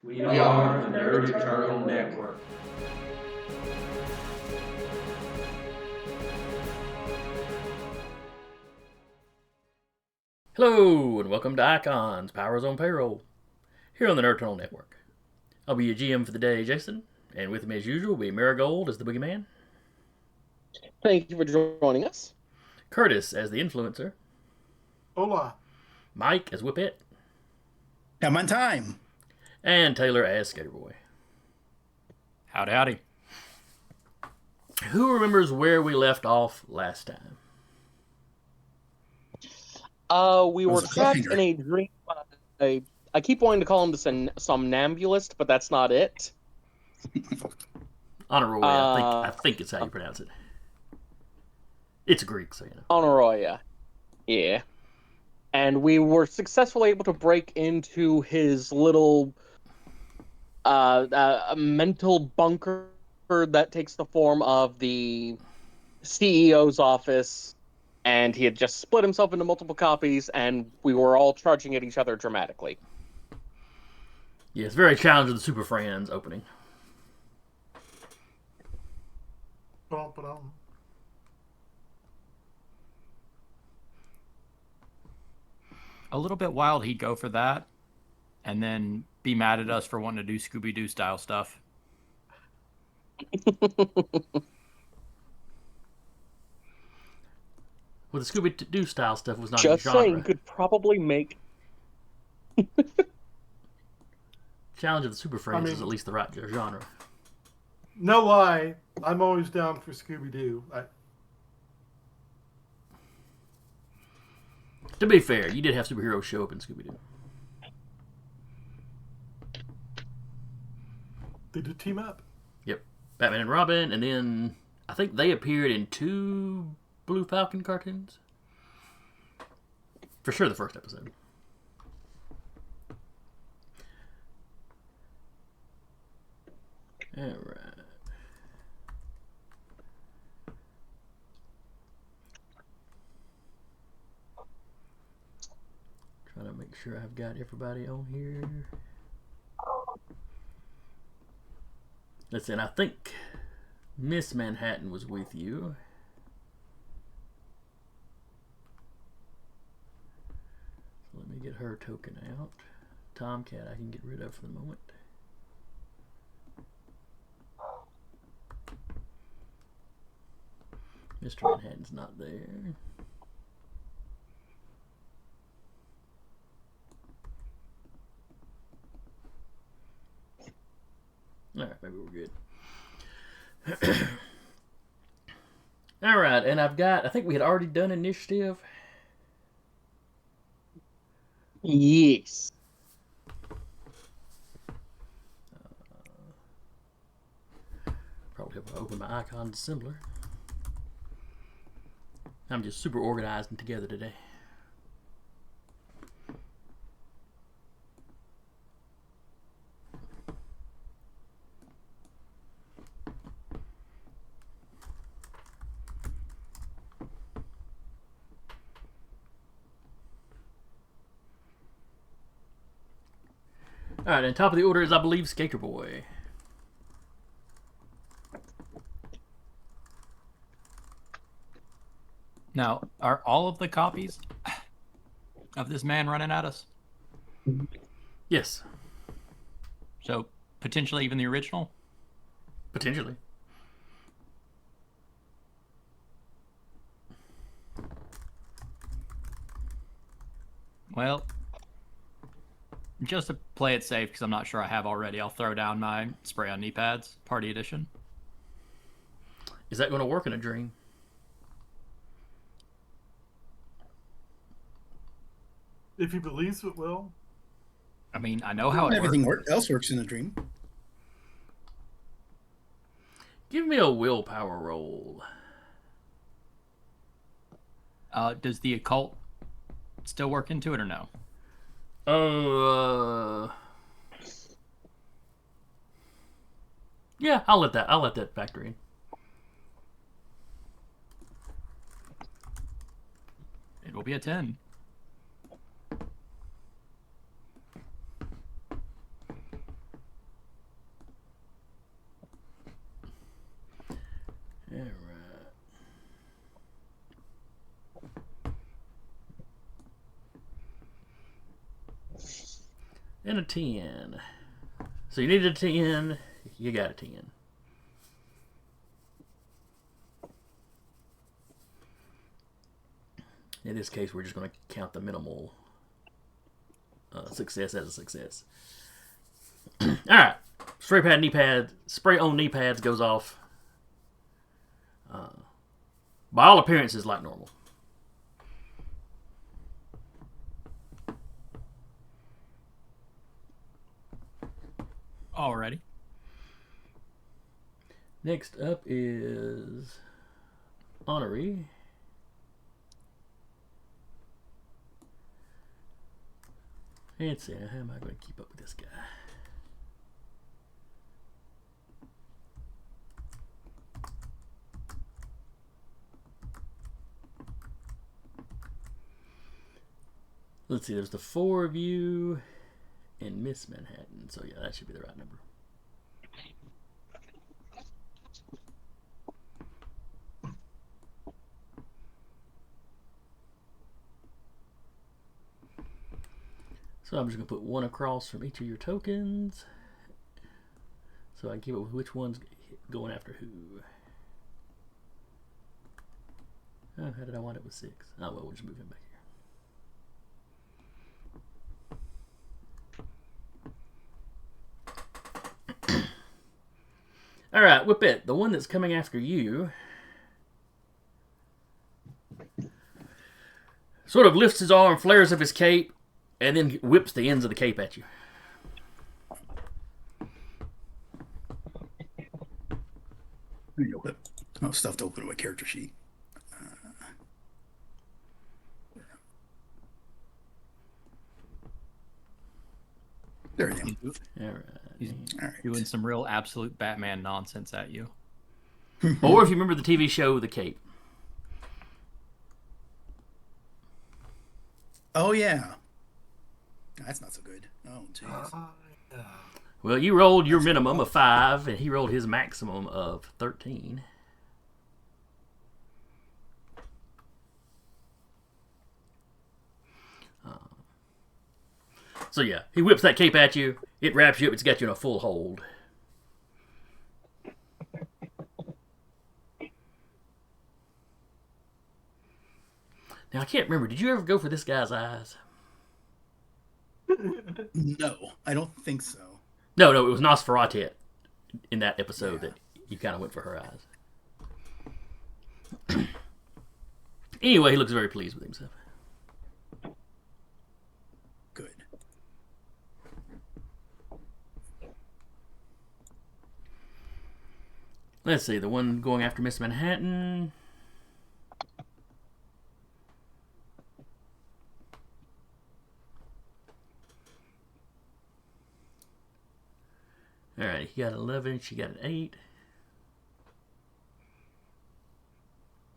We are the Nerd Eternal Network. Hello, and welcome to Icons, Powers on Payroll, here on the Nerd Eternal Network. I'll be your GM for the day, Jason, and with me as usual will be Marigold as the boogeyman, Thank you for joining us. Curtis as the influencer, Hola. Mike as Whippet, Come on time. and Taylor as Skater Boy. Howdy, howdy. Who remembers where we left off last time? We were trapped in a dream. I keep wanting to call him the somnambulist, but that's not it. Oneiroi, I think it's how you pronounce it. It's Greek, so you know. Oneiroi, yeah. And we were successfully able to break into his little mental bunker that takes the form of the CEO's office. And he had just split himself into multiple copies, and we were all charging at each other dramatically. Yeah, it's very challenging the Super Friends opening. A little bit wild he'd go for that, and then be mad at us for wanting to do Scooby-Doo style stuff. Well, the Scooby-Doo style stuff was not Just in genre. saying, you could probably make... Challenge of the Super Friends is at least the right genre. No lie, I'm always down for Scooby-Doo. To be fair, you did have superheroes show up in Scooby-Doo. They did team up. Yep. Batman and Robin, and then I think they appeared in 2 Blue Falcon cartoons. For sure the first episode. Alright. Trying to make sure I've got everybody on here. Listen, I think Miss Manhattan was with you. So let me get her token out. Tomcat I can get rid of for the moment. Mr. Manhattan's not there. Alright, maybe we're good. Alright, and I think we had already done initiative. Yes. Probably have to open my icon assembler. I'm just super organized and together today. Alright, and top of the order is, I believe, Skater Boy. Now, are all of the copies of this man running at us? Yes. So, potentially even the original? Potentially. Well, just to play it safe, because I'm not sure I have already, I'll throw down my spray on knee pads, party edition. Is that going to work in a dream? If he believes it will. I mean, I know how it Everything works. else works in a dream. Give me a willpower roll. Does the occult still work into it or no? Yeah, I'll let that factor in. It will be a 10. And a 10. So you needed a 10. You got a 10. In this case, we're just going to count the minimal success as a success. All right. Spray on knee pads goes off. By all appearances, like normal. Alrighty. Next up is Oneiroi. Let's see, how am I going to keep up with this guy? Let's see, there's the 4 of you and Miss Manhattan. So yeah, that should be the right number. So I'm just going to put 1 across from each of your tokens. So I can keep it with which one's going after who. Oh, how did I wind up with 6? Oh, well, we'll just move him back here. Alright, Whippet, the one that's coming after you sort of lifts his arm, flares up his cape, and then whips the ends of the cape at you. Oh, stuff to open my character sheet. There we go. All right. He's All right. doing some real absolute Batman nonsense at you. Or if you remember the TV show The Cape. Oh yeah. That's not so good. Oh jeez. Well, you rolled your minimum of 5, and he rolled his maximum of 13. So yeah, he whips that cape at you. It wraps you up. It's got you in a full hold. Now I can't remember. Did you ever go for this guy's eyes? No, I don't think so. No, it was Nosferatu in that episode that you kind of went for her eyes. Anyway, he looks very pleased with himself. Good. Let's see, the one going after Miss Manhattan. Alright, he got 11, she got an 8.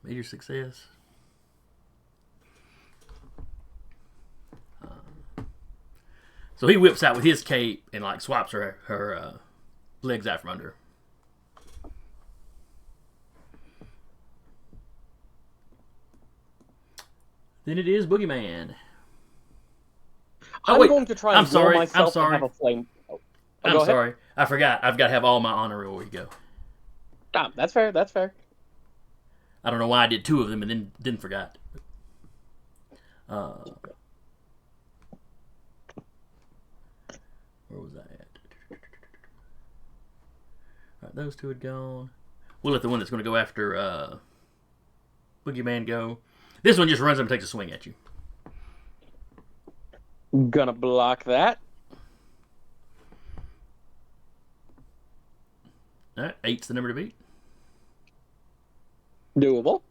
Major success. So he whips out with his cape and like swaps her legs out from under her. Then it is Boogeyman. I'm going to try and blow myself to have a flame. I'm sorry. I forgot. I've got to have all my Oneiroi go. Ah, that's fair. That's fair. I don't know why I did 2 of them and then didn't forgot. Where was I at? Right, those 2 had gone. We'll let the one that's going to go after Boogeyman go. This one just runs up and takes a swing at you. Gonna block that. All right, 8's the number to beat. Doable.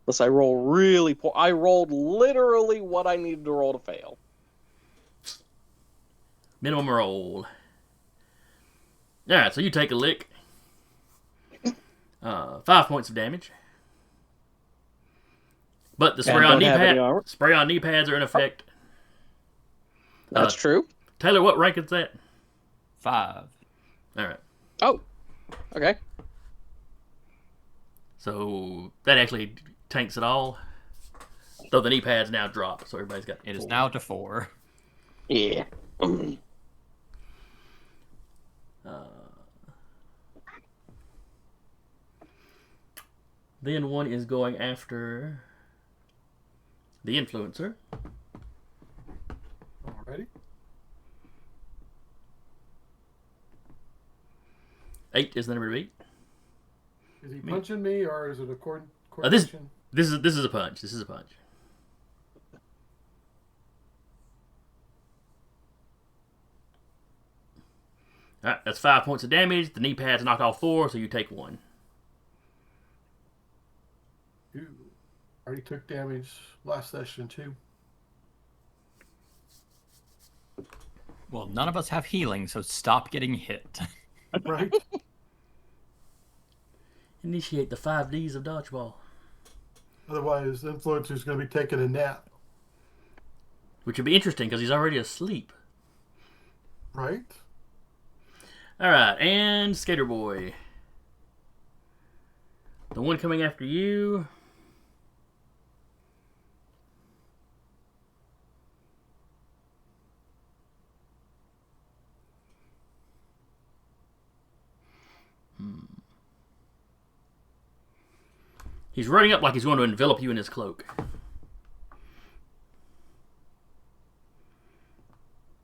Unless I roll really poor. I rolled literally what I needed to roll to fail. Minimum roll. All right, so you take a lick. 5 points of damage. But the spray on knee pads are in effect. That's true. Taylor, what rank is that? 5. All right. Oh, okay. So that actually tanks it all. Though the knee pads now drop, so everybody's got. It is now to 4. Yeah. Then one is going after the influencer. Alrighty. 8 is the number to beat. Is he punching me or is it a This coordination? this is a punch. This is a punch. All right, that's 5 points of damage. The knee pads knock off 4, so you take 1. Ooh. Already took damage last session too. Well, none of us have healing, so stop getting hit. Right? Initiate the 5 Ds of dodgeball, Otherwise, the influencer's going to be taking a nap. which would be interesting because he's already asleep. Right? All right, and Skater Boy. The one coming after you. He's running up like he's going to envelop you in his cloak.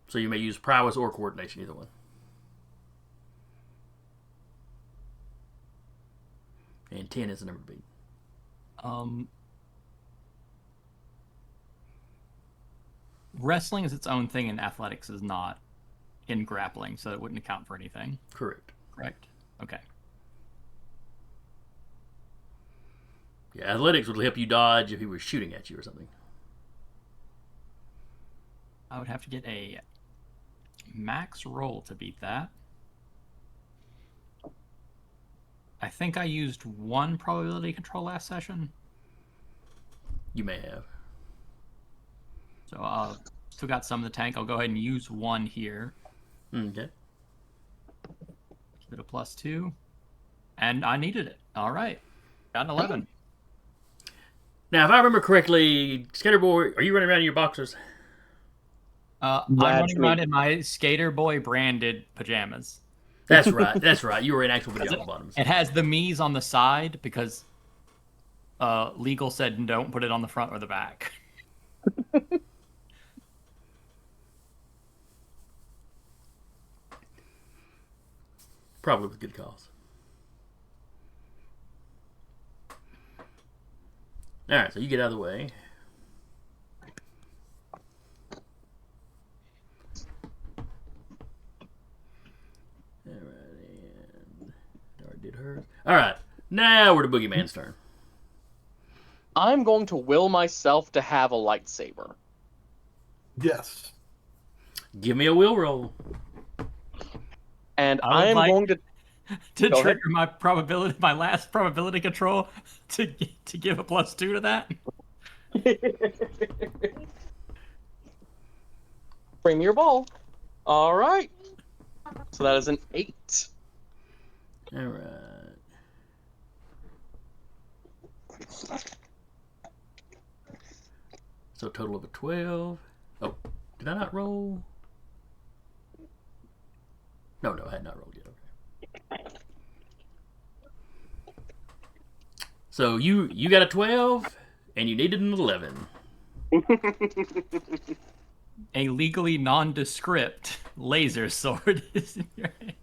So you may use prowess or coordination, either one. And 10 is the number to beat. Wrestling is its own thing, and athletics is not in grappling, so it wouldn't account for anything. Correct. Correct. Okay. Yeah, athletics would help you dodge if he was shooting at you or something. I would have to get a max roll to beat that. I think I used 1 probability control last session. You may have. So still got some in the tank. I'll go ahead and use 1 here. Okay. Give it a +2. And I needed it. All right. Got an 11. Now, if I remember correctly, Skater Boy, are you running around in your boxers? I'm running around in my Skater Boy branded pajamas. That's right. That's right. You were in actual pajama bottoms. It has the Mies on the side because legal said don't put it on the front or the back. Probably with good cause. All right, so you get out of the way. All right, and Dara did hers. All right, now we're to Boogeyman's turn. I'm going to will myself to have a lightsaber. Yes. Give me a will roll. And I would I'm like- going to To Go trigger my last probability control to give a +2 to that. bring your ball. All right. So that is an 8. All right. So a total of a 12. Oh, did I not roll? No, I had not rolled yet. Okay. So you got a 12, and you needed an 11. A legally nondescript laser sword is in your hands.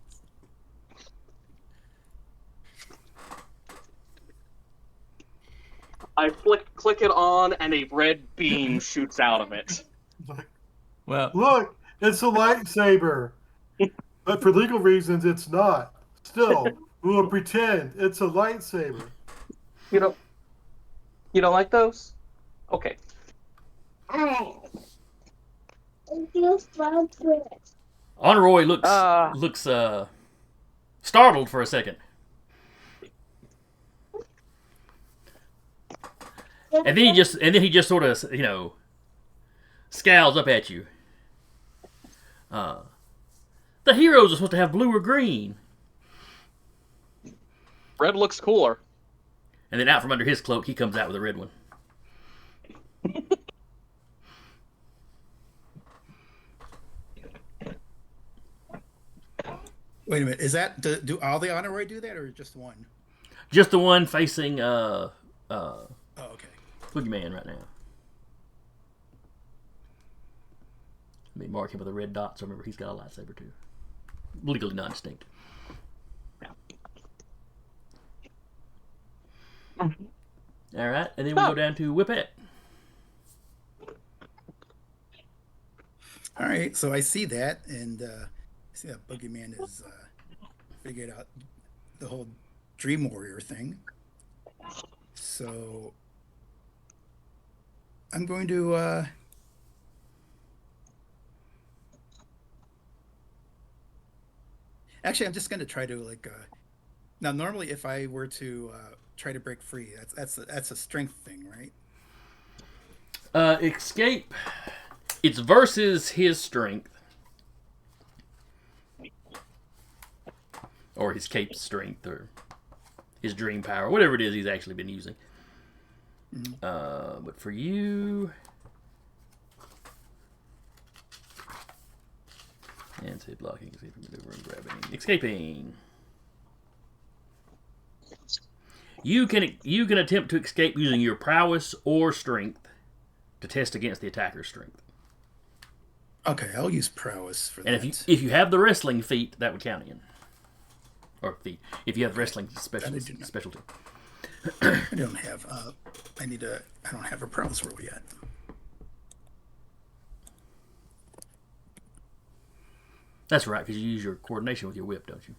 I click it on, and a red beam shoots out of it. Well, Look, it's a lightsaber. But for legal reasons, it's not. Still, we will pretend it's a lightsaber. You don't like those? Okay. Oneiroi looks startled for a second, and then he just sort of scowls up at you. The heroes are supposed to have blue or green. Red looks cooler. And then out from under his cloak, he comes out with a red one. Wait a minute. Is that do all the Oneiroi do that, or just one? Just the one facing Oh, okay. Boogeyman right now. Let me mark him with a red dot, so remember he's got a lightsaber too. Legally non-distinct. All right, and then we go down to Whippet. All right. So I see that, and I see that Boogeyman is figured out the whole Dream Warrior thing. So I'm going to. Actually, I'm just going to try to like. Now, normally, if I were to try to break free, that's a strength thing, right? Escape. It's versus his strength. Or his cape's strength, or his dream power, whatever it is he's actually been using. Mm-hmm. But for you... And say blocking, escaping, maneuvering, grabbing, escaping. You can attempt to escape using your prowess or strength to test against the attacker's strength. Okay, I'll use prowess for that. And if you have the wrestling feat, that would count in. Or feat. If you have wrestling specialty. I don't have. I don't have a prowess roll yet. That's right, because you use your coordination with your whip, don't you?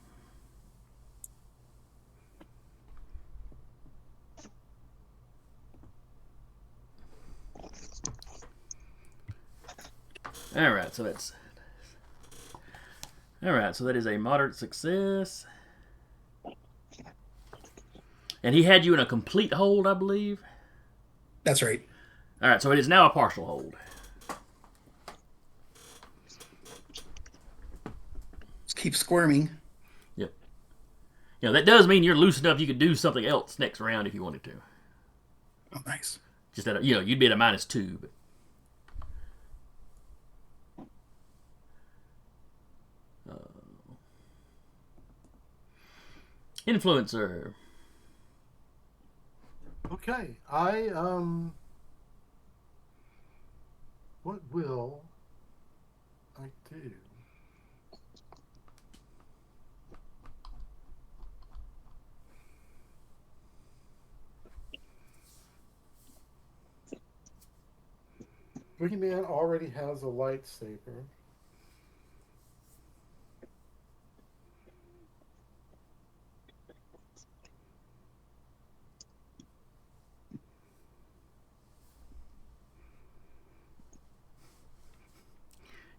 All right, so that is a moderate success. And he had you in a complete hold, I believe. That's right. All right, so it is now a partial hold. Just keep squirming. Yep. You know, that does mean you're loose enough you could do something else next round if you wanted to. Oh, nice. Just that, you'd be at a -2, but... Influencer. Okay, what will I do? Boogeyman already has a lightsaber.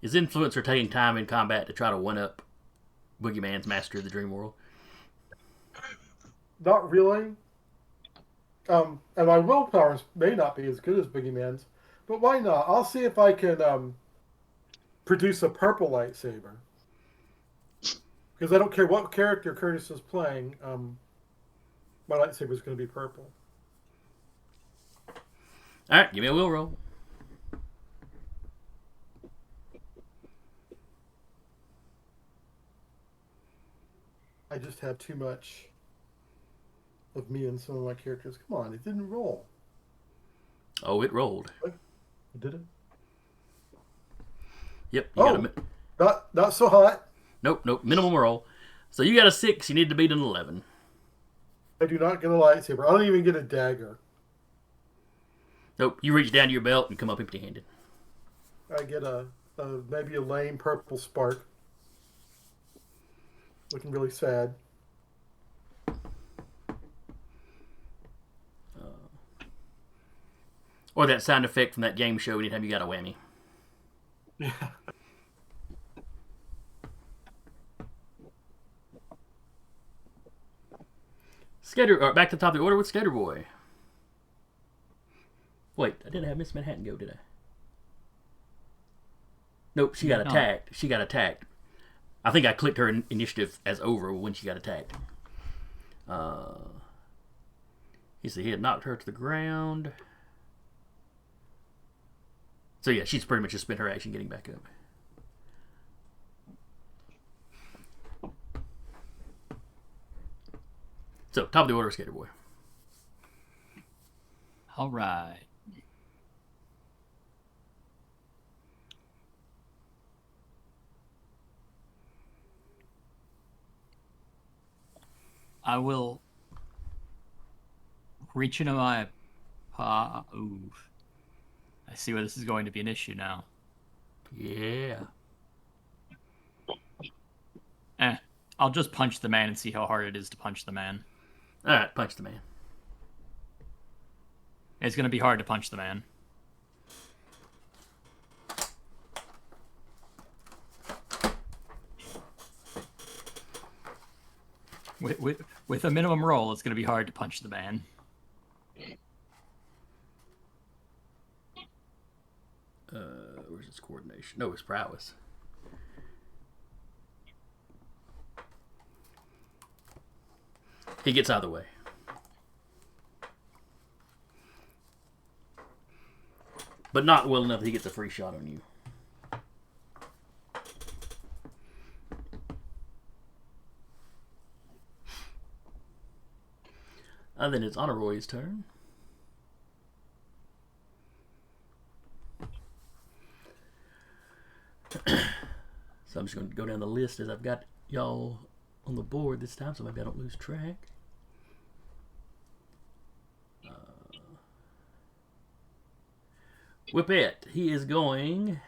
Is Influencer taking time in combat to try to one-up Boogeyman's Master of the Dream World? Not really. And my willpower may not be as good as Boogeyman's, but why not? I'll see if I can produce a purple lightsaber. Because I don't care what character Curtis is playing, my lightsaber is going to be purple. All right, give me a will roll. I just have too much of me and some of my characters. Come on, it didn't roll. Oh, it rolled. Did it? Yep. Not so hot. Nope. Minimum roll. So you got a 6. You need to beat an 11. I do not get a lightsaber. I don't even get a dagger. Nope. You reach down to your belt and come up empty-handed. I get maybe a lame purple spark. Looking really sad. Or that sound effect from that game show anytime you got a whammy. Yeah. Back to the top of the order with Skater Boy. Wait, I didn't have Miss Manhattan go, did I? Nope, she got attacked. I think I clicked her initiative as over when she got attacked. He had knocked her to the ground. So yeah, she's pretty much just spent her action getting back up. So, top of the order, Skater Boy. All right. I will reach into my ooh. I see where this is going to be an issue now. Yeah. I'll just punch the man and see how hard it is to punch the man. All right, punch the man. It's going to be hard to punch the man. With a minimum roll, it's going to be hard to punch the man. Where's his coordination? No, his prowess. He gets out of the way. But not well enough that he gets a free shot on you. And then it's Oneiroi turn. So I'm just going to go down the list as I've got y'all on the board this time, so maybe I don't lose track. Whippet, he is going.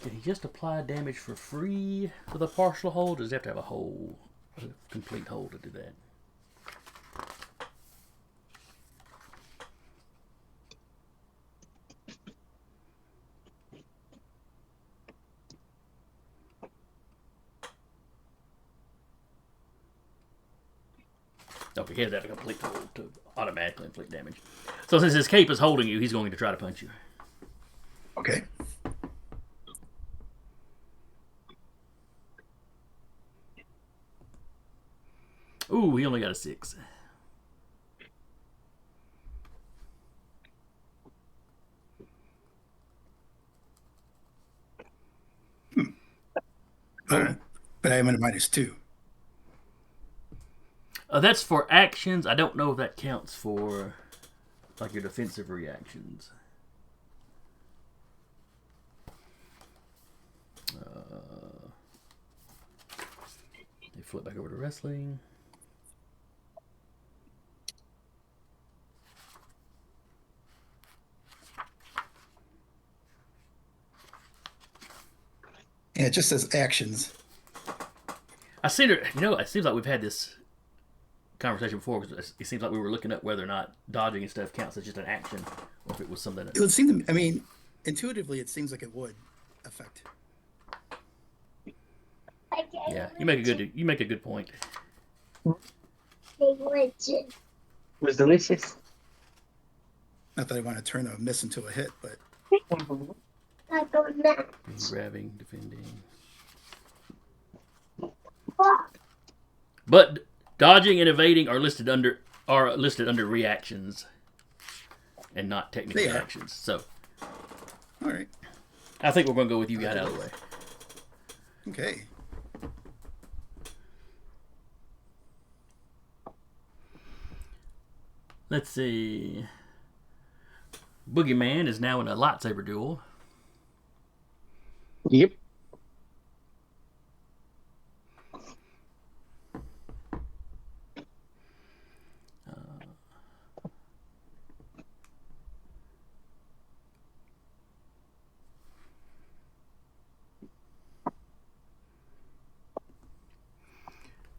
Can he just apply damage for free with a partial hold, or does he have to have a complete hold to do that? Okay, he has to have a complete hold to automatically inflict damage. So since his cape is holding you, he's going to try to punch you. Okay. Ooh, he only got a 6. But I am at a -2. That's for actions. I don't know if that counts for like your defensive reactions. They flip back over to wrestling. And it just says actions. I seen it. You know, it seems like we've had this conversation before because it seems like we were looking up whether or not dodging and stuff counts as just an action, or if it was something. It would seem to. I mean, intuitively, it seems like it would affect. Yeah, you make a good point. It was delicious. Not that I want to turn a miss into a hit, but Grabbing, defending. But dodging and evading are listed under reactions, and not technically They are. actions. So all right. I think we're going to go with you got out of the way. Okay. Let's see. Boogeyman is now in a lightsaber duel. Yep.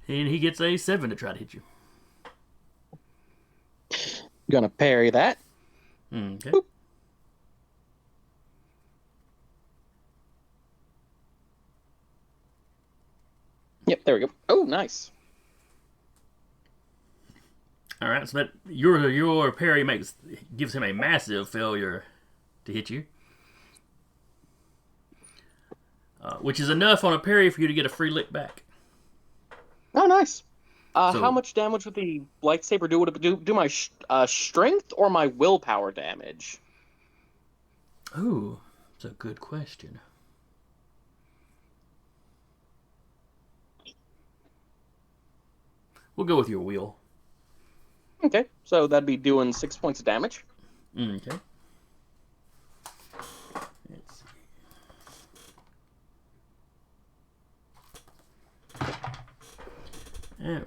And he gets a 7 to try to hit you. Gonna parry that. Okay. Boop. Yep, there we go. Oh, nice. All right, so that your parry gives him a massive failure to hit you, which is enough on a parry for you to get a free lick back. Oh, nice. So- How much damage would the lightsaber do? Would it do my strength or my willpower damage? Ooh, It's a good question. We'll go with your wheel. Okay, so that'd be doing 6 points of damage. Okay. Let's see. All right.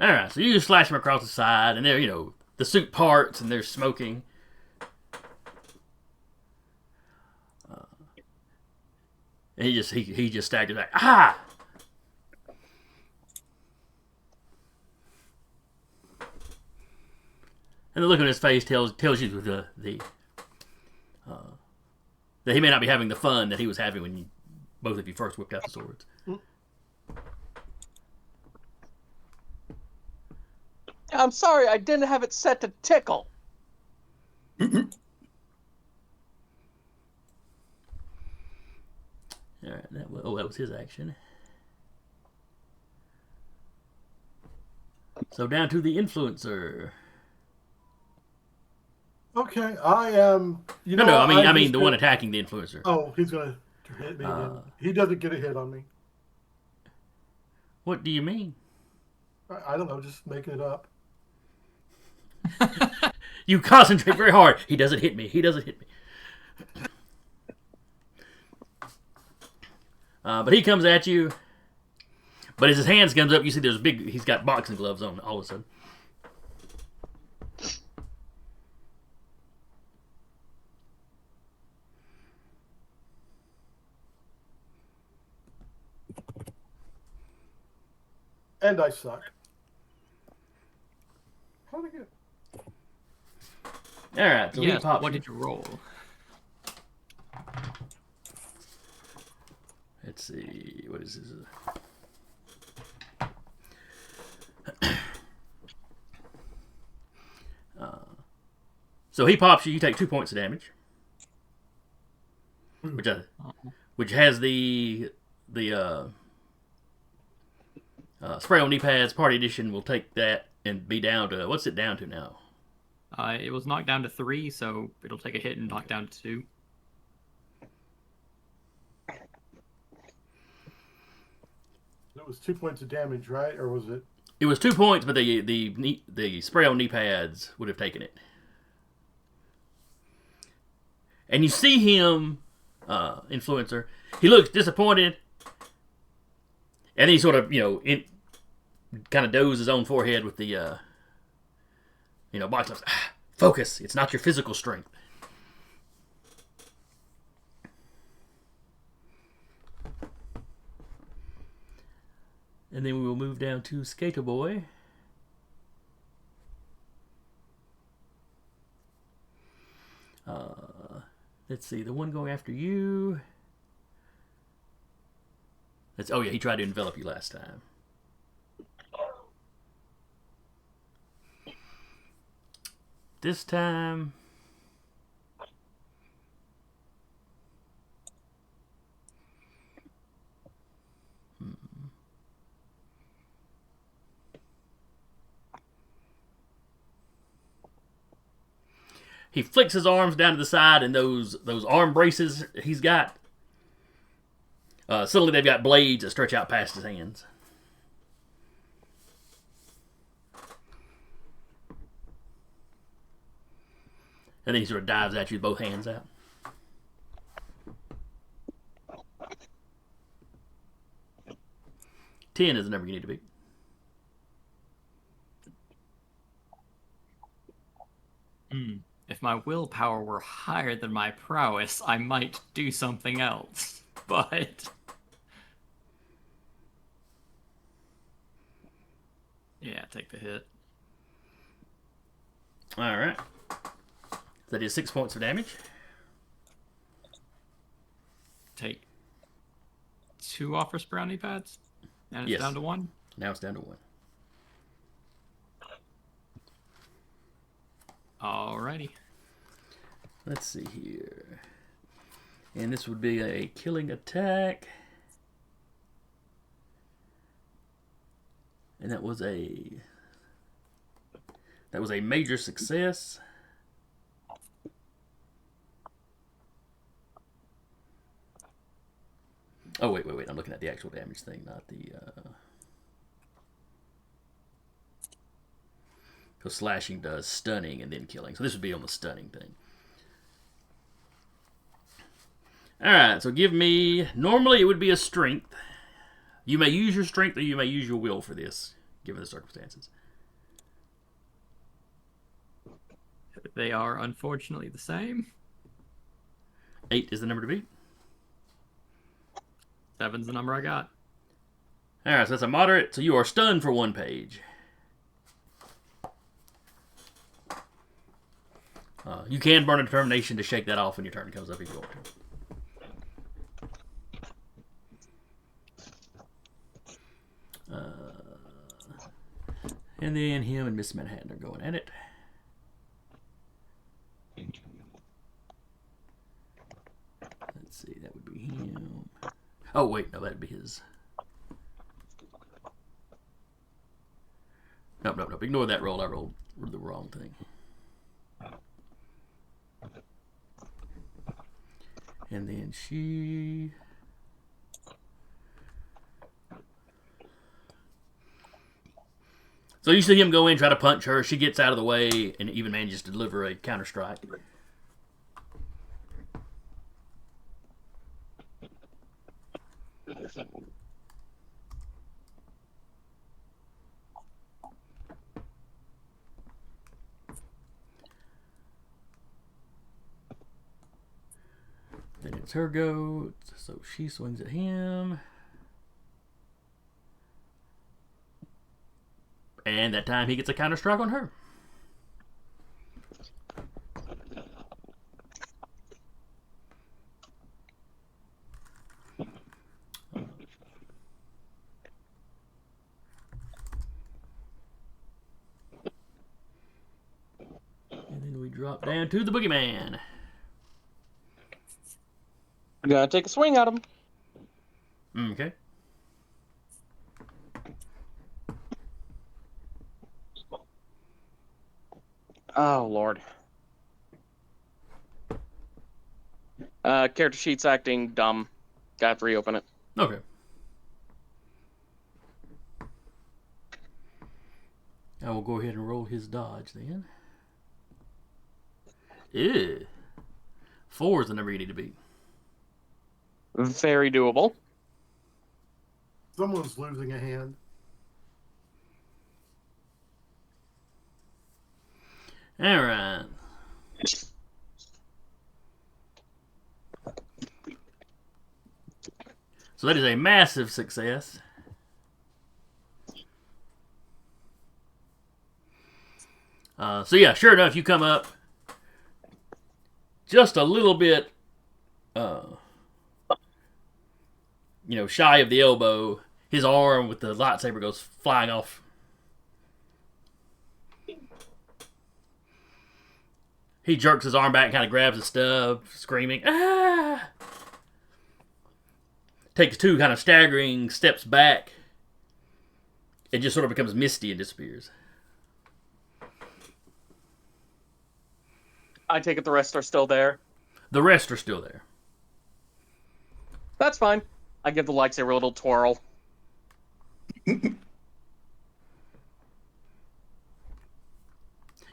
All right, so you just slash him across the side, and they're, the suit parts, and they're smoking. And he just staggers back. Ah! And the look on his face tells you that he may not be having the fun that he was having when both of you first whipped out the swords. I'm sorry, I didn't have it set to tickle. All right, that was his action. So down to the influencer. Okay, I am. No, I mean just the one attacking the influencer. Oh, he's gonna hit me again. He doesn't get a hit on me. What do you mean? I don't know, just making it up. You concentrate very hard. He doesn't hit me. He doesn't hit me. But he comes at you. But as his hands comes up, you see he's got boxing gloves on all of a sudden. And I suck. How'd I get? All right, so he Yes, pops what you. did you roll? Let's see, what is this? So he pops you. You take 2 points of damage, which has the spray on knee pads. Party edition will take that and be down to what's it down to now? It was knocked down to 3, so it'll take a hit and knock down to 2. It was 2 points of damage, right? Or was it? It was 2 points, but the spray on knee pads would have taken it. And you see him, influencer. He looks disappointed, and he sort of, kind of does his own forehead with the, box gloves. Focus. It's not your physical strength. And then we will move down to Skater Boy. Let's see, the one going after you. He tried to envelop you last time. This time, he flicks his arms down to the side, and those arm braces he's got, suddenly they've got blades that stretch out past his hands. And then he sort of dives at you with both hands out. Ten is the number you need to beat. If my willpower were higher than my prowess, I might do something else. But yeah, take the hit. All right. That is 6 points of damage. Take 2 off for brownie pads, and it's Yes. down to 1. Now it's down to 1. Alrighty. Let's see here. And this would be a killing attack. And that was a major success. Oh, wait. I'm looking at the actual damage thing, not the... Because slashing does stunning and then killing. So this would be on the stunning thing. Alright, so give me... Normally it would be a strength. You may use your strength or you may use your will for this, given the circumstances. They are unfortunately the same. 8 is the number to beat. 7's the number I got. Alright, so that's a moderate. So you are stunned for 1 page. You can burn a determination to shake that off when your turn comes up if you want to. And then him and Miss Manhattan are going at it. Let's see, that would be him. Oh, wait, no, that'd be his. Nope. Ignore that roll. I rolled the wrong thing. And then she... So you see him go in, try to punch her. She gets out of the way and even manages to deliver a counter strike. Then it's her go, so she swings at him. And that time he gets a counter strike on her. And then we drop down to the boogeyman. I'm gonna take a swing at him. Okay. Oh, Lord. Character sheet's acting dumb. Got to reopen it. Okay. I will go ahead and roll his dodge then. Ew. 4 is the number you need to beat. Very doable. Someone's losing a hand. All right. So that is a massive success. So yeah, sure enough, you come up just a little bit, shy of the elbow. His arm with the lightsaber goes flying off. He jerks his arm back and kind of grabs the stub, screaming, "Ah!" Takes 2 kind of staggering steps back. It just sort of becomes misty and disappears. I take it the rest are still there. The rest are still there. That's fine. I give the lightsaber a little twirl.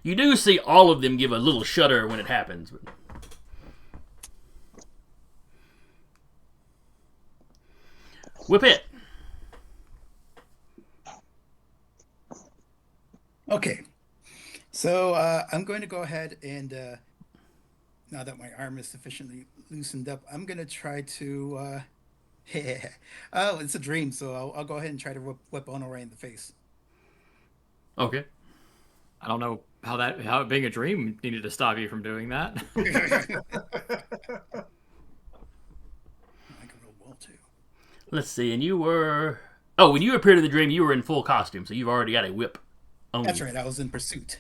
You do see all of them give a little shudder when it happens. But... Whip it. Okay. So I'm going to go ahead and, now that my arm is sufficiently loosened up, I'm going to try to... oh, it's a dream, so I'll go ahead and try to whip Oneiroi in the face. Okay. I don't know how it being a dream needed to stop you from doing that. I can roll well, too. Let's see, and you were... Oh, when you appeared in the dream, you were in full costume, so you've already got a whip on That's you. right, I was in pursuit.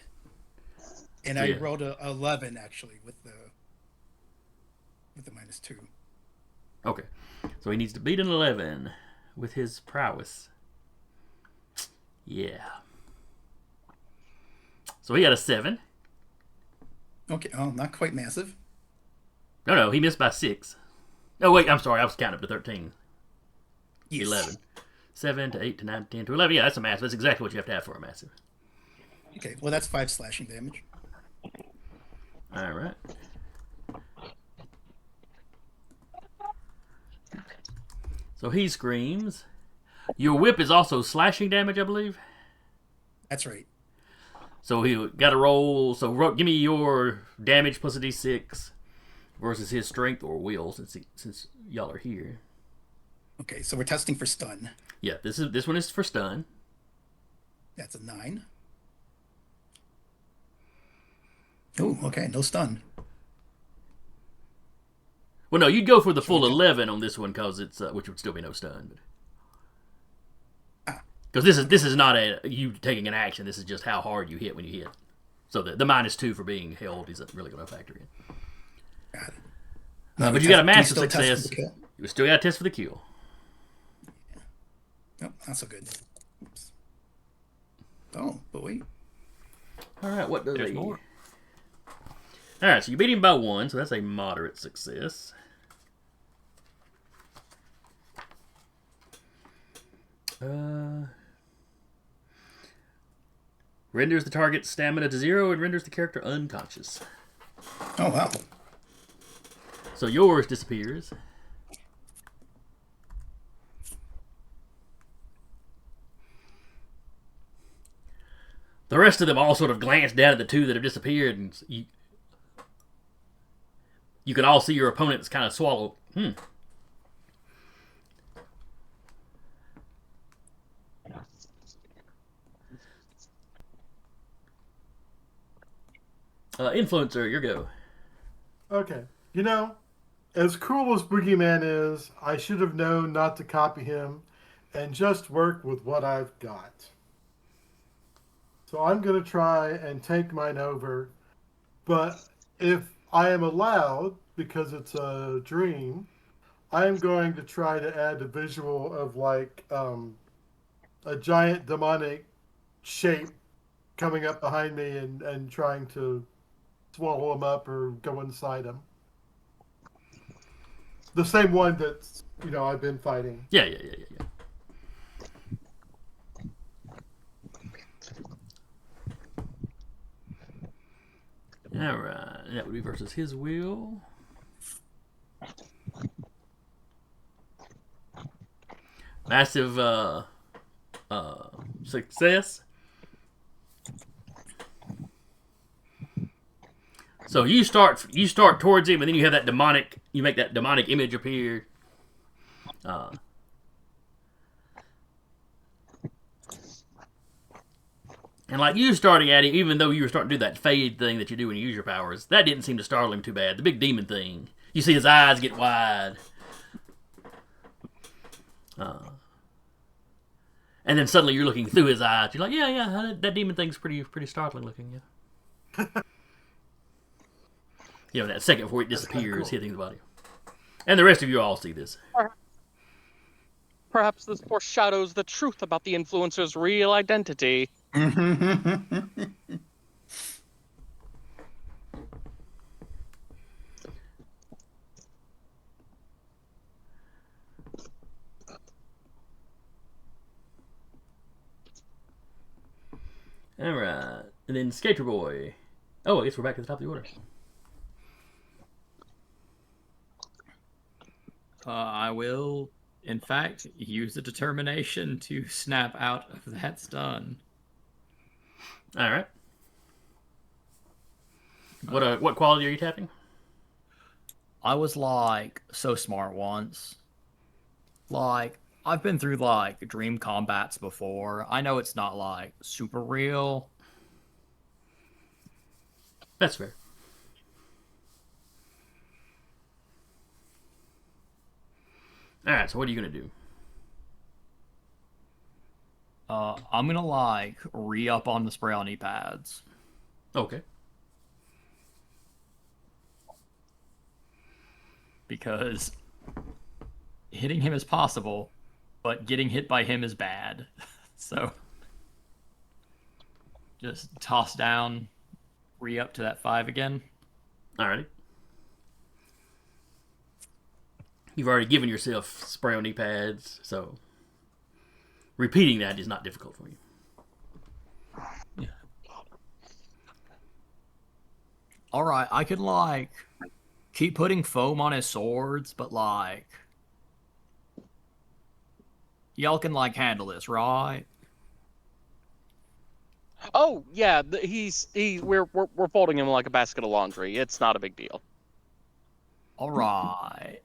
And So, I yeah. rolled a 11, actually, with the -2. Okay. So he needs to beat an 11 with his prowess. Yeah. So he got a 7. Okay. Oh, not quite massive. No, he missed by 6. Oh, wait, I'm sorry. I was counting up to 13. Yes. 11. 7 to 8 to 9 to 10 to 11. Yeah, that's a massive. That's exactly what you have to have for a massive. Okay. Well, that's 5 slashing damage. All right. So he screams. Your whip is also slashing damage, I believe. That's right. So he got to roll. So give me your damage plus a d6 versus his strength or will, since y'all are here. Okay. So we're testing for stun. Yeah, this one is for stun. That's a 9. Oh, okay. No stun. Well, no, you'd go for the full Okay. 11 on this one because it's which would still be no stun. Ah. Because this is not you taking an action. This is just how hard you hit when you hit. So the -2 for being held isn't really going to factor in. Got it. But you got a Do we massive still test for success. the kill? You still got a test for the kill. Nope, not so good. Oops. Oh, but wait. All right, what does There's he? more. All right, so you beat him by 1, so that's a moderate success. Renders the target's stamina to 0 and renders the character unconscious. Oh, wow. So yours disappears. The rest of them all sort of glance down at the 2 that have disappeared, and you can all see your opponents kind of swallow. Influencer, your go. Okay. You know, as cool as Boogeyman is, I should have known not to copy him and just work with what I've got. So I'm going to try and take mine over. But if I am allowed, because it's a dream, I am going to try to add a visual of like a giant demonic shape coming up behind me and trying to swallow him up or go inside him. The same one that's, I've been fighting. Yeah. All right, that would be versus his will. Massive success. So you start towards him, and then you have that demonic. You make that demonic image appear. And like you starting at him, even though you were starting to do that fade thing that you do when you use your powers, that didn't seem to startle him too bad. The big demon thing, you see his eyes get wide. And then suddenly you're looking through his eyes. You're like, yeah, that demon thing's pretty startling looking, yeah. That second before it disappears, cool. hitting the body. And the rest of you all see this. Perhaps this foreshadows the truth about the influencer's real identity. All right, and then Skater Boy. Oh, I guess we're back at the top of the order. I will, in fact, use a determination to snap out of that stun. All right. What quality are you tapping? I was like so smart once. Like I've been through like dream combats before. I know it's not like super real. That's fair. All right. So what are you gonna do? I'm gonna like re-up on the spray on e-pads. Okay. Because hitting him is possible, but getting hit by him is bad. So Just toss down, re-up to that 5 again. Alrighty. You've already given yourself spray on knee pads, so repeating that is not difficult for you. Yeah. All right, I can like keep putting foam on his swords, but like y'all can like handle this, right? Oh yeah, we're folding him like a basket of laundry. It's not a big deal. All right.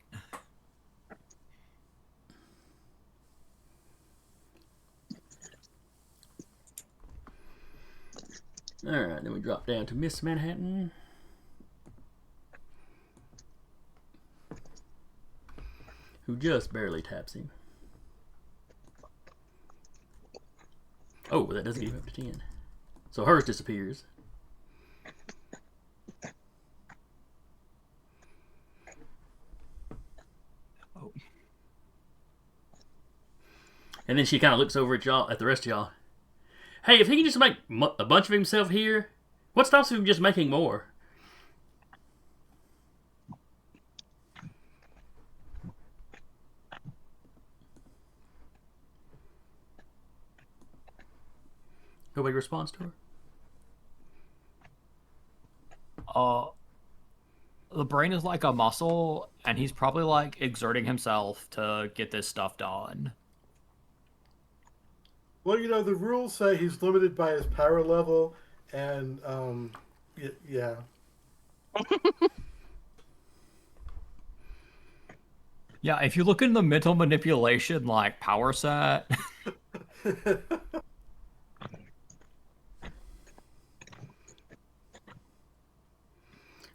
Alright, then we drop down to Miss Manhattan. Who just barely taps him. Oh, that doesn't get him up to 10. So hers disappears. Oh. And then she kind of looks over at y'all, at the rest of y'all. Hey, if he can just make a bunch of himself here, what stops him from just making more? Nobody responds to her? The brain is like a muscle, and he's probably like exerting himself to get this stuff done. Well, the rules say he's limited by his power level, and yeah. Yeah, if you look in the mental manipulation like power set,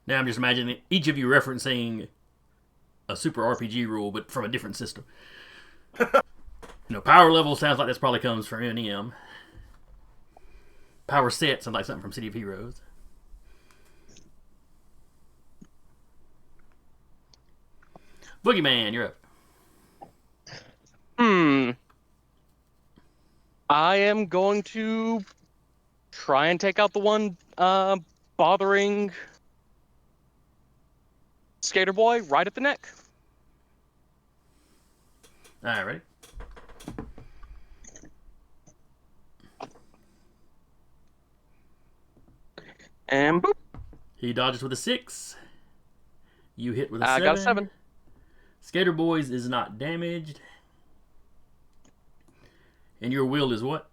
Now I'm just imagining each of you referencing a super RPG rule, but from a different system. Power level sounds like this probably comes from M&M. Power set sounds like something from City of Heroes. Boogeyman, you're up. I am going to try and take out the one bothering Skater Boy right at the neck. Alright, ready? And boop. He dodges with a 6. You hit with a 7. I got a 7. Skater Boys is not damaged. And your will is what?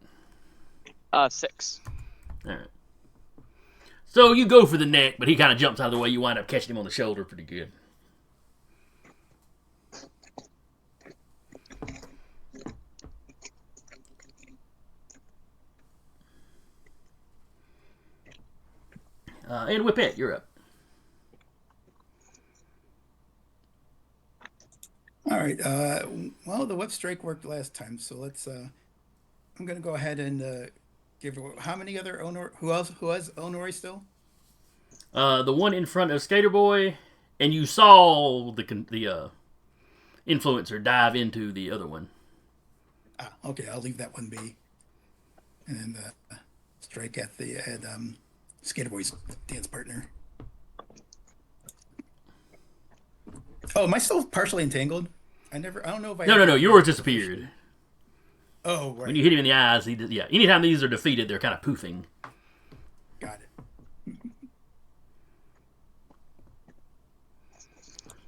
6. Alright. So you go for the neck, but he kind of jumps out of the way. You wind up catching him on the shoulder pretty good. And Whippet, you're up. All right. Well, the whip strike worked last time, so let's. I'm gonna go ahead and give. How many other Who else? Who has Oneiroi still? The one in front of Skater Boy, and you saw the influencer dive into the other one. Ah, okay. I'll leave that one be, and strike at the Skater Boy's dance partner. Oh, am I still partially entangled? I don't know if I. No. Yours disappeared. Oh, right. When you hit him in the eyes, yeah. Anytime these are defeated, they're kind of poofing. Got it.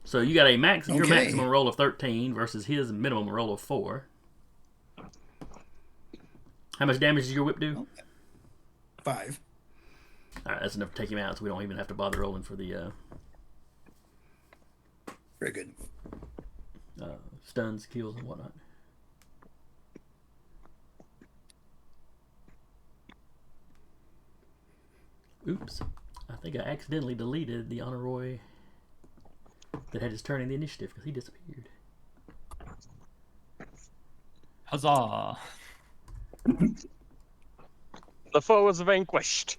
So you got your Okay. maximum roll of 13 versus his minimum roll of 4. How much damage does your whip do? 5. All right, that's enough to take him out, so we don't even have to bother rolling for the Very good. stuns, kills, and whatnot. Oops. I think I accidentally deleted the Oneiroi that had his turn in the initiative because he disappeared. huzzah! The foe is vanquished.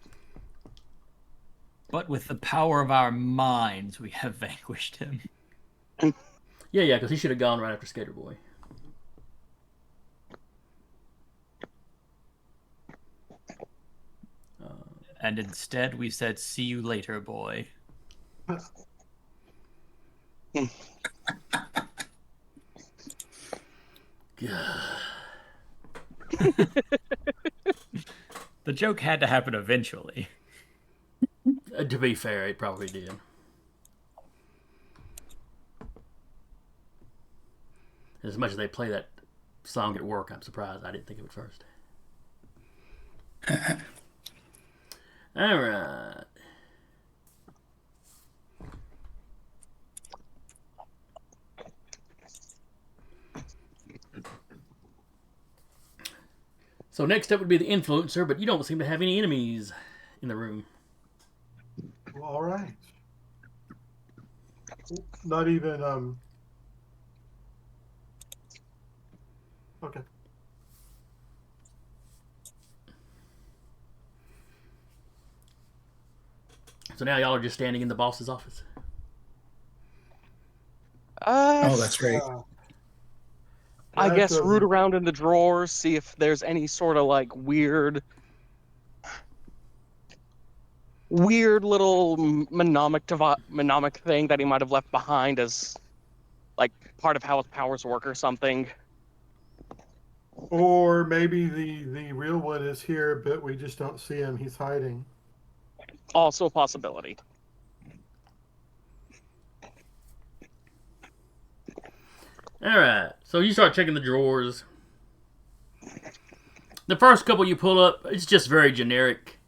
But with the power of our minds, we have vanquished him. Yeah, because he should have gone right after Skater Boy. and instead we said, "See you later, boy." The joke had to happen eventually. To be fair, it probably did. As much as they play that song at work, I'm surprised I didn't think of it first. All right. So next up would be the influencer, but you don't seem to have any enemies in the room. Well, all right. Not even Okay. So now y'all are just standing in the boss's office. Oh, that's right. I That guess root doesn't- around in the drawers, see if there's any sort of like weird little mnemonic thing that he might have left behind as like part of how his powers work or something. Or maybe the real one is here, but we just don't see him. He's hiding. Also a possibility. All right. So you start checking the drawers. The first couple you pull up, it's just very generic.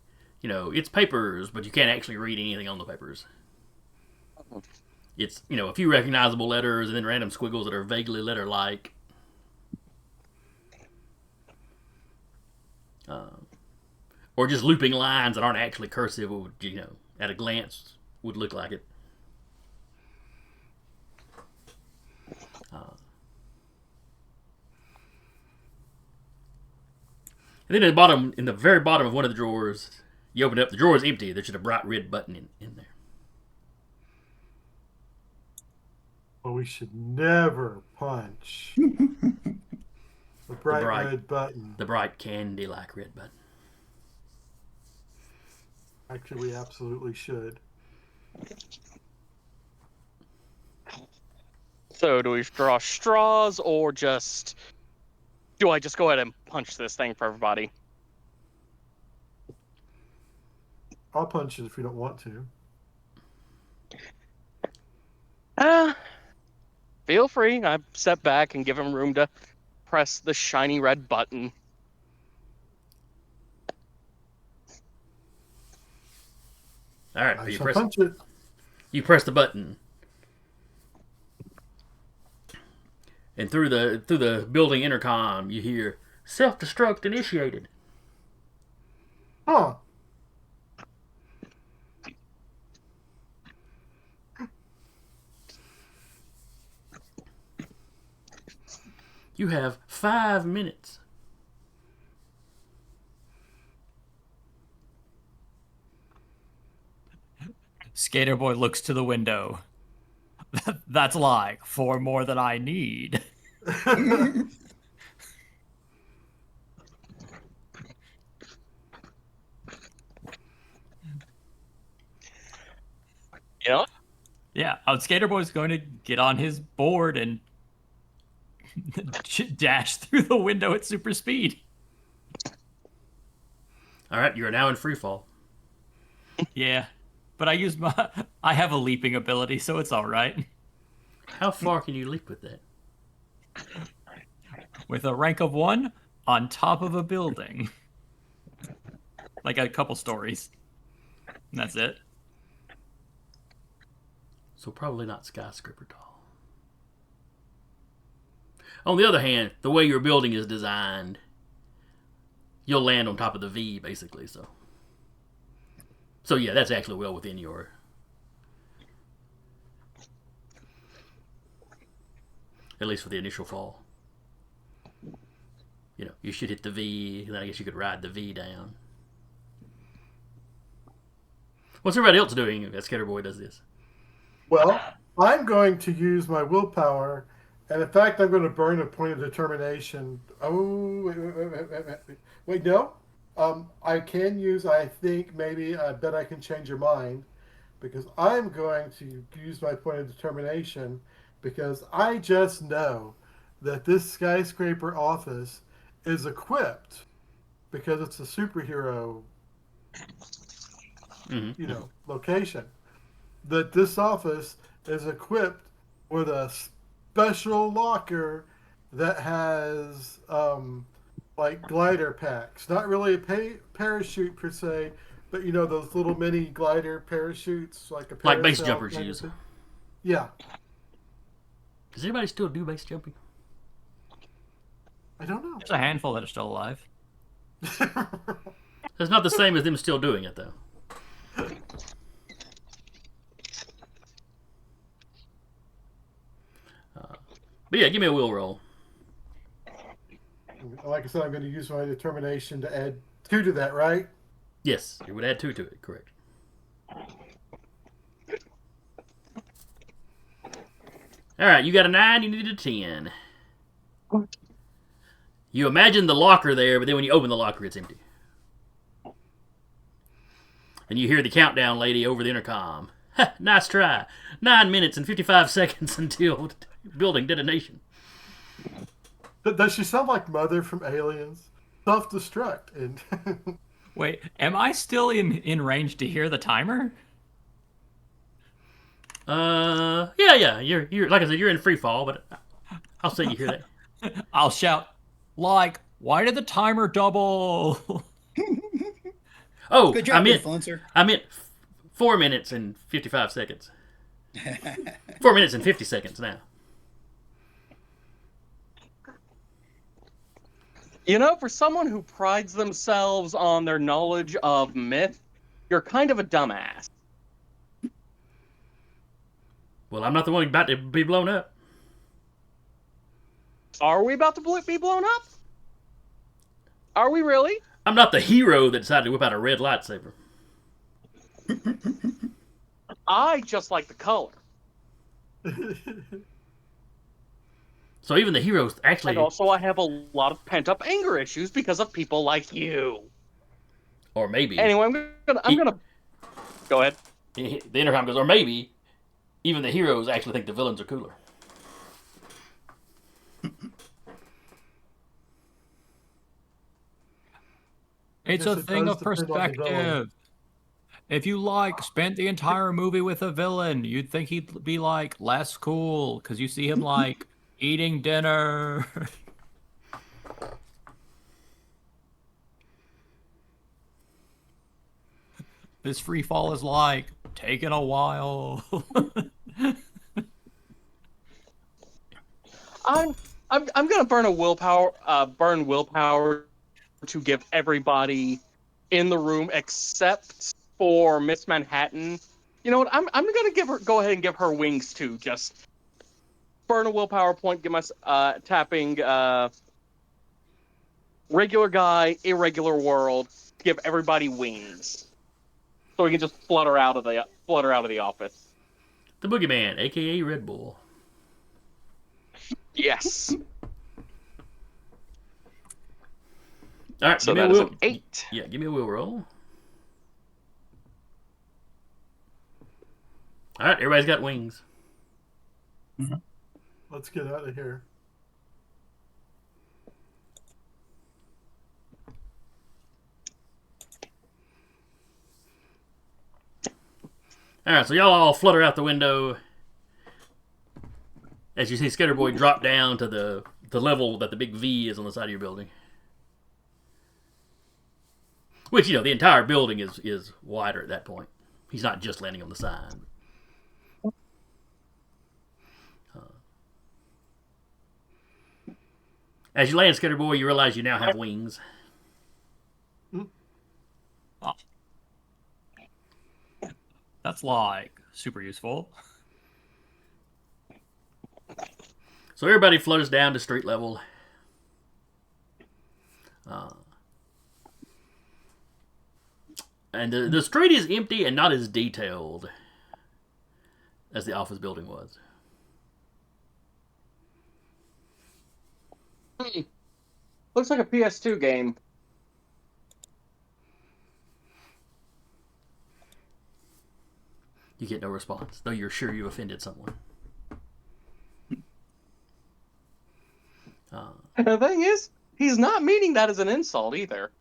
You know, it's papers, but you can't actually read anything on the papers. It's, you know, a few recognizable letters and then random squiggles that are vaguely letter-like. Or just looping lines that aren't actually cursive, would, you know, at a glance would look like it. And then in the very bottom of one of the drawers, you open it up, the drawer is empty. There's just a bright red button in there. Well, we should never punch the bright red button. The bright candy-like red button. Actually, we absolutely should. So do we draw straws or just do I just go ahead and punch this thing for everybody? I'll punch it if you don't want to. Feel free. I step back and give him room to press the shiny red button. All right, I you shall press punch it. You press the button, and through the building intercom, you hear "Self-destruct initiated." Huh. You have 5 minutes. Skater Boy looks to the window. That's like 4 more than I need. You know? Yeah, Skater Boy's going to get on his board and dash through the window at super speed. All right, you are now in free fall. Yeah, but I have a leaping ability, so it's all right. How far can you leap with that? With a rank of 1 on top of a building. Like a couple stories. And that's it. So probably not skyscraper tall. On the other hand, the way your building is designed, you'll land on top of the V, basically. So yeah, that's actually well within your... At least for the initial fall. You know, you should hit the V, and then I guess you could ride the V down. What's everybody else doing as Skater Boy does this? Well, I'm going to use my willpower, and in fact, I'm going to burn a point of determination. Oh, wait, no. I can use. I think maybe. I bet I can change your mind, because I'm going to use my point of determination, because I just know that this skyscraper office is equipped, because it's a superhero, location. That this office is equipped with a special locker that has like glider packs. Not really a parachute per se, but those little mini glider parachutes, like a Like base parasail jumpers kind of use. thing. Yeah, Does anybody still do base jumping? I don't There's a handful that are still alive. know. It's not the same as them still doing it, though. But yeah, give me a will roll. Like I said, I'm going to use my determination to add 2 to that, right? Yes, you would add 2 to it, correct. Alright, you got a 9, you need a 10. You imagine the locker there, but then when you open the locker, it's empty. And you hear the countdown lady over the intercom. Ha, nice try. 9 minutes and 55 seconds until building detonation. Does she sound like Mother from Aliens? Self-destruct. And Wait, am I still in range to hear the timer? Yeah. You're like I said, you're in free fall, but I'll say you hear that. I'll shout, like, why did the timer double? Oh, Good job, influencer. I meant 4 minutes and 55 seconds. 4 minutes and 50 seconds now. For someone who prides themselves on their knowledge of myth, you're kind of a dumbass. Well, I'm not the one about to be blown up. Are we about to be blown up? Are we really? I'm not the hero that decided to whip out a red lightsaber. I just like the color. So even the heroes actually... And also I have a lot of pent-up anger issues because of people like you. Or maybe... Anyway, I'm gonna... Go ahead. The intercom goes, or maybe even the heroes actually think the villains are cooler. It's Yes, a it thing does of depend on the villain. perspective. If you spent the entire movie with a villain, you'd think he'd be less cool because you see him eating dinner. This free fall is taking a while. I'm gonna burn willpower to give everybody in the room except for Miss Manhattan. You know what? I'm gonna go ahead and give her wings too. Just burn a willpower point. Give my tapping regular guy, irregular world. Give everybody wings, so we can just flutter out of the office. The Boogeyman, a.k.a. Red Bull. Yes. All right, So give me that a is will. an 8. Yeah, give me a will roll. All right, everybody's got wings. Let's get out of here. All right, so y'all all flutter out the window as you see Skater Boy drop down to the level that the big V is on the side of your building. Which, the entire building is wider at that point. He's not just landing on the side. As you land, Skater Boy, you realize you now have wings. Oh. That's super useful. So everybody flutters down to street level. And the street is empty and not as detailed as the office building was. Looks like a PS2 game. You get no response, though you're sure you offended someone. And the thing is, he's not meaning that as an insult either.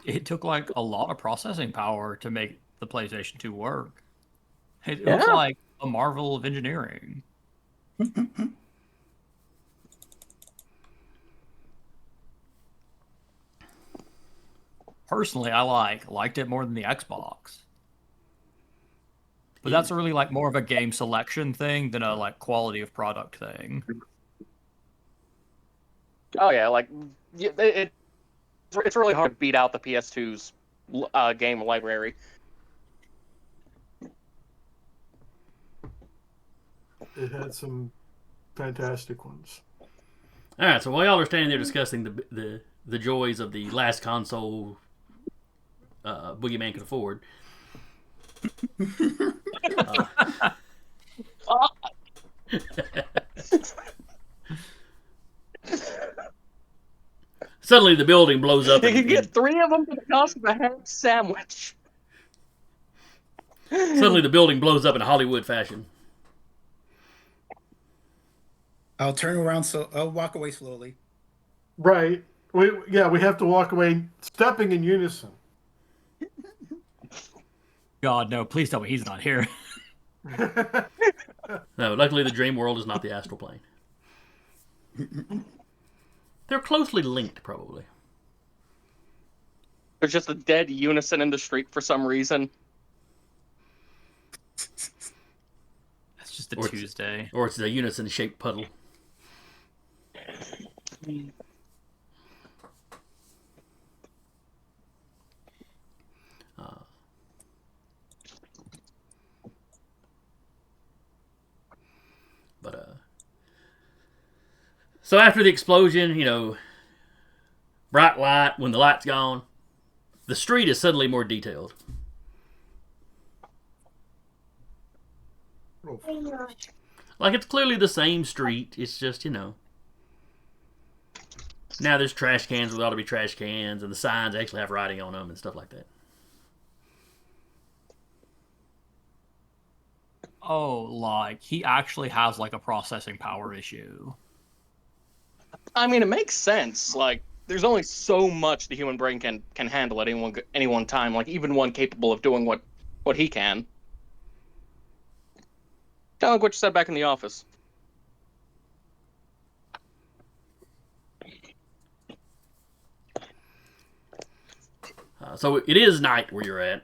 It took like a lot of processing power to make the PlayStation 2 work. It Yeah. was like a marvel of engineering. Personally, I liked it more than the Xbox. But that's really like more of a game selection thing than a like quality of product thing. Oh yeah, like it's really hard to beat out the PS2's game library. It had some fantastic ones. All right, so while y'all are standing there discussing the joys of the last console Boogeyman could afford, suddenly the building blows up. You can get 3 of them for the cost of a ham sandwich. Suddenly the building blows up in a Hollywood fashion. I'll turn around, so I'll walk away slowly. Right. We have to walk away stepping in unison. God, no, please tell me he's not here. No, luckily the dream world is not the astral plane. They're closely linked, probably. There's just a dead unison in the street for some reason. That's just a Or it's- Tuesday. Or it's a unison-shaped puddle. So after the explosion, bright light, when the light's gone, the street is suddenly more detailed. Like, it's clearly the same street. It's just, now there's trash cans where there ought to be trash cans, and the signs actually have writing on them and stuff like that. Oh, like he actually has like a processing power issue. I mean, it makes sense. Like, there's only so much the human brain can handle at any one time. Like, even one capable of doing what he can. Kind of like what you said back in the office. So it is night where you're at.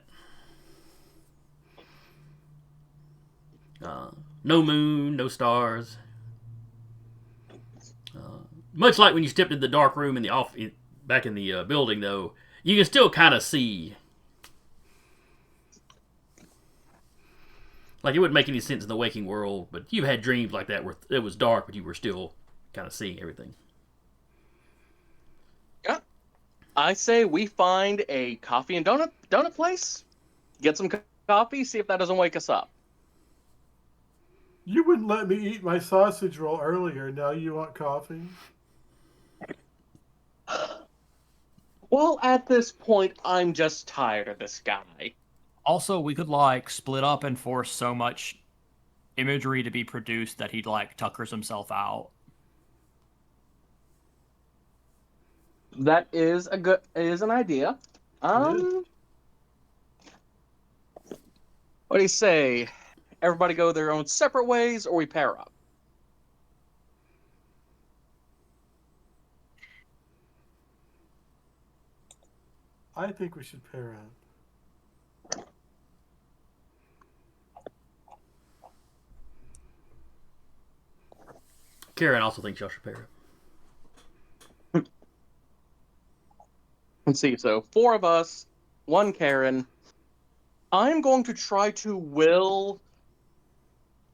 No moon, no stars. Much like when you stepped into the dark room in the back in the building, though, you can still kind of see. Like, it wouldn't make any sense in the waking world, but you've had dreams like that where it was dark, but you were still kind of seeing everything. Yeah. I say we find a coffee and donut place, get some coffee, see if that doesn't wake us up. You wouldn't let me eat my sausage roll earlier. Now you want coffee? Well, at this point, I'm just tired of this guy. Also, we could like split up and force so much imagery to be produced that he like tuckers himself out. That is an idea. What do you say? Everybody go their own separate ways, or we pair up? I think we should pair up. Karen also thinks y'all should pair up. Let's see. So 4 of us, 1 Karen. I'm going to try to will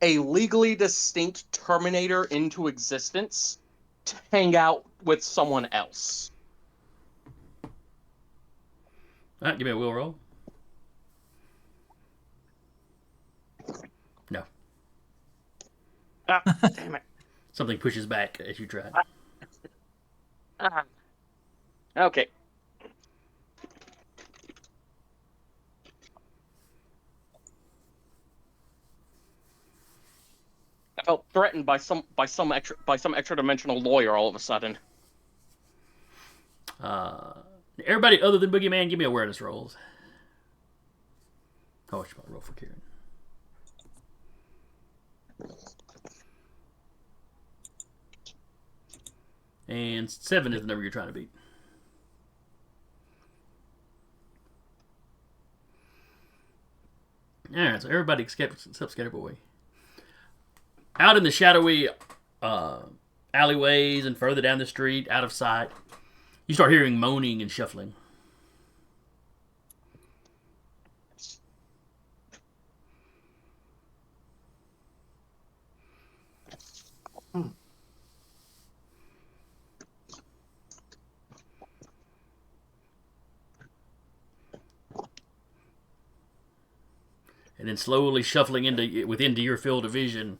a legally distinct Terminator into existence to hang out with someone else. All right, give me a will roll. No. Ah, damn it. Something pushes back as you try. Okay. felt threatened by some extra dimensional lawyer all of a sudden. Everybody other than Boogeyman, give me awareness rolls. Oh, I should probably roll for Kieran. And 7 is the number you're trying to beat. Alright, so everybody except Scatterboy. Out in the shadowy alleyways and further down the street, out of sight, you start hearing moaning and shuffling. And then slowly shuffling into your field of vision,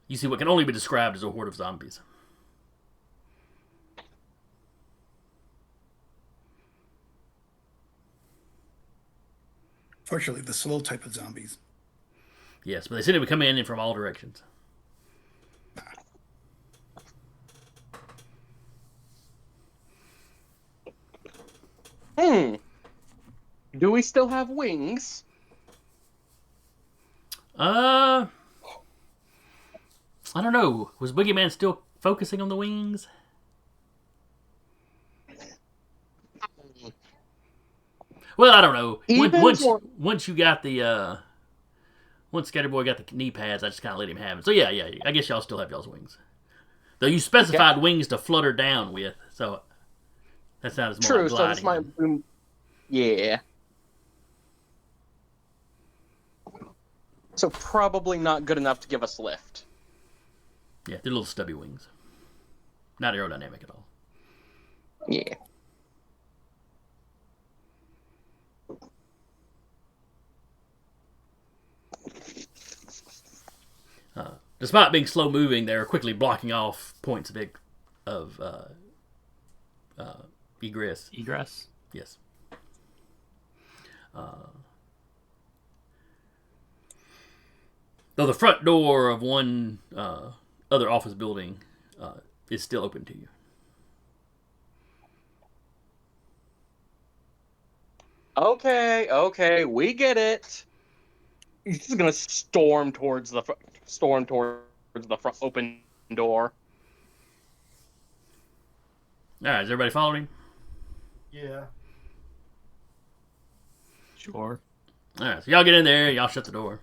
you see what can only be described as a horde of zombies. Fortunately, the slow type of zombies. Yes, but they seem to be coming in from all directions. Do we still have wings? I don't know. Was Boogeyman still focusing on the wings? Well, I don't know. Once you got the once Scatterboy got the knee pads, I just kind of let him have it. So yeah. I guess y'all still have y'all's wings. Though you specified wings to flutter down with, so that sounds more like gliding. So this might, yeah. So probably not good enough to give us lift. Yeah, they're little stubby wings. Not aerodynamic at all. Yeah. Despite being slow moving, they are quickly blocking off points of egress. Egress? Yes. Though the front door of one other office building is still open to you. Okay, we get it. He's just gonna storm towards the front open door. All right, is everybody following? Yeah. Sure. All right, so y'all get in there. Y'all shut the door.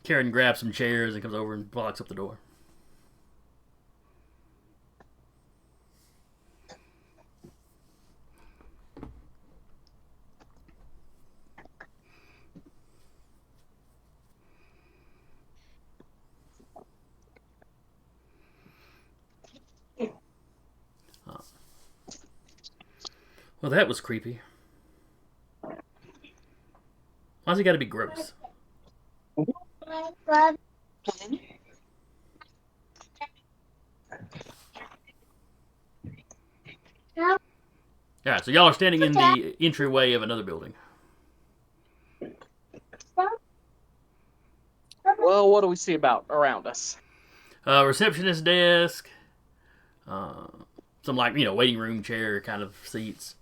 Karen grabs some chairs and comes over and blocks up the door. Well, that was creepy. Why's it got to be gross? Alright, so y'all are standing in the entryway of another building. Well, what do we see around us? Receptionist desk. Some waiting room chair kind of seats.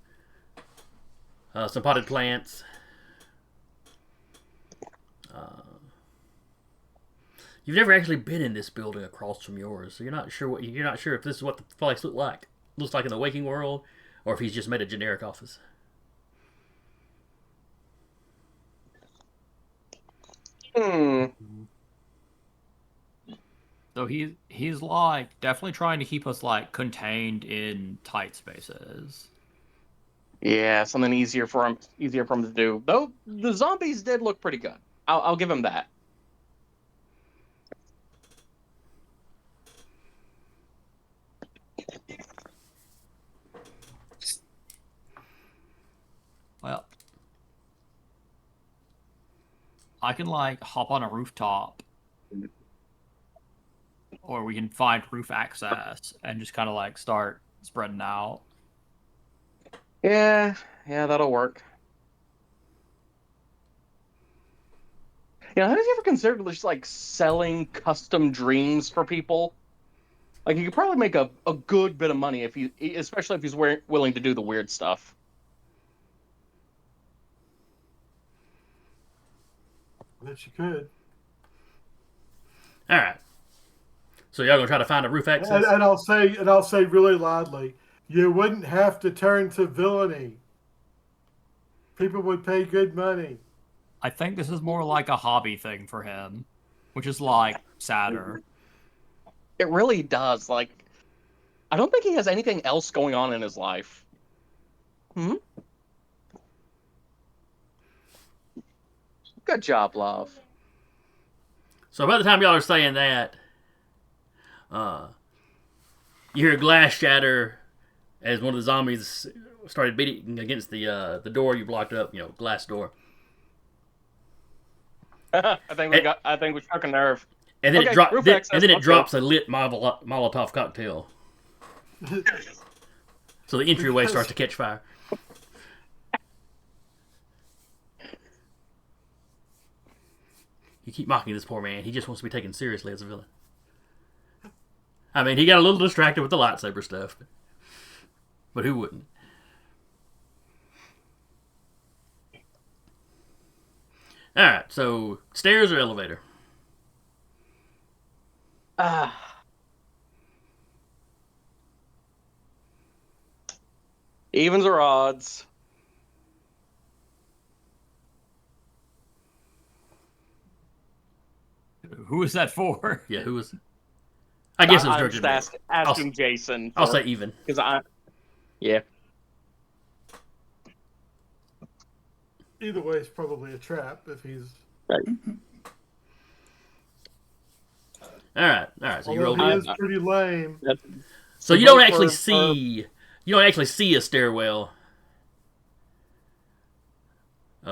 Some potted plants. You've never actually been in this building across from yours, so you're not sure if this is what the place looks like in the waking world, or if he's just made a generic office. So he's like definitely trying to keep us like contained in tight spaces. Yeah, something easier for him to do. Though the zombies did look pretty good. I'll give him that. Well, I can like hop on a rooftop, or we can find roof access and just kind of like start spreading out. Yeah, that'll work. You know, have you ever considered just like selling custom dreams for people? Like, you could probably make a good bit of money if you, especially if he's willing to do the weird stuff. I bet you could. All right. So y'all gonna try to find a roof access? And I'll say really loudly, you wouldn't have to turn to villainy. People would pay good money. I think this is more like a hobby thing for him, which is like sadder. It really does. Like, I don't think he has anything else going on in his life. Hmm. Good job, love. So by the time y'all are saying that, you hear glass shatter as one of the zombies started beating against the door you blocked up. You know, glass door. I think we struck a nerve. And then Okay, it roof access, and then it let's drops a lit Molotov cocktail. So the entryway starts to catch fire. You keep mocking this poor man. He just wants to be taken seriously as a villain. I mean, he got a little distracted with the lightsaber stuff. But who wouldn't? Alright, so stairs or elevator? Evens or odds? Who is that for? Yeah, who was... I guess it was I'm directed just at me. asking Jason. I'll say even. Because yeah. Either way, it's probably a trap if he's. Alright, so you rolled Although he it. is pretty lame. So you don't actually see... You don't actually see a stairwell.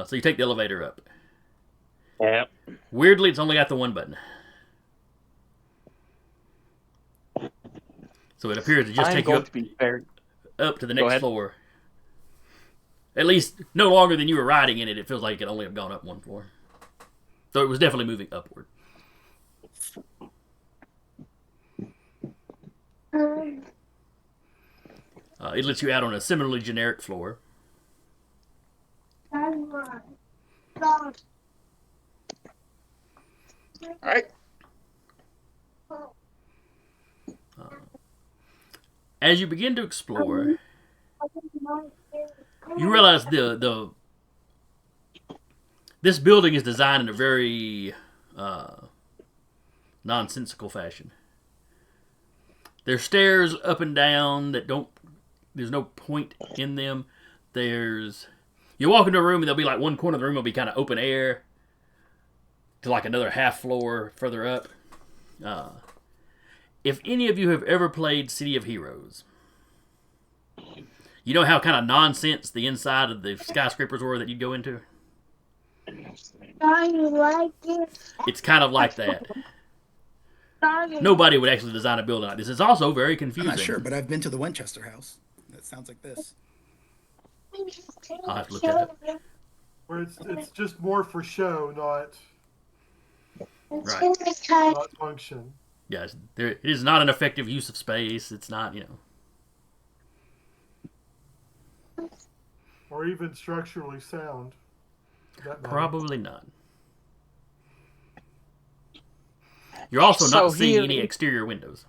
So you take the elevator up. Yeah. Weirdly, it's only got the one button. So it appears to just take you up to the next floor. At least no longer than you were riding in it. It feels like it could only have gone up one floor. So it was definitely moving upward. It lets you out on a similarly generic floor. All right. As you begin to explore, you realize this building is designed in a very nonsensical fashion. There's stairs up and down that don't. There's no point in them. You walk into a room and there'll be like one corner of the room will be kind of open air to like another half floor further up. If any of you have ever played City of Heroes, you know how kind of nonsense the inside of the skyscrapers were that you'd go into? It's kind of like that. Nobody would actually design a building like this. It's also very confusing. I'm not sure, but I've been to the Winchester House. That sounds like this. I'll have to look that up. Where it's just more for show, not function. Yes, it is not an effective use of space. It's not, Or even structurally sound. Probably not. You're also not seeing any exterior windows.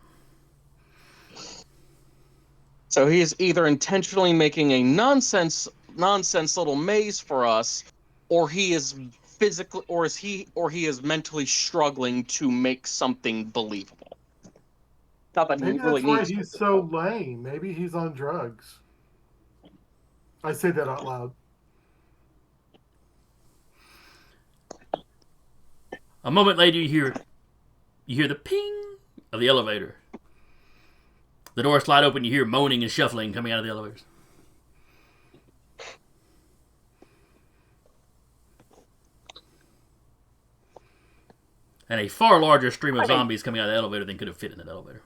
So he is either intentionally making a nonsense little maze for us, or he is physically, or he is mentally struggling to make something believable. Not that Maybe he really that's why needs he's so lame. Maybe he's on drugs. I say that out loud. A moment later, you hear the ping of the elevator. The doors slide open. You hear moaning and shuffling coming out of the elevators. And a far larger stream of zombies coming out of the elevator than could have fit in that elevator.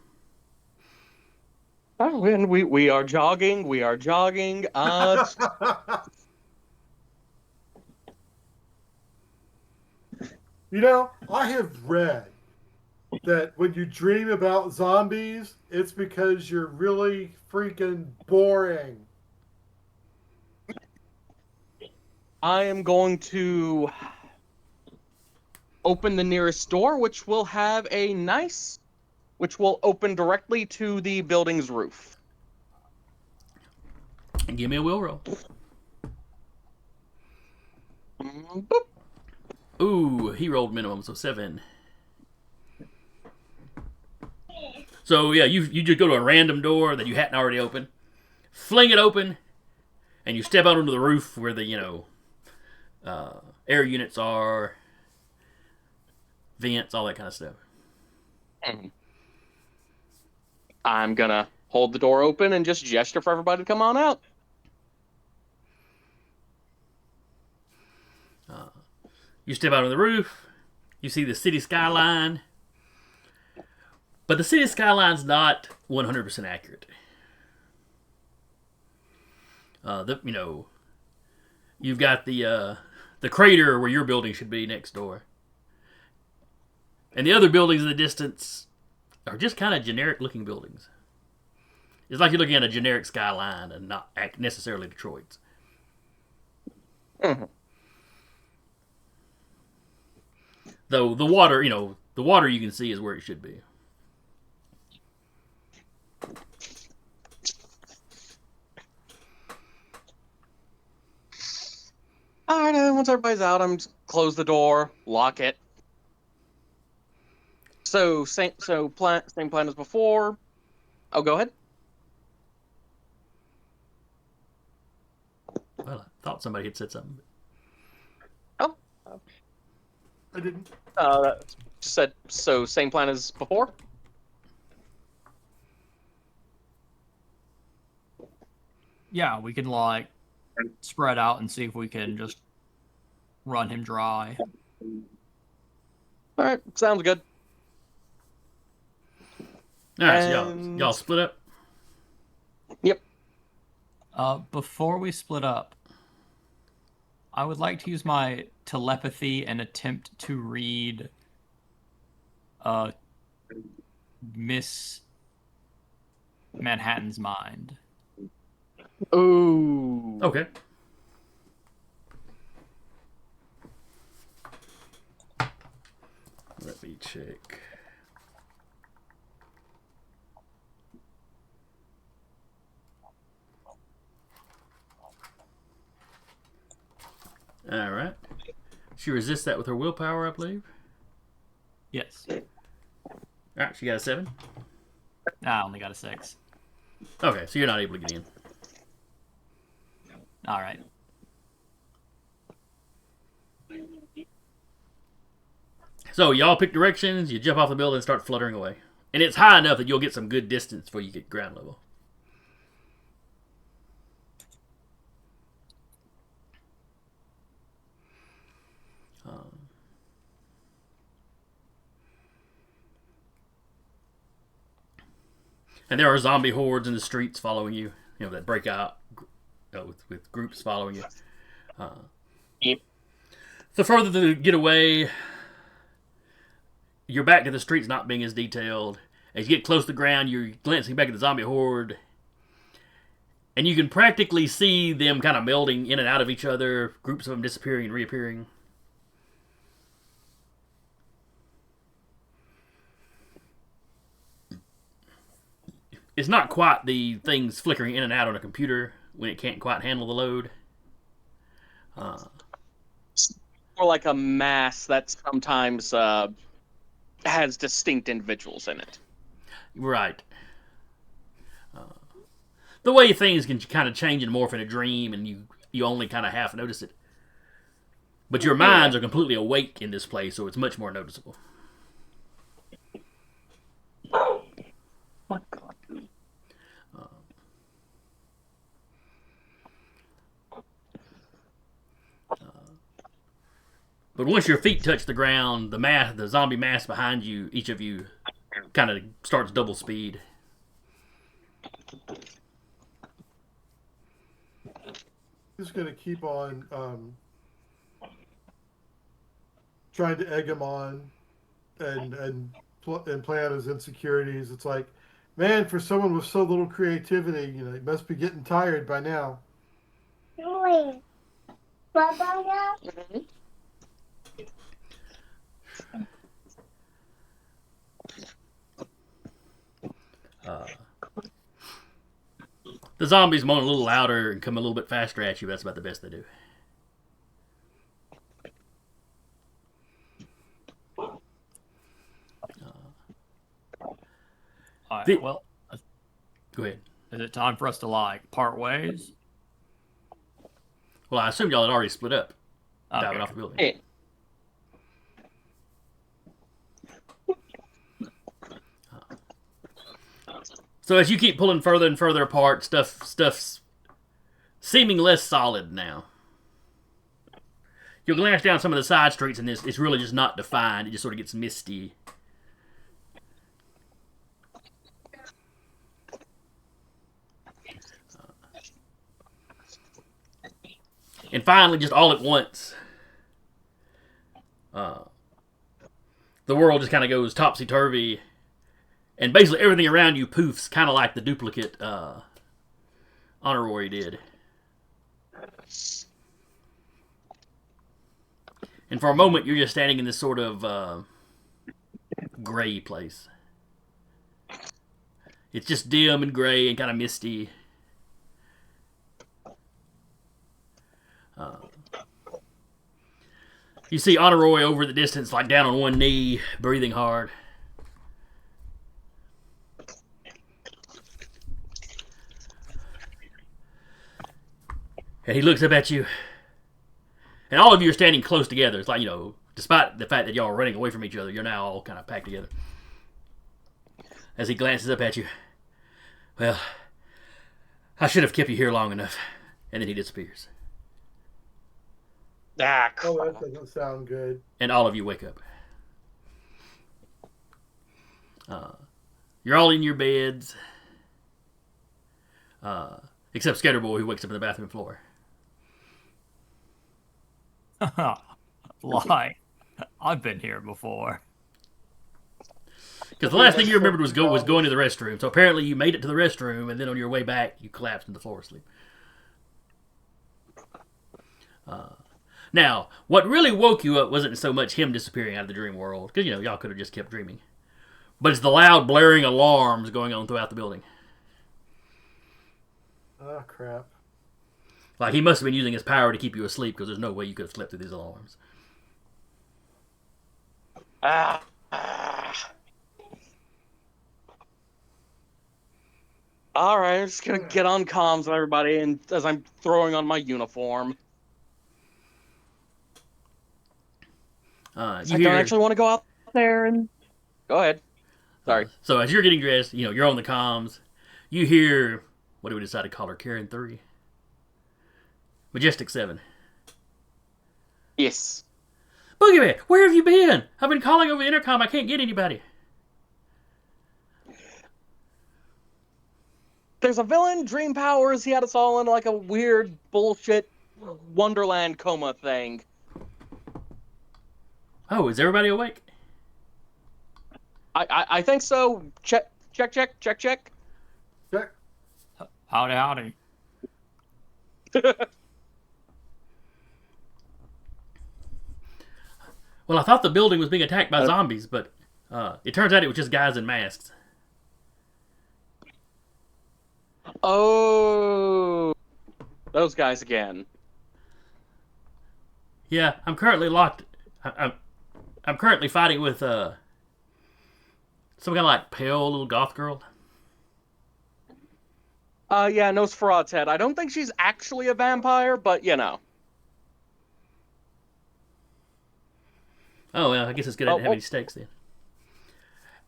Oh, and we are jogging. We are jogging. You know, I have read that when you dream about zombies, it's because you're really freaking boring. I am going to open the nearest door, which will open directly to the building's roof. And give me a will roll. Boop. Ooh, he rolled minimum, so 7. So yeah, you just go to a random door that you hadn't already opened, fling it open, and you step out onto the roof where the air units are, vents, all that kind of stuff. I'm gonna hold the door open and just gesture for everybody to come on out. You step out on the roof, you see the city skyline, but the city skyline's not 100% accurate. You've got the crater where your building should be next door, and the other buildings in the distance are just kind of generic-looking buildings. It's like you're looking at a generic skyline and not necessarily Detroit's. Mhm. Though the water you can see is where it should be. All right, once everybody's out, I'm just close the door, lock it. So same plan as before. Oh, go ahead. Well, I thought somebody had said something. Oh, I didn't. just said so. Same plan as before. Yeah, we can like spread out and see if we can just run him dry. All right, sounds good. All right, so And- y'all split up. Yep. Before we split up, I would like to use my telepathy and attempt to read Miss Manhattan's mind. Ooh. Okay. Let me check. All right. She resists that with her willpower, I believe. Yes. All right, she got a 7. I only got a 6. Okay, so you're not able to get in. All right. So y'all pick directions. You jump off the building and start fluttering away. And it's high enough that you'll get some good distance before you get ground level. And there are zombie hordes in the streets following you. You know, that break out with groups following you. Yep. The further you get away, you're back to the streets not being as detailed. As you get close to the ground, you're glancing back at the zombie horde. And you can practically see them kind of melding in and out of each other, groups of them disappearing and reappearing. It's not quite the things flickering in and out on a computer when it can't quite handle the load. More like a mass that sometimes has distinct individuals in it. Right. The way things can kind of change and morph in a dream, and you only kind of half notice it. But your minds are completely awake in this place, so it's much more noticeable. My God. But once your feet touch the ground, the zombie mass behind you, each of you, kind of starts double speed. Just gonna keep on trying to egg him on and play out his insecurities. It's like, man, for someone with so little creativity, you he must be getting tired by now. Mhm. The zombies moan a little louder and come a little bit faster at you. That's about the best they do. All right, The- well, Go ahead. is it time for us to like part ways? Well, I assumed y'all had already split up, diving Okay. off the building. Hey, So as you keep pulling further and further apart, stuff's seeming less solid now. You'll glance down some of the side streets, and it's really just not defined. It just sort of gets misty. And finally, just all at once, the world just kind of goes topsy-turvy, and basically everything around you poofs, kind of like the duplicate Oneiroi did. And for a moment, you're just standing in this sort of gray place. It's just dim and gray and kind of misty. You see Oneiroi over the distance, like down on one knee, breathing hard. And he looks up at you. And all of you are standing close together. It's like, despite the fact that y'all are running away from each other, you're now all kind of packed together. As he glances up at you. Well, I should have kept you here long enough. And then he disappears. ah, Oh, crap. that doesn't sound good. And all of you wake up. You're all in your beds. Except Scatterboy, who wakes up on the bathroom floor. Like, I've been here before. Because the last thing you remembered was going to the restroom. So apparently you made it to the restroom, and then on your way back, you collapsed on the floor asleep. Now, what really woke you up wasn't so much him disappearing out of the dream world, because, y'all could have just kept dreaming. But it's the loud, blaring alarms going on throughout the building. Oh, crap. Like, he must have been using his power to keep you asleep, because there's no way you could have slept through these alarms. Ah. All right, I'm just gonna get on comms with everybody, and as I'm throwing on my uniform, I don't actually want to go out there and go ahead. Sorry. So as you're getting dressed, you're on the comms. You hear, what do we decide to call her? Karen 3? Majestic 7. Yes. Boogeyman, where have you been? I've been calling over the intercom. I can't get anybody. There's a villain, Dream Powers. He had us all in like a weird bullshit Wonderland coma thing. Oh, is everybody awake? I think so. Check. Check. Howdy. Well, I thought the building was being attacked by zombies, but it turns out it was just guys in masks. Oh, those guys again. Yeah, I'm currently locked. I'm currently fighting with some kind of like pale little goth girl. Yeah, Nosferatu's head. I don't think she's actually a vampire, but Oh, well, I guess it's good I Oh, didn't have oh. any stakes then.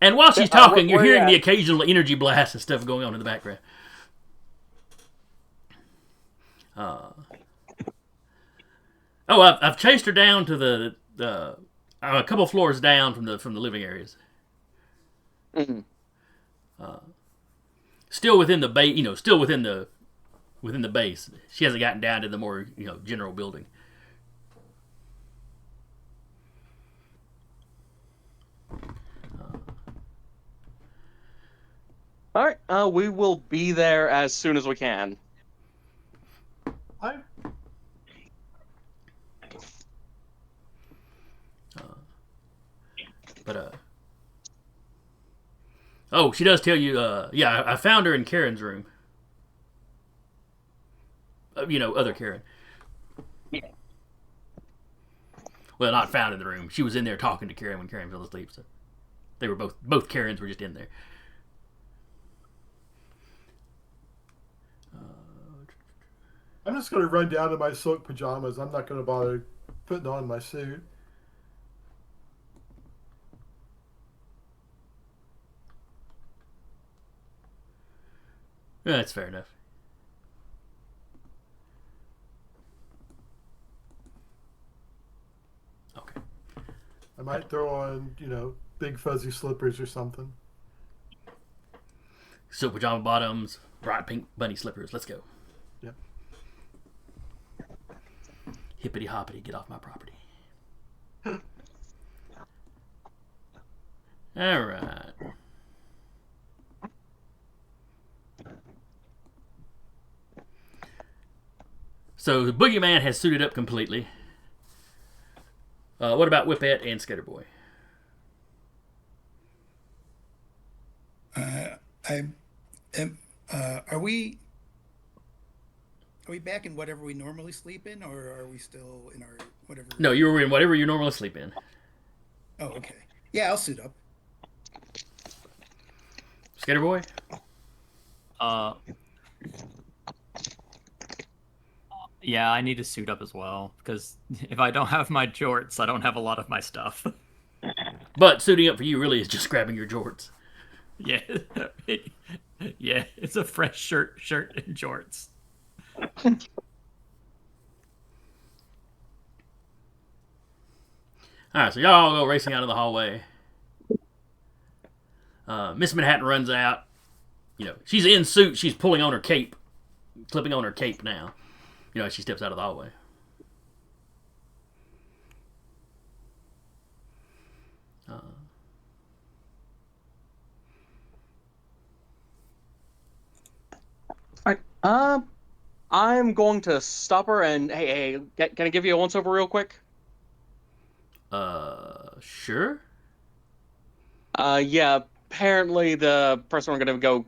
And while she's talking, you're hearing the occasional energy blast and stuff going on in the background. I've chased her down to the a couple floors down from the living areas. Mhm. Still within the base, still within the base. She hasn't gotten down to the more general building. All right. We will be there as soon as we can. I But oh, she does tell you. Yeah, I found her in Karen's room. Other Karen. Well, not found in the room. She was in there talking to Karen when Karen fell asleep. So they were both Karens were just in there. I'm just gonna run down to my silk pajamas. I'm not gonna bother putting on my suit. Yeah, that's fair enough. Okay. I might throw on, big fuzzy slippers or something. Silk pajama bottoms, bright pink bunny slippers. Let's go. Yep. Hippity hoppity, get off my property. All right. So the boogeyman has suited up completely. What about Whippet and Skaterboy? Are we back in whatever we normally sleep in, or are we still in our whatever? No, you were in whatever you normally sleep in. Oh, okay. Yeah, I'll suit up. Skaterboy? Yeah, I need to suit up as well, because if I don't have my jorts, I don't have a lot of my stuff. But suiting up for you really is just grabbing your jorts. Yeah. Yeah, it's a fresh shirt and jorts. Alright, so y'all go racing out of the hallway. Miss Manhattan runs out. She's in suit. She's pulling on her cape. Clipping on her cape now. As she steps out of the hallway. I'm going to stop her and hey, can I give you a once over real quick? Sure. Yeah. Apparently, the person we're gonna go,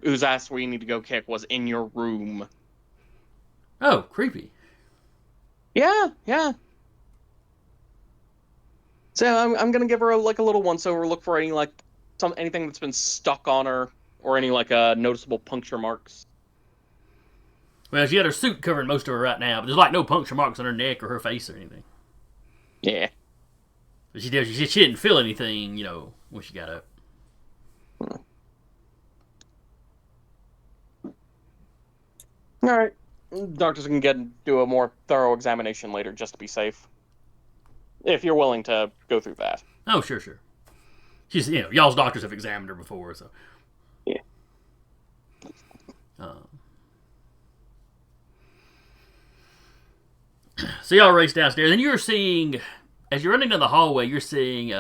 whose ass we need to go kick, was in your room. Oh, creepy. Yeah. So I'm gonna give her a little once over, look for anything that's been stuck on her or any noticeable puncture marks. Well, she had her suit covering most of her right now, but there's no puncture marks on her neck or her face or anything. Yeah. But she didn't feel anything, when she got up. All right. Doctors can do a more thorough examination later, just to be safe. If you're willing to go through that. Oh, sure. She's, y'all's doctors have examined her before, so. Yeah. So y'all race downstairs, and you're seeing, as you're running down the hallway, you're seeing,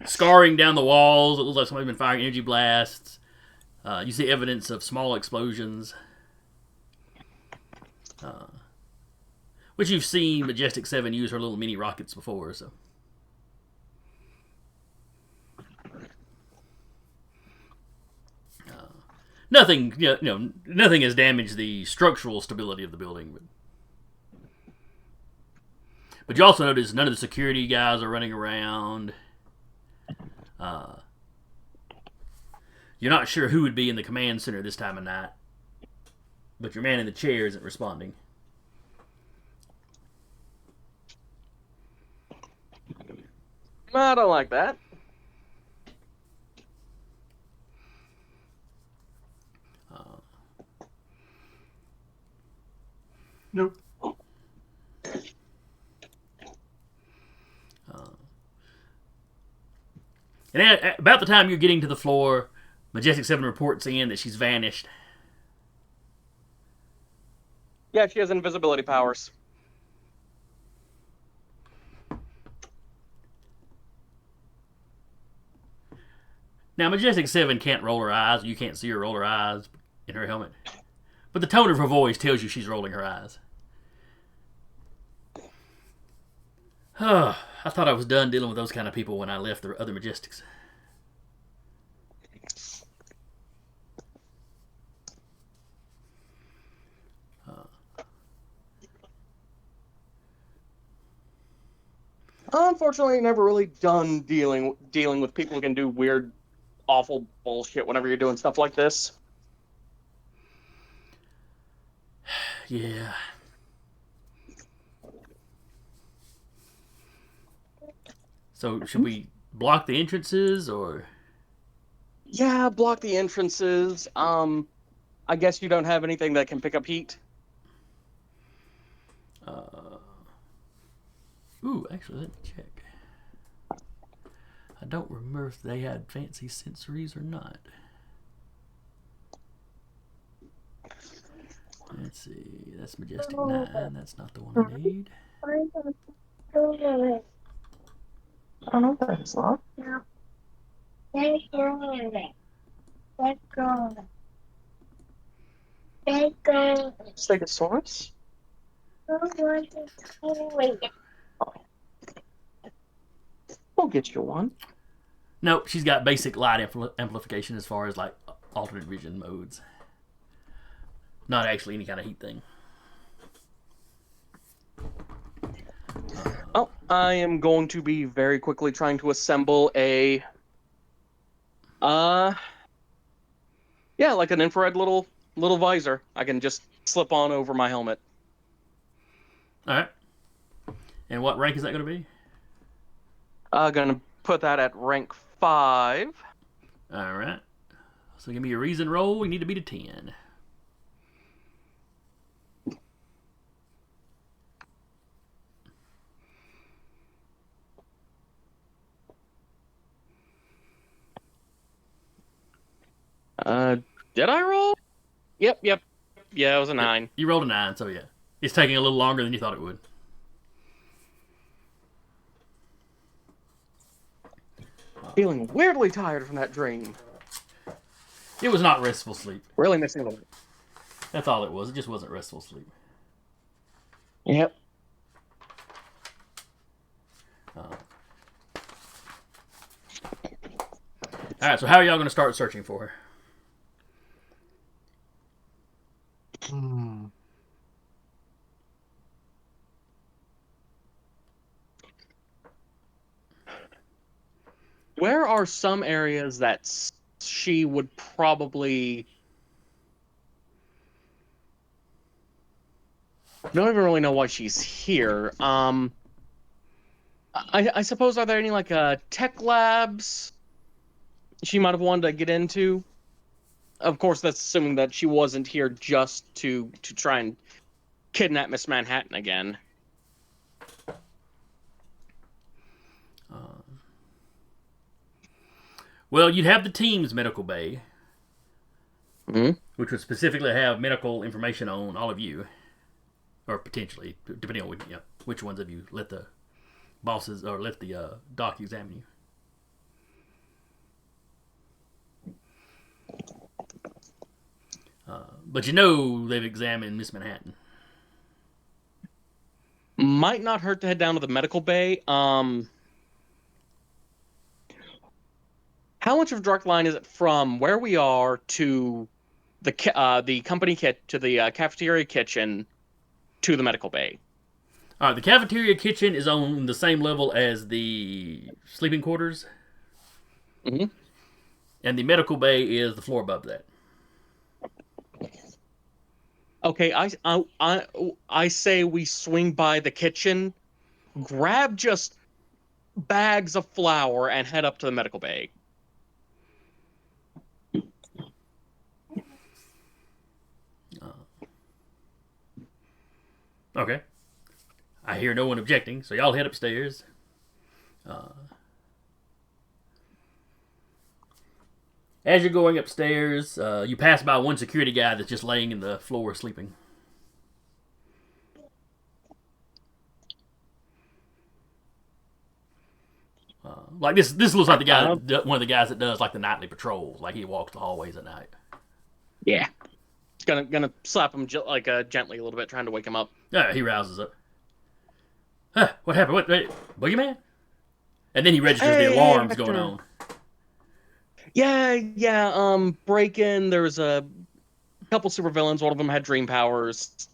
scarring down the walls. It looks like somebody's been firing energy blasts. You see evidence of small explosions. Which you've seen Majestic 7 use her little mini rockets before, so. Nothing has damaged the structural stability of the building. But you also notice none of the security guys are running around. You're not sure who would be in the command center this time of night. But your man in the chair isn't responding. I don't like that. Nope. And at about the time you're getting to the floor, Majestic 7 reports in that she's vanished. Yeah, she has invisibility powers. Now, Majestic 7 can't roll her eyes. You can't see her roll her eyes in her helmet. But the tone of her voice tells you she's rolling her eyes. I thought I was done dealing with those kind of people when I left the other Majestics. Unfortunately, never really done dealing with people who can do weird, awful bullshit whenever you're doing stuff like this. Yeah. So, should we block the entrances, or... Yeah, block the entrances. I guess you don't have anything that can pick up heat. Ooh, actually, let me check. I don't remember if they had fancy sensories or not. Let's see. That's Majestic 9. That's not the one we need. Oh, that's not. Stegosaurus? We'll get you one. Nope, she's got basic light amplification as far as like alternate vision modes. Not actually any kind of heat thing. Oh, I am going to be very quickly trying to assemble a yeah, like an infrared little visor. I can just slip on over my helmet. Alright. And what rank is that going to be? Gonna put that at rank 5. Alright. So give me your reason roll. We need to beat a 10. Did I roll? Yep. Yeah, it was a 9. You rolled a 9, so yeah. It's taking a little longer than you thought it would. Feeling weirdly tired from that dream. It was not restful sleep. Really missing a little bit. That's all it was. It just wasn't restful sleep. Yep. Alright, so how are y'all going to start searching for her? Where are some areas that she would probably... I don't even really know why she's here. I suppose, are there any, like, tech labs she might have wanted to get into? Of course, that's assuming that she wasn't here just to try and kidnap Miss Manhattan again. Well, you'd have the team's medical bay, Mm-hmm. which would specifically have medical information on all of you, or potentially, depending on which ones of you let the bosses or let the doc examine you. But you know they've examined Miss Manhattan. Might not hurt to head down to the medical bay. How much of a direct line is it from where we are to the company to the cafeteria kitchen to the medical bay? All right, the cafeteria kitchen is on the same level as the sleeping quarters, Mm-hmm. and the medical bay is the floor above that. Okay, I say we swing by the kitchen, grab just bags of flour, and head up to the medical bay. Okay. I hear no one objecting, so y'all head upstairs. As you're going upstairs, you pass by one security guy that's just laying in the floor sleeping. Like this looks like the guy, one of the guys that does like the nightly patrols. Like he walks the hallways at night. Yeah. Gonna slap him gently a little bit, trying to wake him up. Yeah, he rouses up. What happened? Wait, boogeyman? And then he registers the alarms going on. Yeah. Break in. There was a couple supervillains. One of them had dream powers.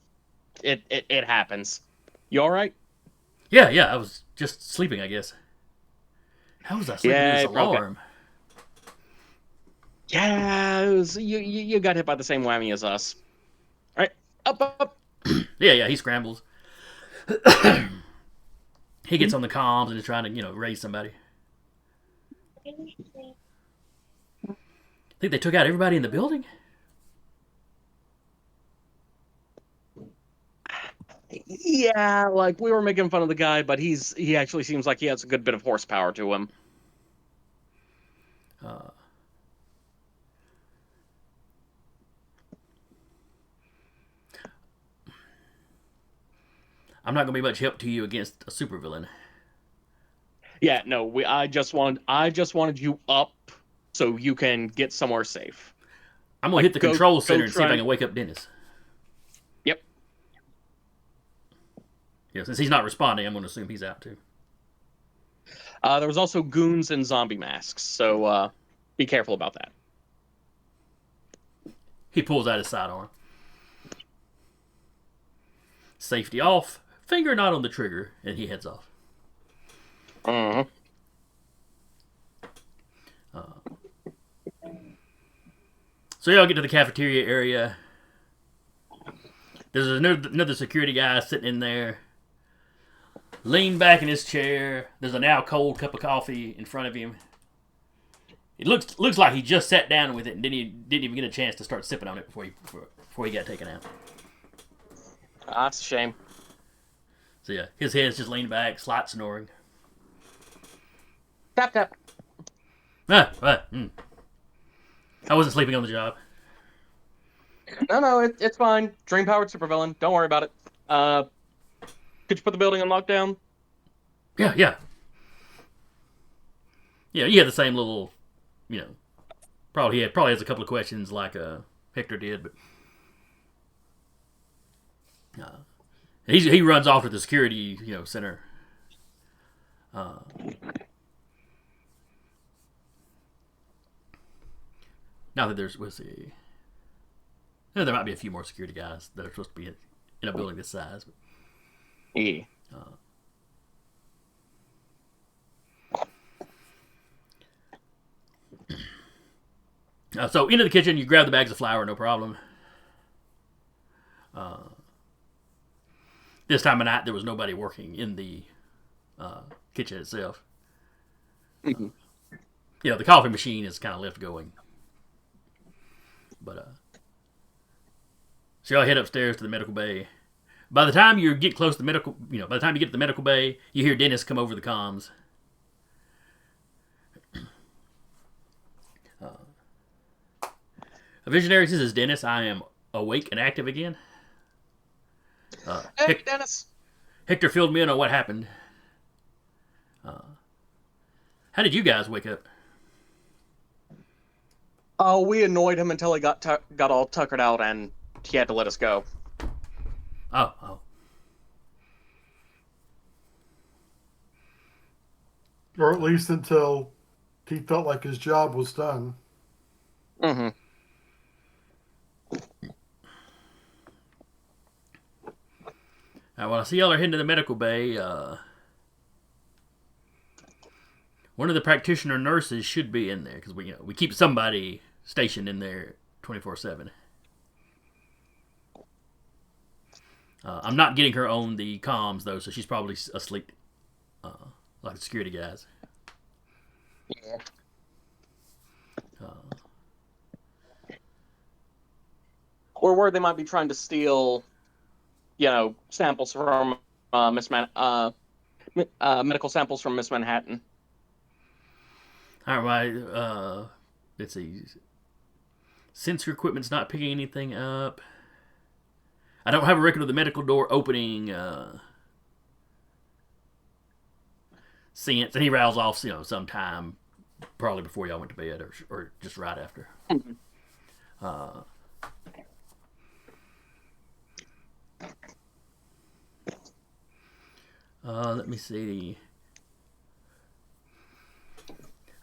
It happens. You all right? Yeah. I was just sleeping, I guess. How was I sleeping with this alarm? Yeah, it was, you got hit by the same whammy as us. All right, up. Yeah, he scrambles. He gets on the comms and is trying to, raise somebody. Think they took out everybody in the building? Yeah, like we were making fun of the guy, but he actually seems like he has a good bit of horsepower to him. I'm not gonna be much help to you against a supervillain. Yeah, no, I just wanted you up so you can get somewhere safe. I'm gonna hit the control center and see if I can wake up Dennis. Yep. Yeah, since he's not responding, I'm gonna assume he's out too. There was also goons and zombie masks, so be careful about that. He pulls out his sidearm. Safety off, finger not on the trigger, and he heads off. So y'all get to the cafeteria area. There's another security guy sitting in there. Leaned back in his chair. There's a now cold cup of coffee in front of him. It looks like he just sat down with it and didn't even get a chance to start sipping on it before he got taken out. That's a shame. So yeah, his head's just leaned back, slight snoring. Tap. I wasn't sleeping on the job. No, it's fine. Dream-powered supervillain. Don't worry about it. Could you put the building on lockdown? Yeah. Yeah, you had the same little, probably has a couple of questions like Hector did, but he runs off to the security, center. Now that there might be a few more security guys that are supposed to be in a building this size. But, Yeah. So into the kitchen, you grab the bags of flour, no problem. This time of night, there was nobody working in the kitchen itself. Mm-hmm. The coffee machine is kind of left going. But so y'all head upstairs to the medical bay. By the time you get close to the medical, by the time you get to the medical bay, you hear Dennis come over the comms. Visionaries, this is Dennis. I am awake and active again. Hey, Dennis. Hector filled me in on what happened. How did you guys wake up? Oh, we annoyed him until he got all tuckered out, and he had to let us go. Oh. Or at least until he felt like his job was done. Mm-hmm. Well, I see y'all are heading to the medical bay. One of the practitioner nurses should be in there because we keep somebody stationed in there 24/7. I'm not getting her on the comms though, so she's probably asleep, like the security guys. Yeah. Or where they might be trying to steal, samples from medical samples from Miss Manhattan. All right, let's see. Sensor equipment's not picking anything up. I don't have a record of the medical door opening. since, and he rattles off, sometime probably before y'all went to bed, or just right after. Let me see.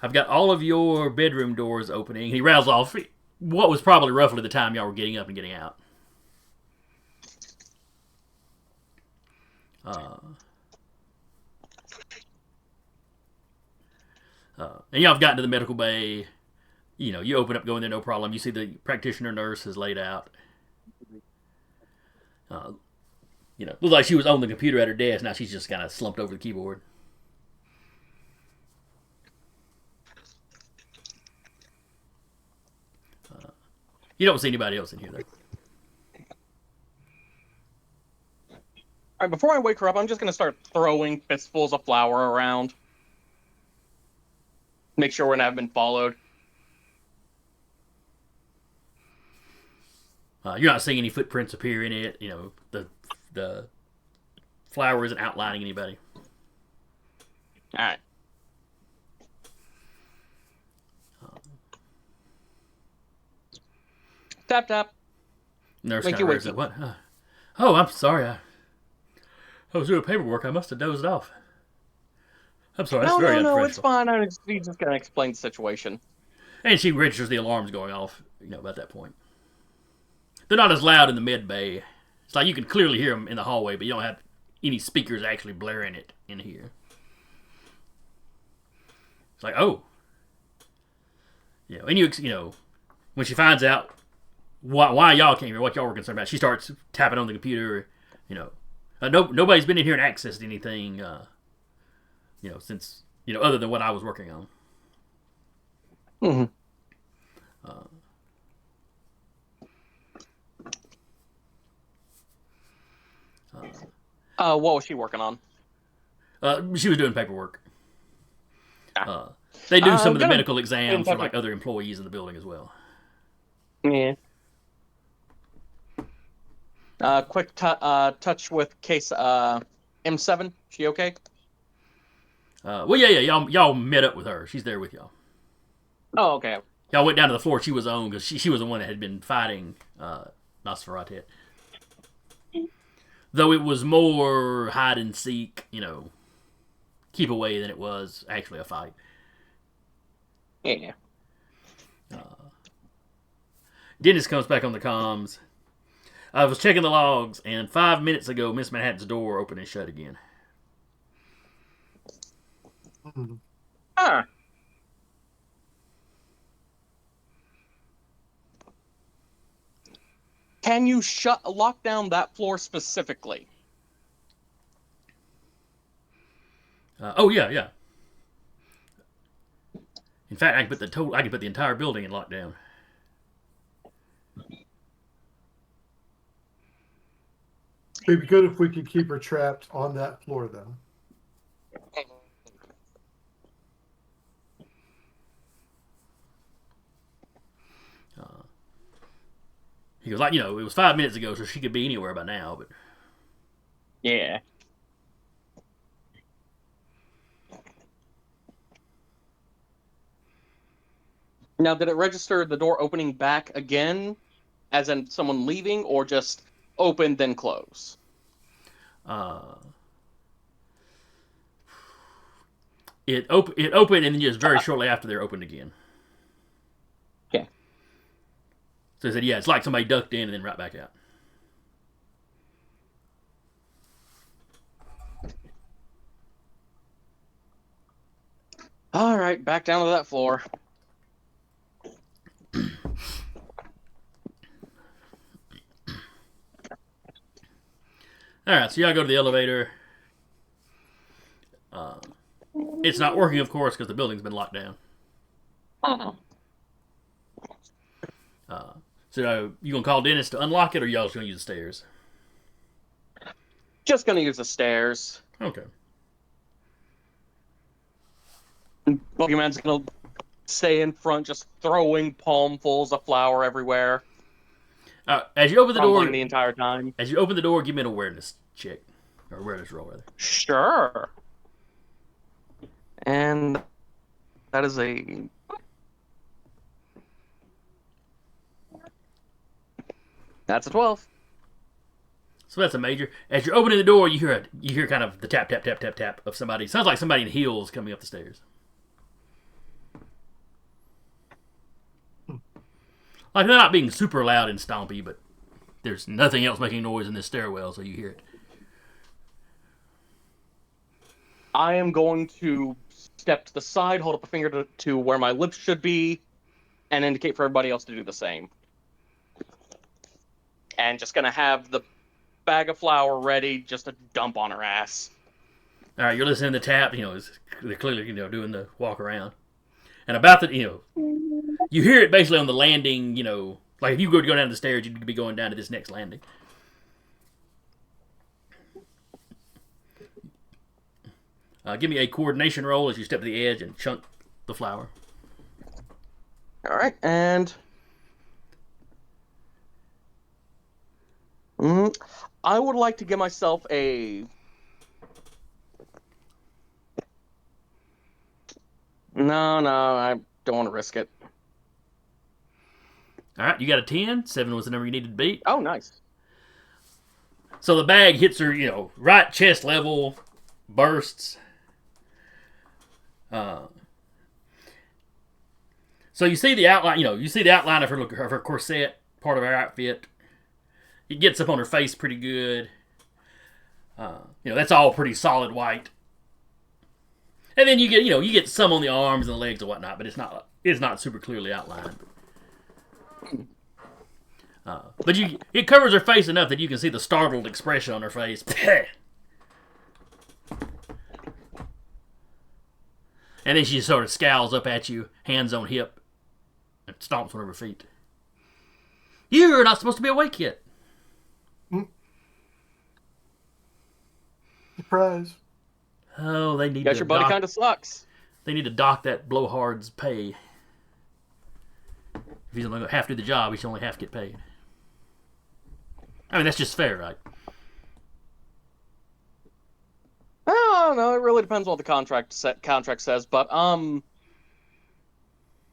I've got all of your bedroom doors opening. He rattles off what was probably roughly the time y'all were getting up and getting out. And y'all have gotten to the medical bay. You open up, go in there, no problem. You see the practitioner nurse is laid out. Looks like she was on the computer at her desk. Now she's just kind of slumped over the keyboard. You don't see anybody else in here, though. All right, before I wake her up, I'm just going to start throwing fistfuls of flour around. Make sure we're not been followed. You're not seeing any footprints appear in it. The flower isn't outlining anybody. All right. Tap, tap. Nurse Make kind you of wakey. what? Oh, I'm sorry. I was doing paperwork. I must have dozed off. I'm sorry. That's very No, it's unprofessional. fine. He's just going to explain the situation. And she registers the alarms going off, about that point. They're not as loud in the med bay. It's like you can clearly hear them in the hallway, but you don't have any speakers actually blaring it in here. It's like, oh. And when she finds out why y'all came here, what y'all were concerned about, she starts tapping on the computer. Nobody's been in here and accessed anything, since, other than what I was working on. Mm-hmm. What was she working on? She was doing paperwork. They do some of the medical exams for like other employees in the building as well. Yeah. Quick touch with case M7. She okay? Yeah. Y'all met up with her. She's there with y'all. Oh, okay. Y'all went down to the floor she was on because she was the one that had been fighting Nosferatu. Though it was more hide and seek, keep away than it was actually a fight. Yeah. Dennis comes back on the comms. I was checking the logs, and 5 minutes ago, Miss Manhattan's door opened and shut again. Huh. Can you lock down that floor specifically? Yeah. In fact, I can put the entire building in lockdown. It'd be good if we could keep her trapped on that floor, though. He goes, it was 5 minutes ago, so she could be anywhere by now, but... Yeah. Now, did it register the door opening back again, as in someone leaving, or just open then close? It opened, and then just very shortly after, they're opened again. Okay. So he said, yeah, it's like somebody ducked in and then right back out. All right, back down to that floor. All right, so y'all go to the elevator. It's not working, of course, because the building's been locked down. So you gonna call Dennis to unlock it, or y'all just gonna use the stairs? Just gonna use the stairs. Okay. Boogeyman's gonna stay in front, just throwing palmfuls of flour everywhere. As you open the door, the entire time. As you open the door, give me an awareness check, or awareness roll rather. Sure. And that is a... That's a 12. So that's a major. As you're opening the door, you hear kind of the tap tap tap tap tap of somebody. Sounds like somebody in heels coming up the stairs. Like they're not being super loud and stompy, but there's nothing else making noise in this stairwell, so you hear it. I am going to step to the side, hold up a finger to where my lips should be, and indicate for everybody else to do the same. And just gonna have the bag of flour ready just to dump on her ass. All right, you're listening to the tap. They're clearly doing the walk around, and about the you hear it basically on the landing. Like if you were to go down the stairs, you'd be going down to this next landing. Give me a coordination roll as you step to the edge and chunk the flour. All right, and I would like to give myself a... No, I don't want to risk it. All right, you got a 10. 7 was the number you needed to beat. Oh, nice. So the bag hits her, right chest level, bursts. So you see the outline, you see the outline of her corset, part of her outfit. It gets up on her face pretty good. That's all pretty solid white. And then you get some on the arms and the legs and whatnot, but it's not super clearly outlined. But it covers her face enough that you can see the startled expression on her face. And then she sort of scowls up at you, hands on hip, and stomps one of her feet. You're not supposed to be awake yet. Surprise. Oh, they need Guess to your buddy kind of sucks. They need to dock that blowhard's pay. If he's only going to half do the job, he should only half get paid. I mean, that's just fair, right? Oh, no, it really depends on what the contract says, but,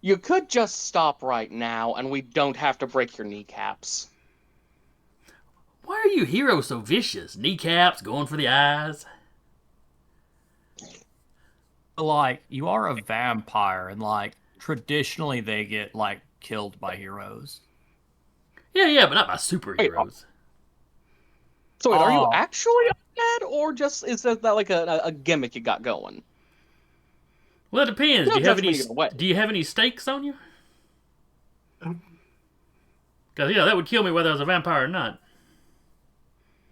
you could just stop right now, and we don't have to break your kneecaps. Why are you heroes so vicious? Kneecaps, going for the eyes. Like, you are a vampire, and, like, traditionally they get, like, killed by heroes. Yeah, but not by superheroes. So wait, are you Oh. actually undead, or just is that like a gimmick you got going? Well, it depends. No, Do you have any stakes on you? Because that would kill me whether I was a vampire or not.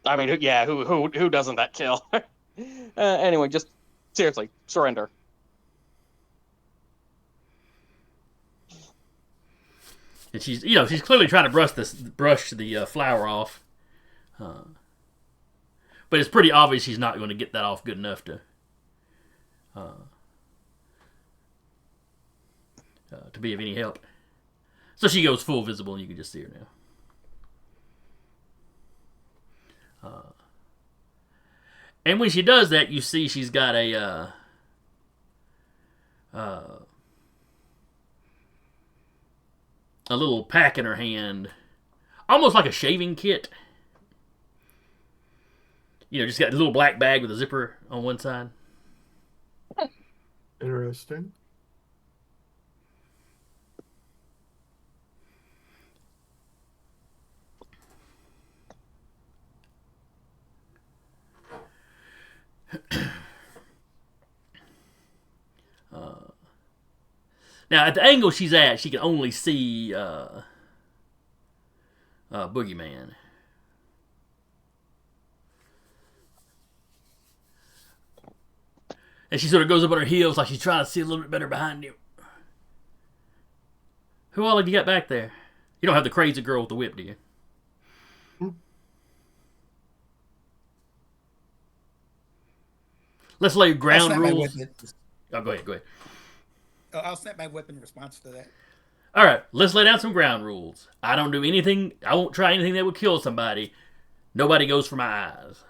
I mean, yeah, who doesn't that kill? Anyway, just seriously, surrender. And she's clearly trying to brush the flour off. But it's pretty obvious she's not going to get that off good enough to be of any help. So she goes full visible, and you can just see her now. And when she does that, you see she's got a little pack in her hand, almost like a shaving kit. Just got a little black bag with a zipper on one side. Interesting. Now, at the angle she's at, she can only see Boogeyman. And she sort of goes up on her heels like she's trying to see a little bit better behind you. Who all have you got back there? You don't have the crazy girl with the whip, do you? Let's lay ground rules. Oh, go ahead. Oh, I'll snap my whip in response to that. All right, let's lay down some ground rules. I don't do anything. I won't try anything that would kill somebody. Nobody goes for my eyes.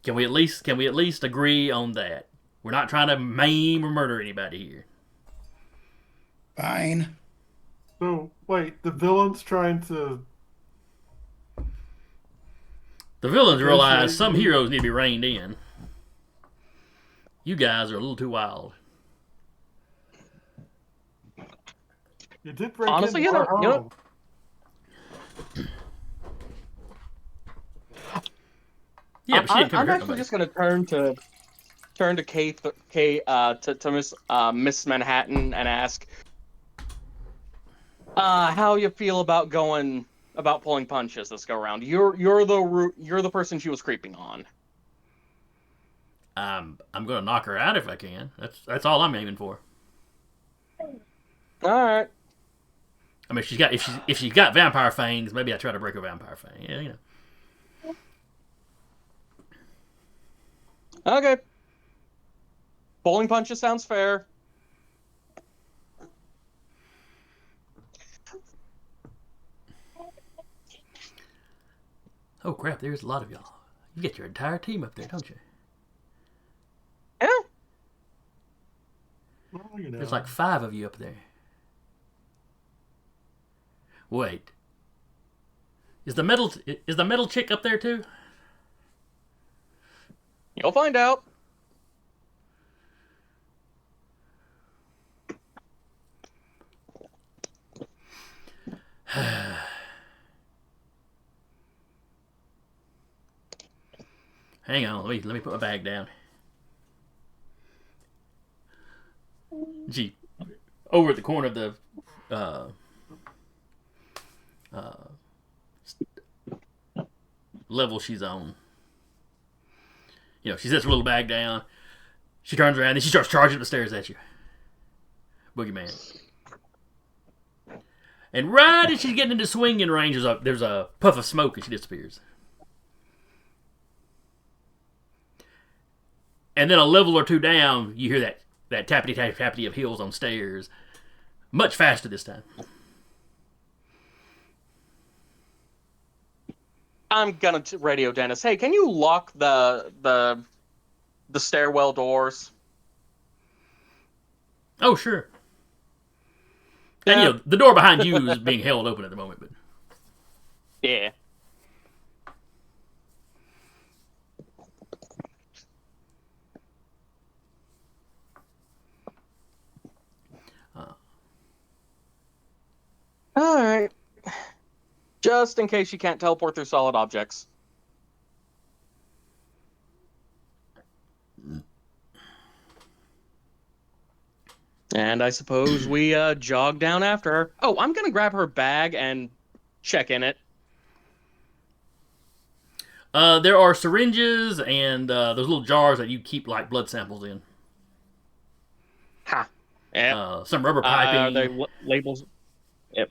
Can we at least agree on that? We're not trying to maim or murder anybody here. Fine. So wait, the villain's trying to. The villains Okay, realize so some you- heroes need to be reined in. You guys are a little too wild. You did break Honestly, into our you know- home. Yeah, but she didn't come I'm to hurt actually nobody. just gonna turn to Miss Manhattan and ask, how you feel about pulling punches this go around. You're the person she was creeping on. I'm gonna knock her out if I can. That's all I'm aiming for. All right. I mean, if she's got vampire fangs, maybe I try to break her vampire fang. Yeah, you know. Okay. Bowling punches sounds fair. Oh crap! There's a lot of y'all. You get your entire team up there, don't you? Yeah. Well, you know. There's like 5 of you up there. Wait. Is the metal chick up there too? You'll find out. Hang on, let me put my bag down. Gee, over at the corner of the level she's on. You know, she sets her little bag down. She turns around and she starts charging up the stairs at you. Boogeyman. And right as she's getting into swinging range, there's a puff of smoke and she disappears. And then a level or two down, you hear that tappity of heels on stairs. Much faster this time. I'm gonna radio Dennis. Hey, can you lock the stairwell doors? Oh, sure. And, you know, the door behind you is being held open at the moment, but... Yeah. All right. Just in case you can't teleport through solid objects. And I suppose we jog down after her. Oh, I'm gonna grab her bag and check in it. There are syringes and those little jars that you keep, like, blood samples in. Ha. Yep. Some rubber Are piping. they labels? Yep.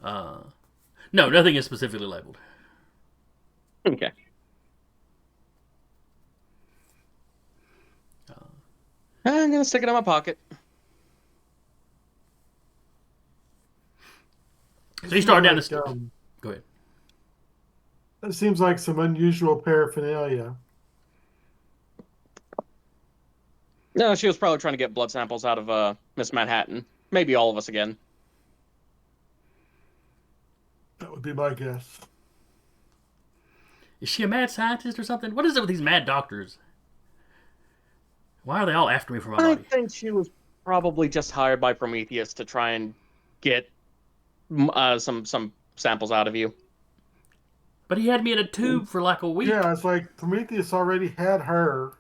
No, nothing is specifically labeled. Okay. I'm gonna stick it in my pocket. So you start down the Like, stairs. Go ahead. That seems like some unusual paraphernalia. No, she was probably trying to get blood samples out of Miss Manhattan. Maybe all of us again. That would be my guess. Is she a mad scientist or something? What is it with these mad doctors? Why are they all after me for my I body? think she was probably just hired by Prometheus to try and get some samples out of you. But he had me in a tube for like a week. Yeah, it's like Prometheus already had her.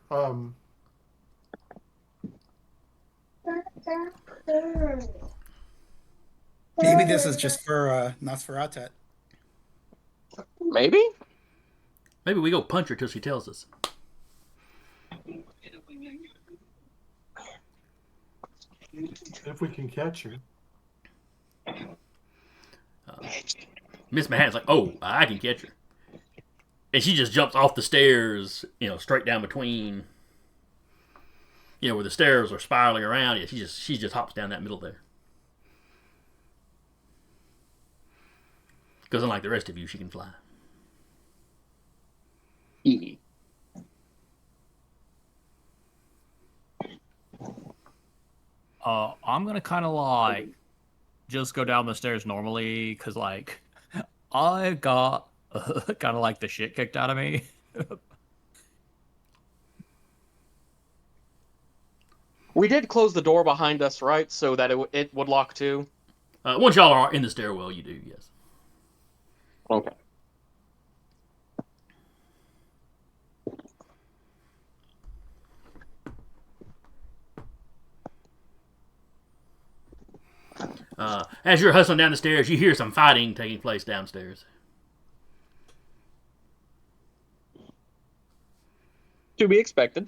Maybe this is just for Nosferatu. Maybe? Maybe we go punch her till she tells us. If we can catch her. Miss Manhattan's like, oh, I can catch her. And she just jumps off the stairs, you know, straight down between, you know, where the stairs are spiraling around. Yeah, she just hops down that middle there. Because unlike the rest of you, she can fly. I'm gonna kind of like just go down the stairs normally, cause like I got kind of like the shit kicked out of me. We did close the door behind us, right? So that it would lock too. Once y'all are in the stairwell, you do, yes. Okay. As you're hustling down the stairs, you hear some fighting taking place downstairs. To be expected.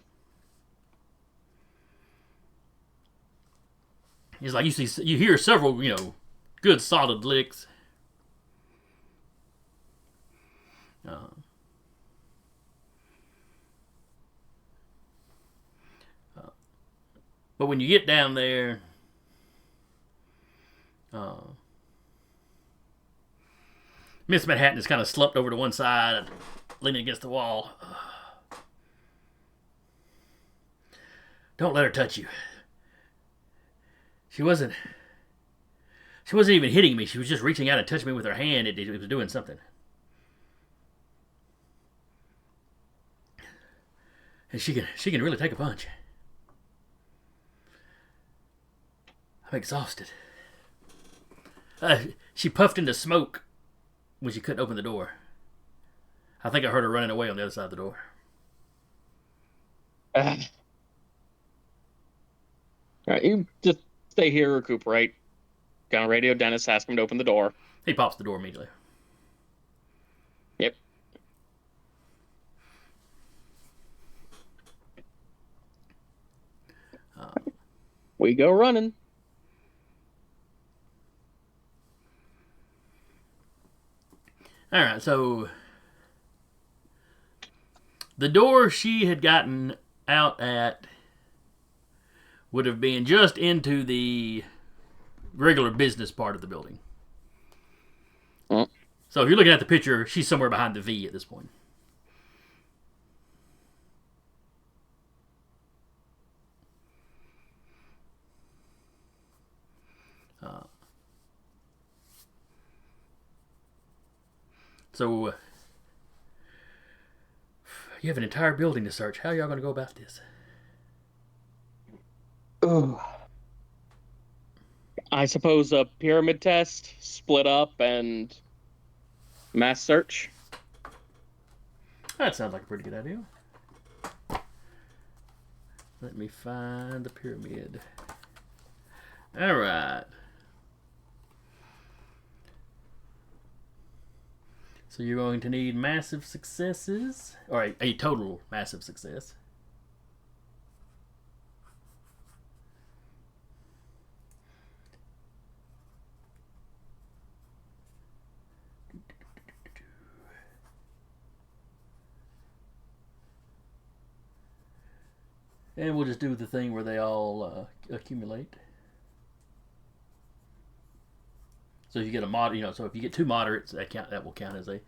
It's like you hear several, good solid licks. But when you get down there, Miss Manhattan is kind of slumped over to one side and leaning against the wall. Don't let her touch you. She wasn't even hitting me. She was just reaching out and touching me with her hand. It was doing something. And she can really take a punch. I'm exhausted. She puffed into smoke when she couldn't open the door. I think I heard her running away on the other side of the door. All right, you just stay here, recuperate. Gonna radio Dennis, ask him to open the door. He pops the door immediately. Yep. We go running. All right, so the door she had gotten out at would have been just into the regular business part of the building. Mm. So if you're looking at the picture, she's somewhere behind the V at this point. So you have an entire building to search. How are y'all going to go about this? Ugh. I suppose a pyramid test, split up, and mass search. That sounds like a pretty good idea. Let me find the pyramid. All right. So you're going to need massive successes, or a total massive success. And we'll just do the thing where they all accumulate. So if you get so if you get two moderates, that will count as a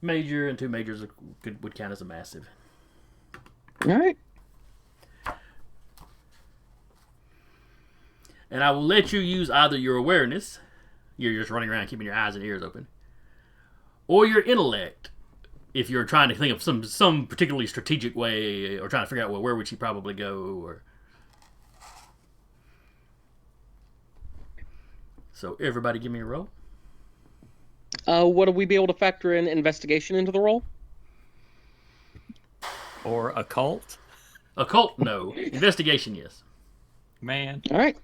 major, and two majors would count as a massive. All right. And I will let you use either your awareness, you're just running around keeping your eyes and ears open, or your intellect, if you're trying to think of some particularly strategic way, or trying to figure out, well, where would she probably go, or... So everybody give me a roll. Would we be able to factor in investigation into the roll? Or occult? Occult, no. Investigation, yes. Man. All right.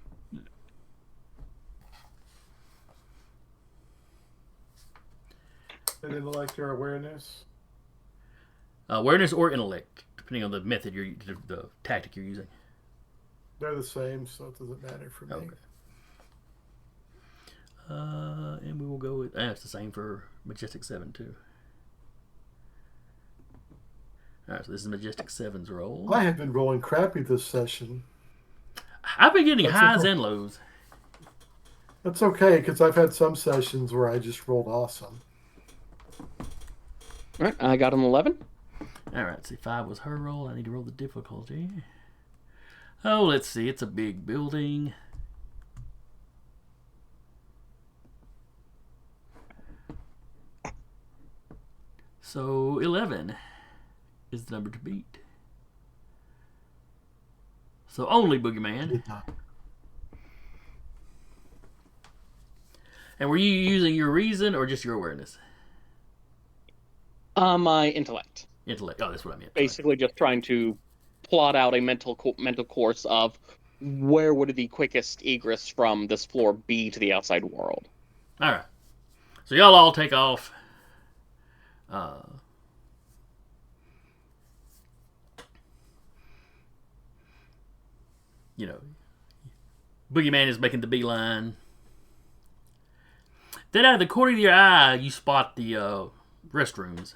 And then like your awareness. Awareness or intellect, depending on the method the tactic you're using. They're the same, so it doesn't matter for me. Okay. And we will go with... it's the same for Majestic 7, too. Alright, so this is Majestic 7's roll. I have been rolling crappy this session. I've been getting That's highs okay. and lows. That's okay, because I've had some sessions where I just rolled awesome. All right, I got an 11. Alright, see, 5 was her roll. I need to roll the difficulty. Oh, let's see. It's a big building. So 11 is the number to beat. So only Boogeyman. And were you using your reason or just your awareness? My intellect. Intellect. Oh, that's what I meant. Basically, just trying to plot out a mental course of where would the quickest egress from this floor be to the outside world. All right. So y'all all take off. You know, Boogeyman is making the beeline. Then out of the corner of your eye, you spot the restrooms.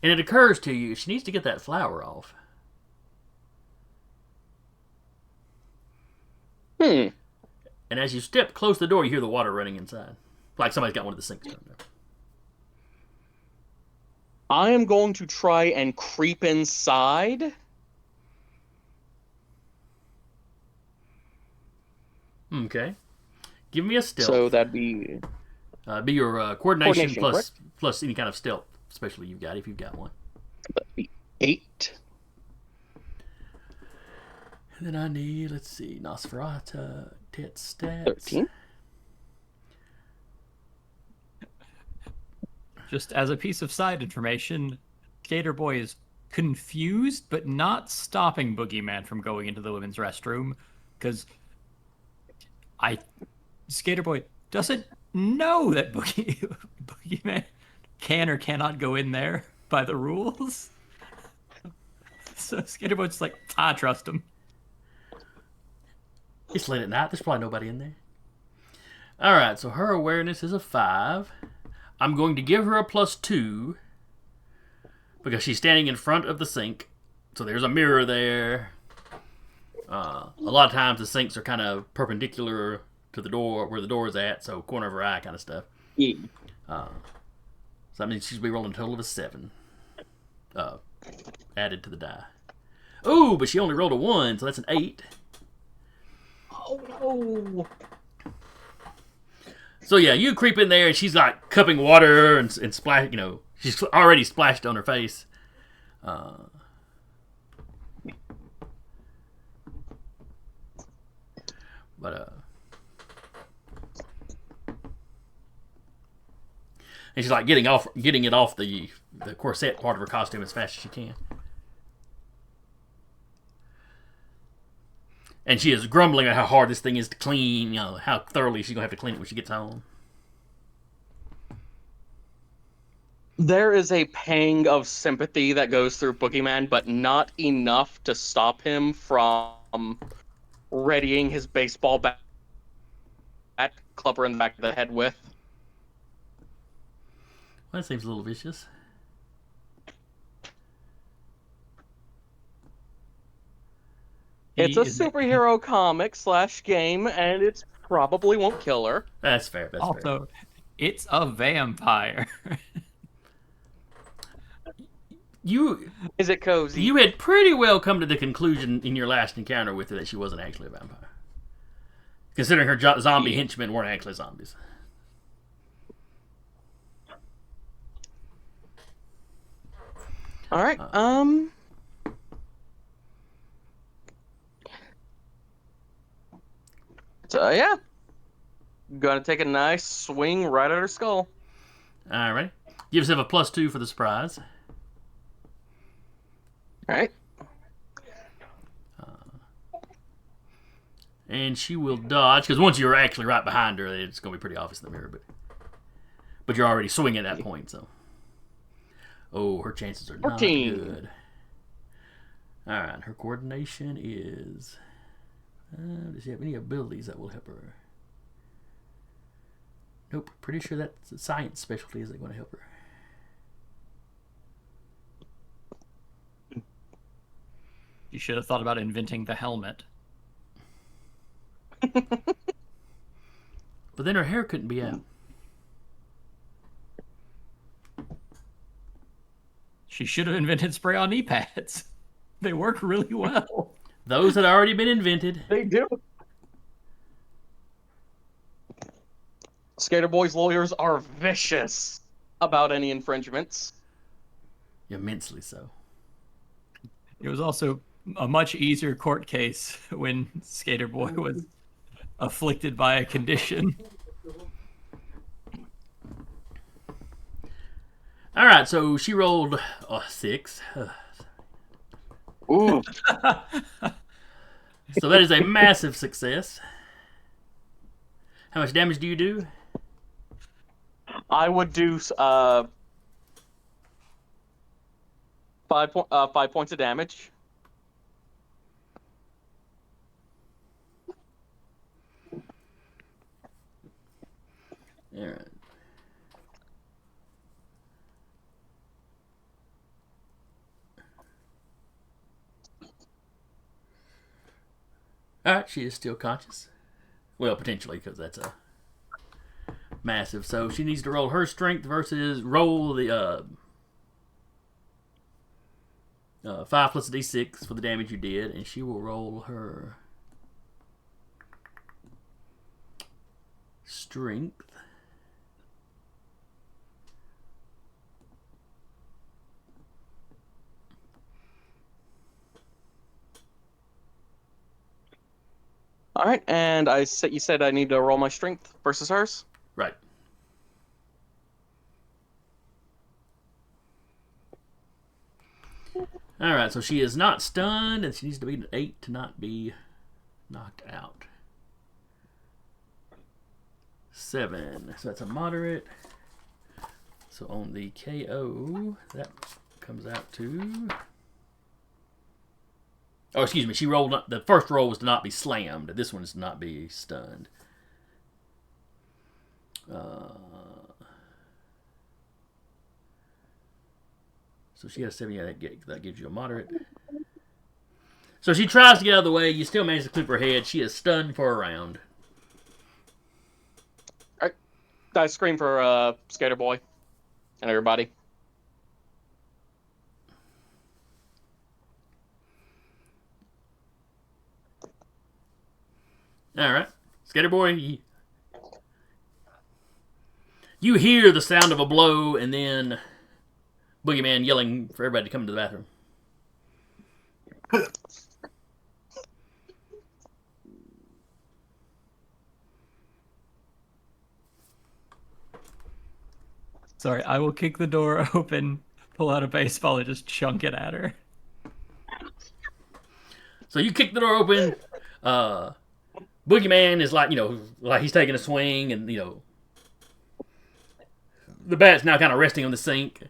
And it occurs to you, she needs to get that flower off. And as you step close to the door, you hear the water running inside. Like somebody's got one of the sinks turned up. I am going to try and creep inside. Okay. Give me a stealth. So that'd be... be your coordination Coordination, plus any kind of stealth, especially you've got, if you've got one. That'd be 8. And then I need, let's see, Nosferatu, Tet stats. 13. Just as a piece of side information, Gator Boy is confused but not stopping Boogeyman from going into the women's restroom because Skater Boy doesn't know that Boogeyman can or cannot go in there by the rules. So Skater Boy's just like, I trust him. It's late at night. There's probably nobody in there. All right, so her awareness is a 5. I'm going to give her a +2 because she's standing in front of the sink. So there's a mirror there. A lot of times the sinks are kind of perpendicular to the door, where the door is at, so corner of her eye kind of stuff. Yeah. So that means she's be rolling a total of a 7 added to the die. Ooh, but she only rolled a 1, so that's an 8. Oh no! So yeah, you creep in there and she's like cupping water and splash. You know, she's already splashed on her face. And she's like getting it off the corset part of her costume as fast as she can. And she is grumbling at how hard this thing is to clean, you know, how thoroughly she's going to have to clean it when she gets home. There is a pang of sympathy that goes through Boogeyman, but not enough to stop him from readying his baseball bat, club her in the back of the head with. Well, that seems a little vicious. It's a superhero comic / game, and it probably won't kill her. That's fair. That's Also, it's a vampire. Is it cozy? You had pretty well come to the conclusion in your last encounter with her that she wasn't actually a vampire. Considering her zombie henchmen weren't actually zombies. All right. So yeah, gonna take a nice swing right at her skull. All right. Give yourself a +2 for the surprise. All right. And she will dodge, because once you're actually right behind her, it's going to be pretty obvious in the mirror. But you're already swinging at that point, so. Oh, her chances are 14. Not good. All right, her coordination is... does she have any abilities that will help her? Nope, pretty sure that's science specialties that are going to help her. You should have thought about inventing the helmet. But then her hair couldn't be out. She should have invented spray-on knee pads. They work really well. Those had already been invented. They do. Skater Boy's lawyers are vicious about any infringements. Immensely so. It was also a much easier court case when Skater Boy was afflicted by a condition. All right, so she rolled 6. Ooh. So that is a massive success. How much damage do you do? I would do 5 points of damage. All right. All right, she is still conscious. Well, potentially, because that's a massive. So she needs to roll her strength versus roll the 5 plus a d6 for the damage you did, and she will roll her strength. All right, and you said I need to roll my strength versus hers. Right. All right, so she is not stunned, and she needs to be an 8 to not be knocked out. 7, so that's a moderate. So on the KO, that comes out to... Oh, excuse me, she rolled... The first roll was to not be slammed. This one is to not be stunned. So she has 7. Yeah, that gives you a moderate. So she tries to get out of the way. You still manage to clip her head. She is stunned for a round. All right, I scream for Skater Boy and everybody. All right. Skater Boy, you hear the sound of a blow and then Boogeyman yelling for everybody to come to the bathroom. Sorry, I will kick the door open, pull out a baseball, and just chunk it at her. So you kick the door open. Boogeyman is like he's taking a swing, and the bat's now kind of resting on the sink.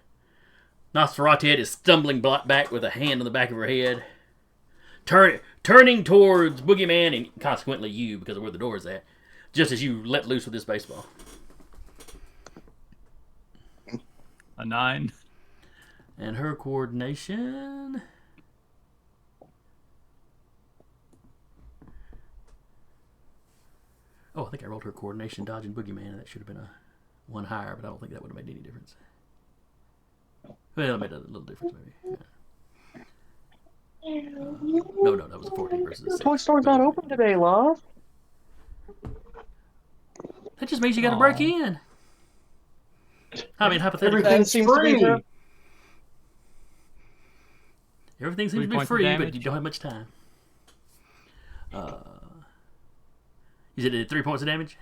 Nosferatu is stumbling back with a hand on the back of her head, turning towards Boogeyman and consequently you because of where the door is at, just as you let loose with this baseball. A 9. And her coordination... Oh, I think I rolled her coordination dodging Boogeyman. That should have been a 1 higher, but I don't think that would have made any difference. Well, it made a little difference, maybe. Yeah. No, that was a 14 versus a 6. Toy Store's not open today, love. That just means you got to break in. I mean, hypothetically. Everything seems to be free. Everything seems to 3 be points of free, but damage. you don't have much time. Is it 3 points of damage?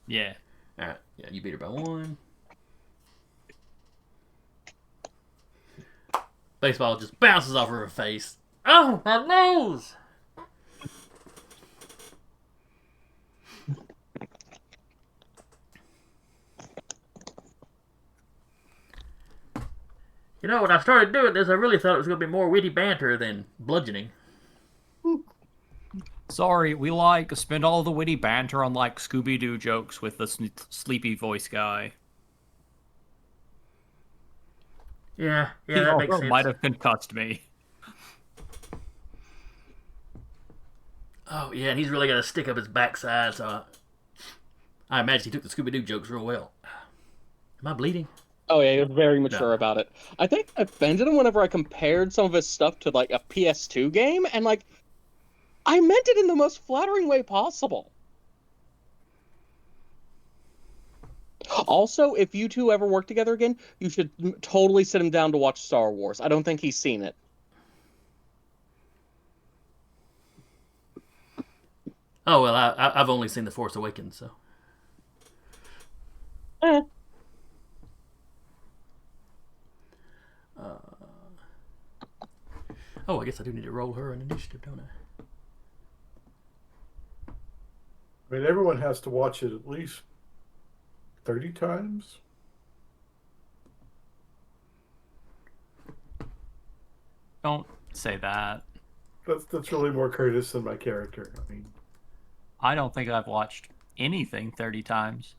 Yeah. All right. Yeah, you beat her by 1. Baseball just bounces off her face. Oh, my nose! When I started doing this, I really thought it was going to be more witty banter than bludgeoning. Sorry, we spend all the witty banter on Scooby-Doo jokes with the sleepy voice guy. Yeah, He that makes also sense. might have concussed me. Oh, yeah, and he's really got to stick up his backside, so I imagine he took the Scooby-Doo jokes real well. Am I bleeding? Oh yeah, he was very mature No. about it. I think I offended him whenever I compared some of his stuff to like a PS2 game, and like I meant it in the most flattering way possible. Also, if you two ever work together again, you should totally sit him down to watch Star Wars. I don't think he's seen it. Oh well, I've only seen The Force Awakens, so. Eh. Oh, I guess I do need to roll her an initiative, don't I? I mean, everyone has to watch it at least 30 times. Don't say that. That's really more Curtis than my character. I mean, I don't think I've watched anything 30 times.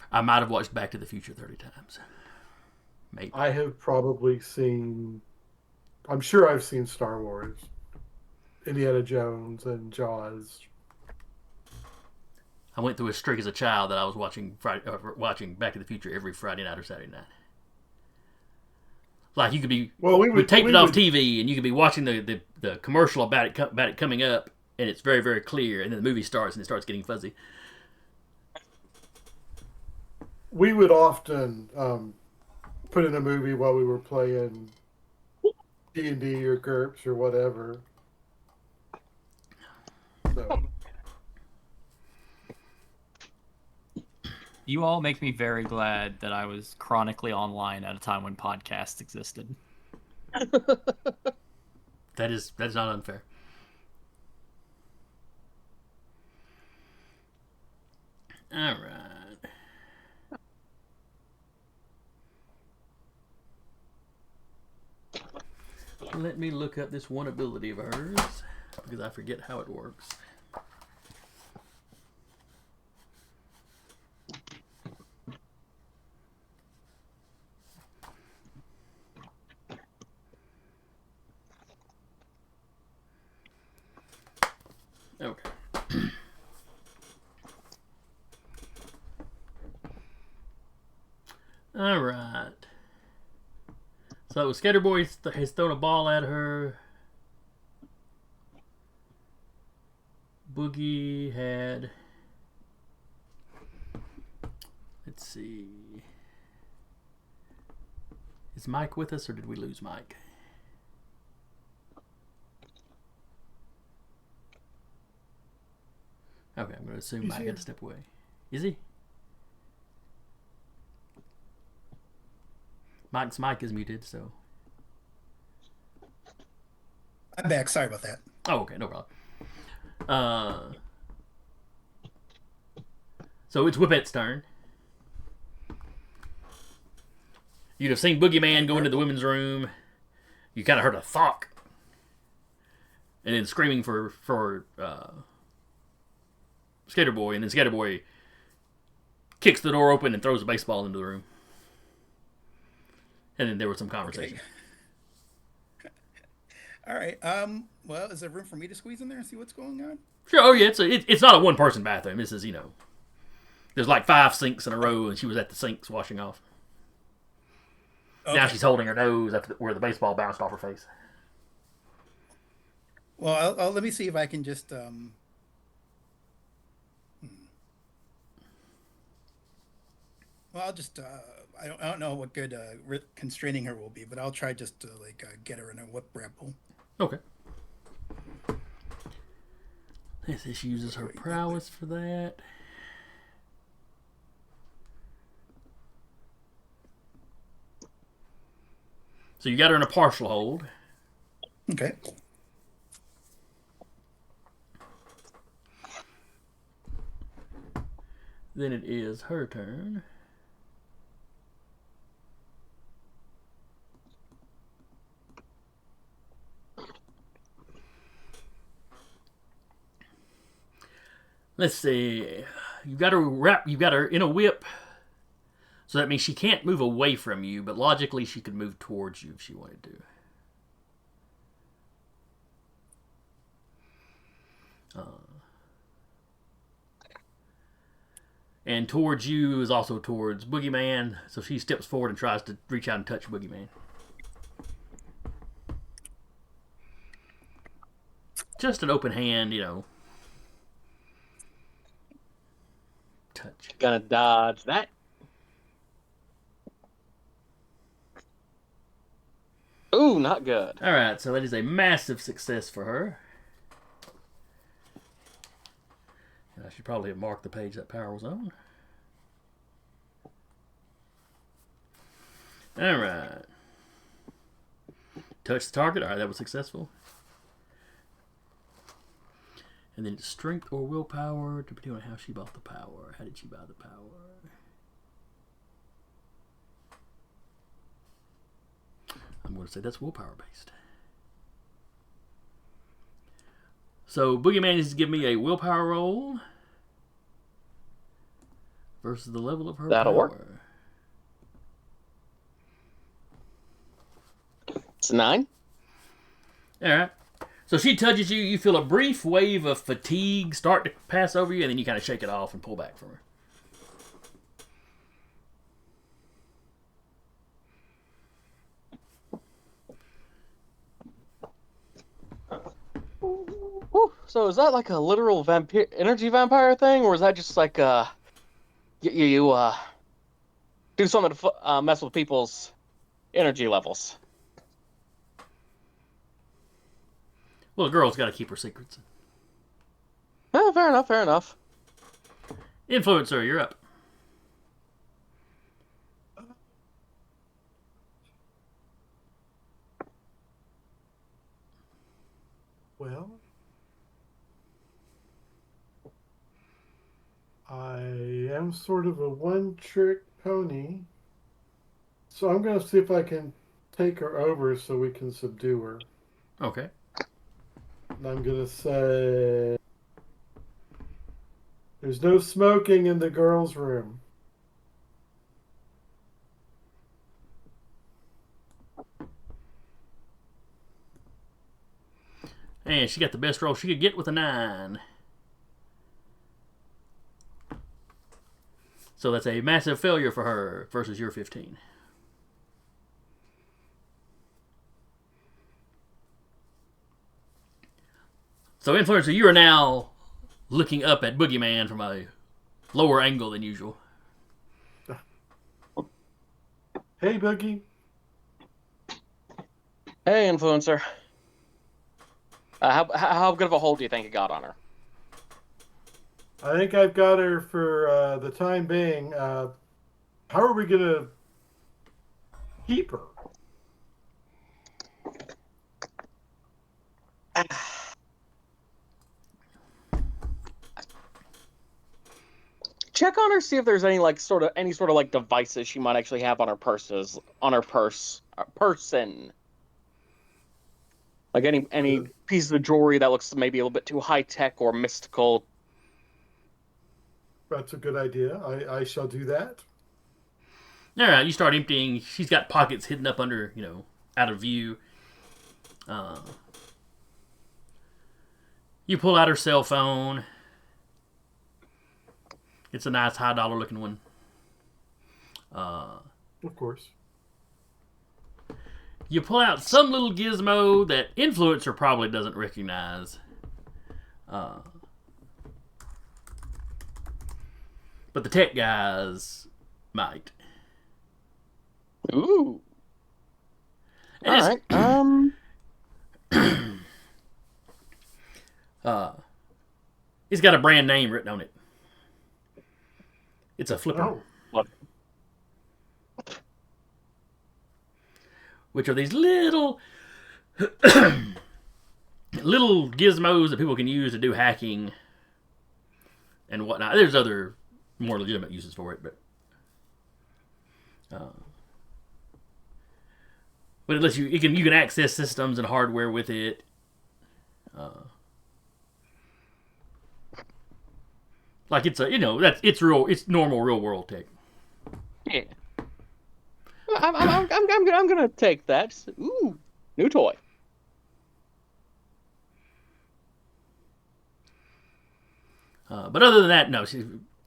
I might have watched Back to the Future 30 times. Maybe. I have probably seen. I'm sure I've seen Star Wars, Indiana Jones, and Jaws. I went through a streak as a child that I was watching watching Back to the Future every Friday night or Saturday night. Like you could be, Well, we taped it off TV, and you could be watching the commercial about it coming up, and it's very very clear, and then the movie starts and it starts getting fuzzy. We would often put in a movie while we were playing D&D or GURPS or whatever. So. You all make me very glad that I was chronically online at a time when podcasts existed. That is not unfair. All right. Let me look up this one ability of hers because I forget how it works. Okay. All right. So Skater Boy has thrown a ball at her. Boogie had. Let's see. Is Mike with us, or did we lose Mike? Okay, I'm going to assume Mike had to step away. Is he? Mike's mic is muted, so. I'm back. Sorry about that. Oh, okay, no problem. So it's Whippet's turn. You'd have seen Boogeyman go into the women's room. You kind of heard a thok. And then screaming for Skater Boy, and then Skater Boy kicks the door open and throws a baseball into the room. And then there was some conversation. Okay. All right. Well, is there room for me to squeeze in there and see what's going on? Sure. Oh yeah, it's not a one person bathroom. This is there's like 5 sinks in a row, and she was at the sinks washing off. Okay. Now she's holding her nose after where the baseball bounced off her face. Well, I'll let me see if I can just. Well, I'll just. I don't know what good constraining her will be, but I'll try just to get her in a whip grapple. Okay. She uses her prowess for that. So you got her in a partial hold. Okay. Then it is her turn. Let's see. You got her in a whip. So that means she can't move away from you, but logically she could move towards you if she wanted to. And towards you is also towards Boogeyman. So she steps forward and tries to reach out and touch Boogeyman. Just an open hand, touch. Gonna dodge that. Ooh, not good. All right, so that is a massive success for her. And I should probably have marked the page that power was on. All right. Touch the target. All right, that was successful. And then strength or willpower, depending on how she bought the power. How did she buy the power? I'm going to say that's willpower based. So Boogeyman needs to give me a willpower roll versus the level of her That'll power. work. It's a 9. All right. So she touches you. You feel a brief wave of fatigue start to pass over you, and then you kind of shake it off and pull back from her. Whew. So is that like a literal energy vampire thing, or is that just like you do something to mess with people's energy levels? Well, a girl's got to keep her secrets. Fair enough. Fair enough. Influencer, you're up. Well, I am sort of a one-trick pony, so I'm going to see if I can take her over so we can subdue her. Okay. And I'm going to say, there's no smoking in the girls' room. And she got the best roll she could get with a 9. So that's a massive failure for her versus your 15. So, Influencer, you are now looking up at Boogeyman from a lower angle than usual. Hey, Boogie. Hey, influencer. How good of a hold do you think you got on her? I think I've got her for the time being. How are we going to keep her? Check on her, see if there's any sort of devices she might actually have on her person. Like any pieces of jewelry that looks maybe a little bit too high tech or mystical. That's a good idea. I shall do that. All right, you start emptying. She's got pockets hidden up under, out of view. You pull out her cell phone. It's a nice high dollar looking one. Of course. You pull out some little gizmo that Influencer probably doesn't recognize. But the tech guys might. Ooh. And All right. It's got a brand name written on it. It's a flipper. Oh. What? Which are these little little gizmos that people can use to do hacking and whatnot. There's other more legitimate uses for it, but it lets you can access systems and hardware with it. Like it's it's normal real world tech. Yeah. I'm gonna take that. Ooh, new toy. But other than that, no.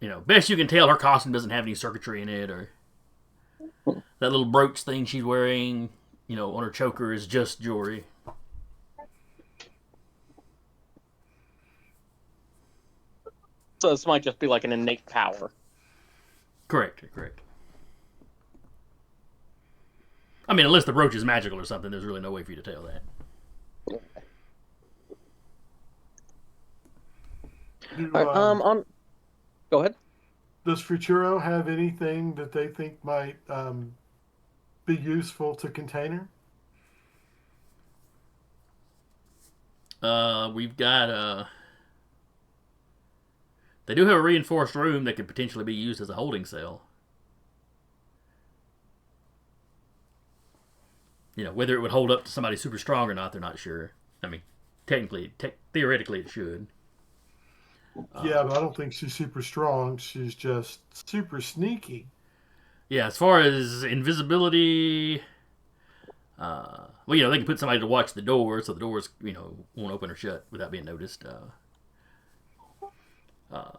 best you can tell, her costume doesn't have any circuitry in it, or that little brooch thing she's wearing, on her choker is just jewelry. So this might just be like an innate power. Correct. I mean, unless the brooch is magical or something, there's really no way for you to tell that. Go ahead. Does Futuro have anything that they think might be useful to container? We've got they do have a reinforced room that could potentially be used as a holding cell. Whether it would hold up to somebody super strong or not, they're not sure. I mean, theoretically, it should. Yeah, but I don't think she's super strong. She's just super sneaky. Yeah, as far as invisibility, they can put somebody to watch the door, so the doors, won't open or shut without being noticed.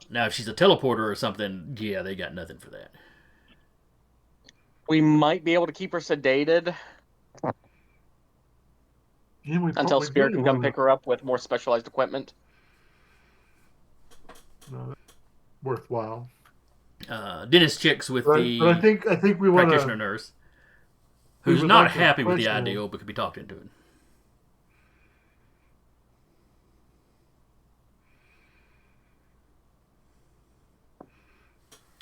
Now, if she's a teleporter or something, yeah, they got nothing for that. We might be able to keep her sedated until Spirit can come pick her up with more specialized equipment. No, worthwhile. Dennis checks with but I think we want practitioner nurse, who's not happy with the idea, but could be talked into it.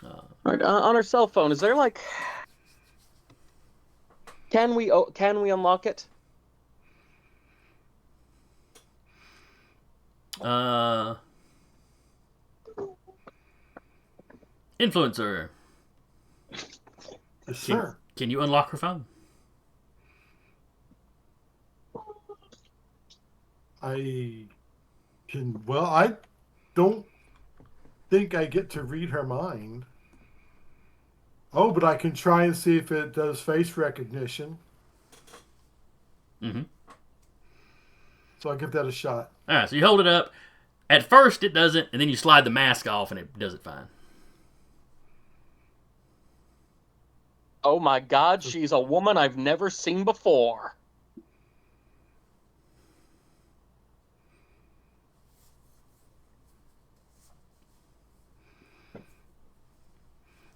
All right, on her cell phone, is there can we unlock it? Influencer. Yes, sir. Can you unlock her phone? I can. Well, I don't think I get to read her mind. Oh, but I can try and see if it does face recognition. Mm-hmm. So I'll give that a shot. All right, so you hold it up. At first, it doesn't, and then you slide the mask off, and it does it fine. Oh my God, she's a woman I've never seen before.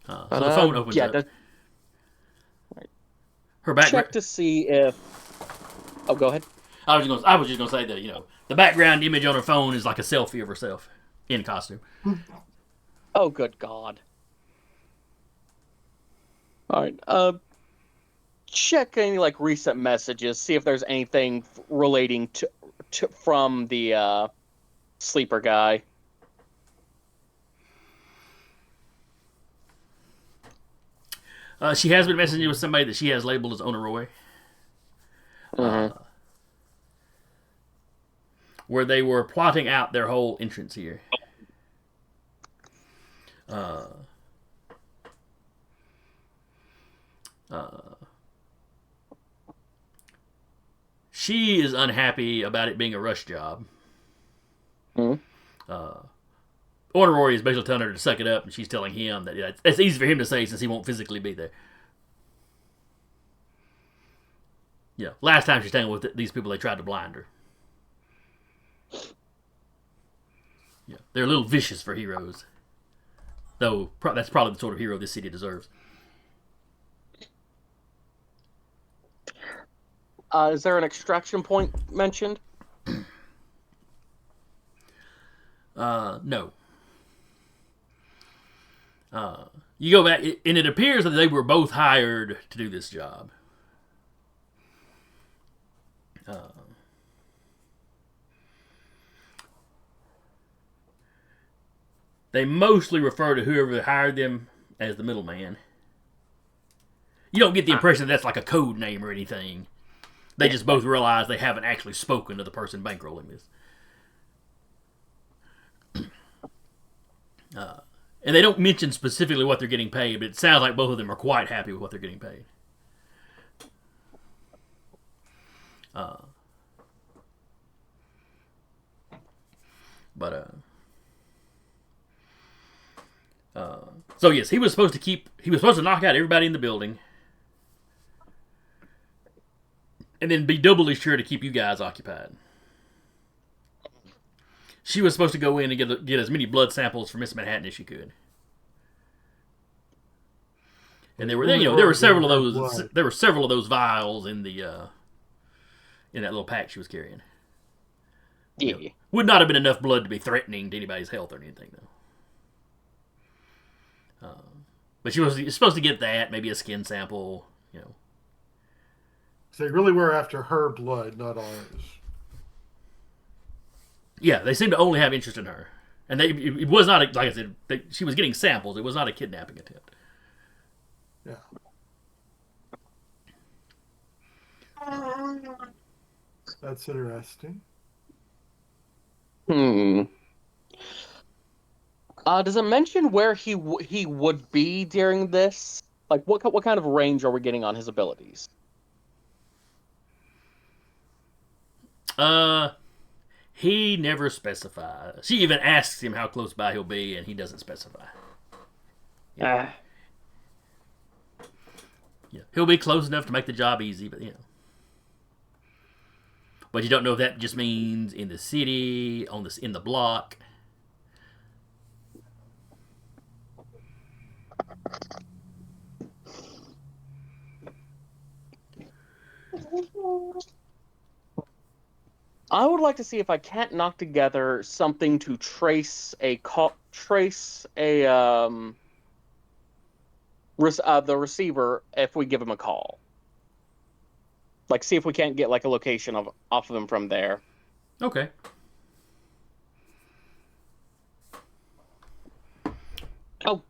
So the phone opens up. Her background. Check to see if. Oh, go ahead. I was just gonna say that the background image on her phone is like a selfie of herself in costume. Oh, good God. All right. Check any recent messages. See if there's anything relating to from the sleeper guy. She has been messaging with somebody that she has labeled as Oneiroi. Where they were plotting out their whole entrance here. She is unhappy about it being a rush job. Oneiroi is basically telling her to suck it up, and she's telling him that it's easy for him to say since he won't physically be there. Last time she's hanging with these people, they tried to blind her. They're a little vicious for heroes. Though, that's probably the sort of hero this city deserves. Is there an extraction point mentioned? No. You go back, and it appears that they were both hired to do this job. They mostly refer to whoever hired them as the middleman. You don't get the impression that that's like a code name or anything. They just both realize they haven't actually spoken to the person bankrolling this. And they don't mention specifically what they're getting paid, but it sounds like both of them are quite happy with what they're getting paid. So yes, he was supposed to knock out everybody in the building, and then be doubly sure to keep you guys occupied. She was supposed to go in and get as many blood samples for Miss Manhattan as she could. And there were several of those vials in that little pack she was carrying. Yeah. Would not have been enough blood to be threatening to anybody's health or anything, though. But she was supposed to get that, maybe a skin sample, So they really were after her blood, not ours. Yeah, they seemed to only have interest in her. And it was not, like I said, she was getting samples. It was not a kidnapping attempt. Yeah. That's interesting. Does it mention where he would be during this? Like, what kind of range are we getting on his abilities? He never specifies. She even asks him how close by he'll be, and he doesn't specify. Yeah. He'll be close enough to make the job easy, but But you don't know if that just means in the city, in the block. I would like to see if I can't knock together something to trace the receiver if we give him a call. Like, see if we can't get like a location off of him from there. Okay. Oh.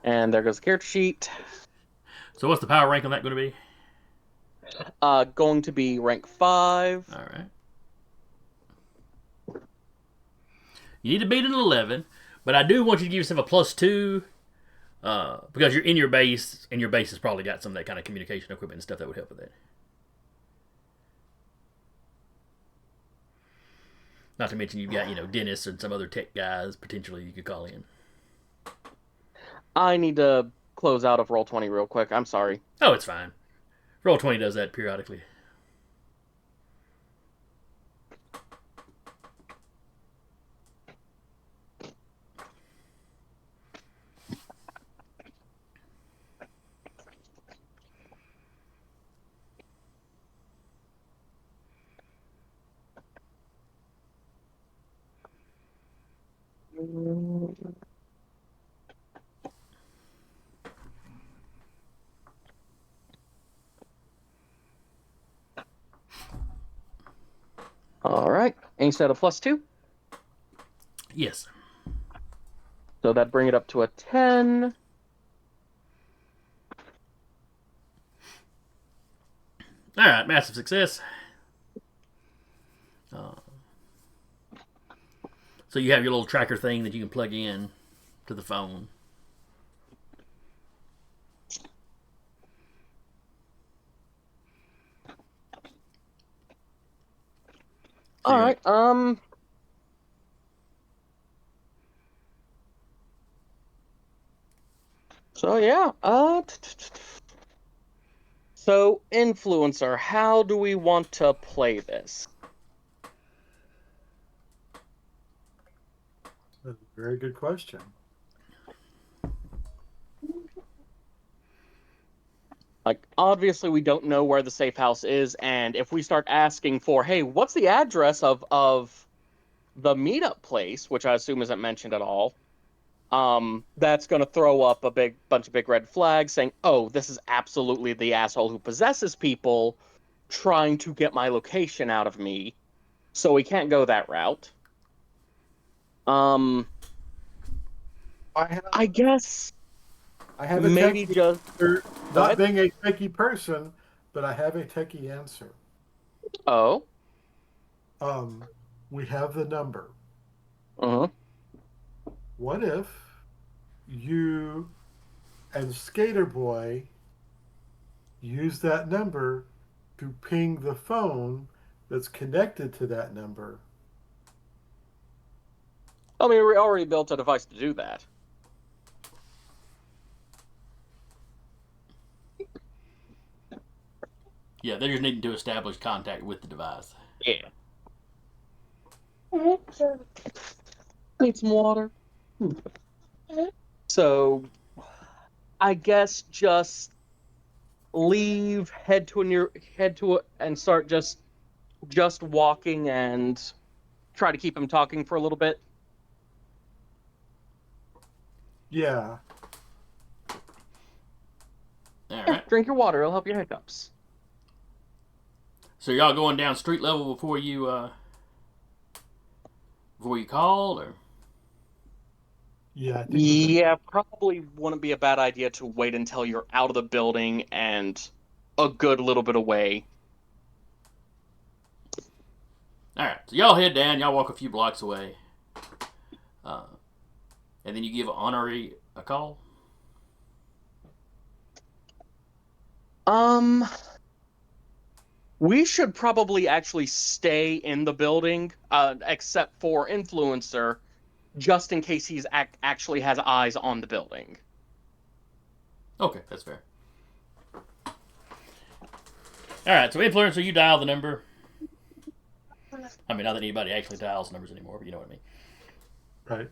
And there goes the character sheet. So what's the power rank on that going to be? Going to be rank 5. All right. You need to beat an 11, but I do want you to give yourself a +2 because you're in your base, and your base has probably got some of that kind of communication equipment and stuff that would help with that. Not to mention you've got, dentists and some other tech guys potentially you could call in. I need to close out of Roll20 real quick. I'm sorry. Oh, it's fine. Roll20 does that periodically. All right. And you said a +2? Yes. So that'd bring it up to a 10. All right, massive success. So you have your little tracker thing that you can plug in to the phone. All right. So yeah. So influencer, how do we want to play this? That's a very good question. Like, obviously, we don't know where the safe house is, and if we start asking for, hey, what's the address of the meetup place, which I assume isn't mentioned at all, that's going to throw up a big bunch of big red flags saying, oh, this is absolutely the asshole who possesses people trying to get my location out of me, so we can't go that route. I guess I have a maybe techie just answer. Go Not ahead. being a techie person, but I have a techie answer. Oh. We have the number. Uh-huh. What if you and Skater Boy use that number to ping the phone that's connected to that number? I mean, we already built a device to do that. Yeah, they're just needing to establish contact with the device. Yeah. Need some water. So, I guess just leave, and start just walking and try to keep him talking for a little bit. Yeah. All right. Drink your water; it'll help your hiccups. So y'all going down street level before you call, or? Yeah. I think Yeah, probably wouldn't be a bad idea to wait until you're out of the building and a good little bit away. All right. So y'all head down. Y'all walk a few blocks away, and then you give Oneiroi a call. We should probably actually stay in the building, except for Influencer, just in case he's actually has eyes on the building. Okay, that's fair. All right. So influencer, you dial the number. I mean, not that anybody actually dials numbers anymore, but you know what I mean. Right.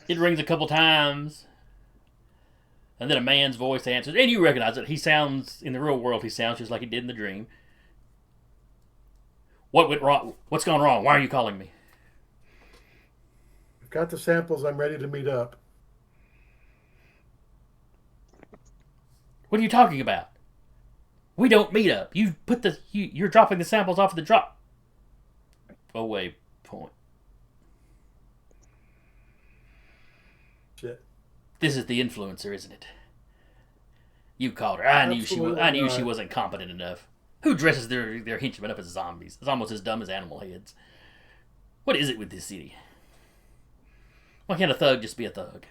It rings a couple times, and then a man's voice answers, and you recognize it. He sounds, in the real world, he sounds just like he did in the dream. What went wrong? What's gone wrong? Why are you calling me? I've got the samples. I'm ready to meet up. What are you talking about? We don't meet up. You're dropping the samples off of the drop away point. Shit. This is the influencer, isn't it? You called her. I knew she not. wasn't competent enough. Who dresses their henchmen up as zombies? It's almost as dumb as animal heads. What is it with this city? Why can't a thug just be a thug?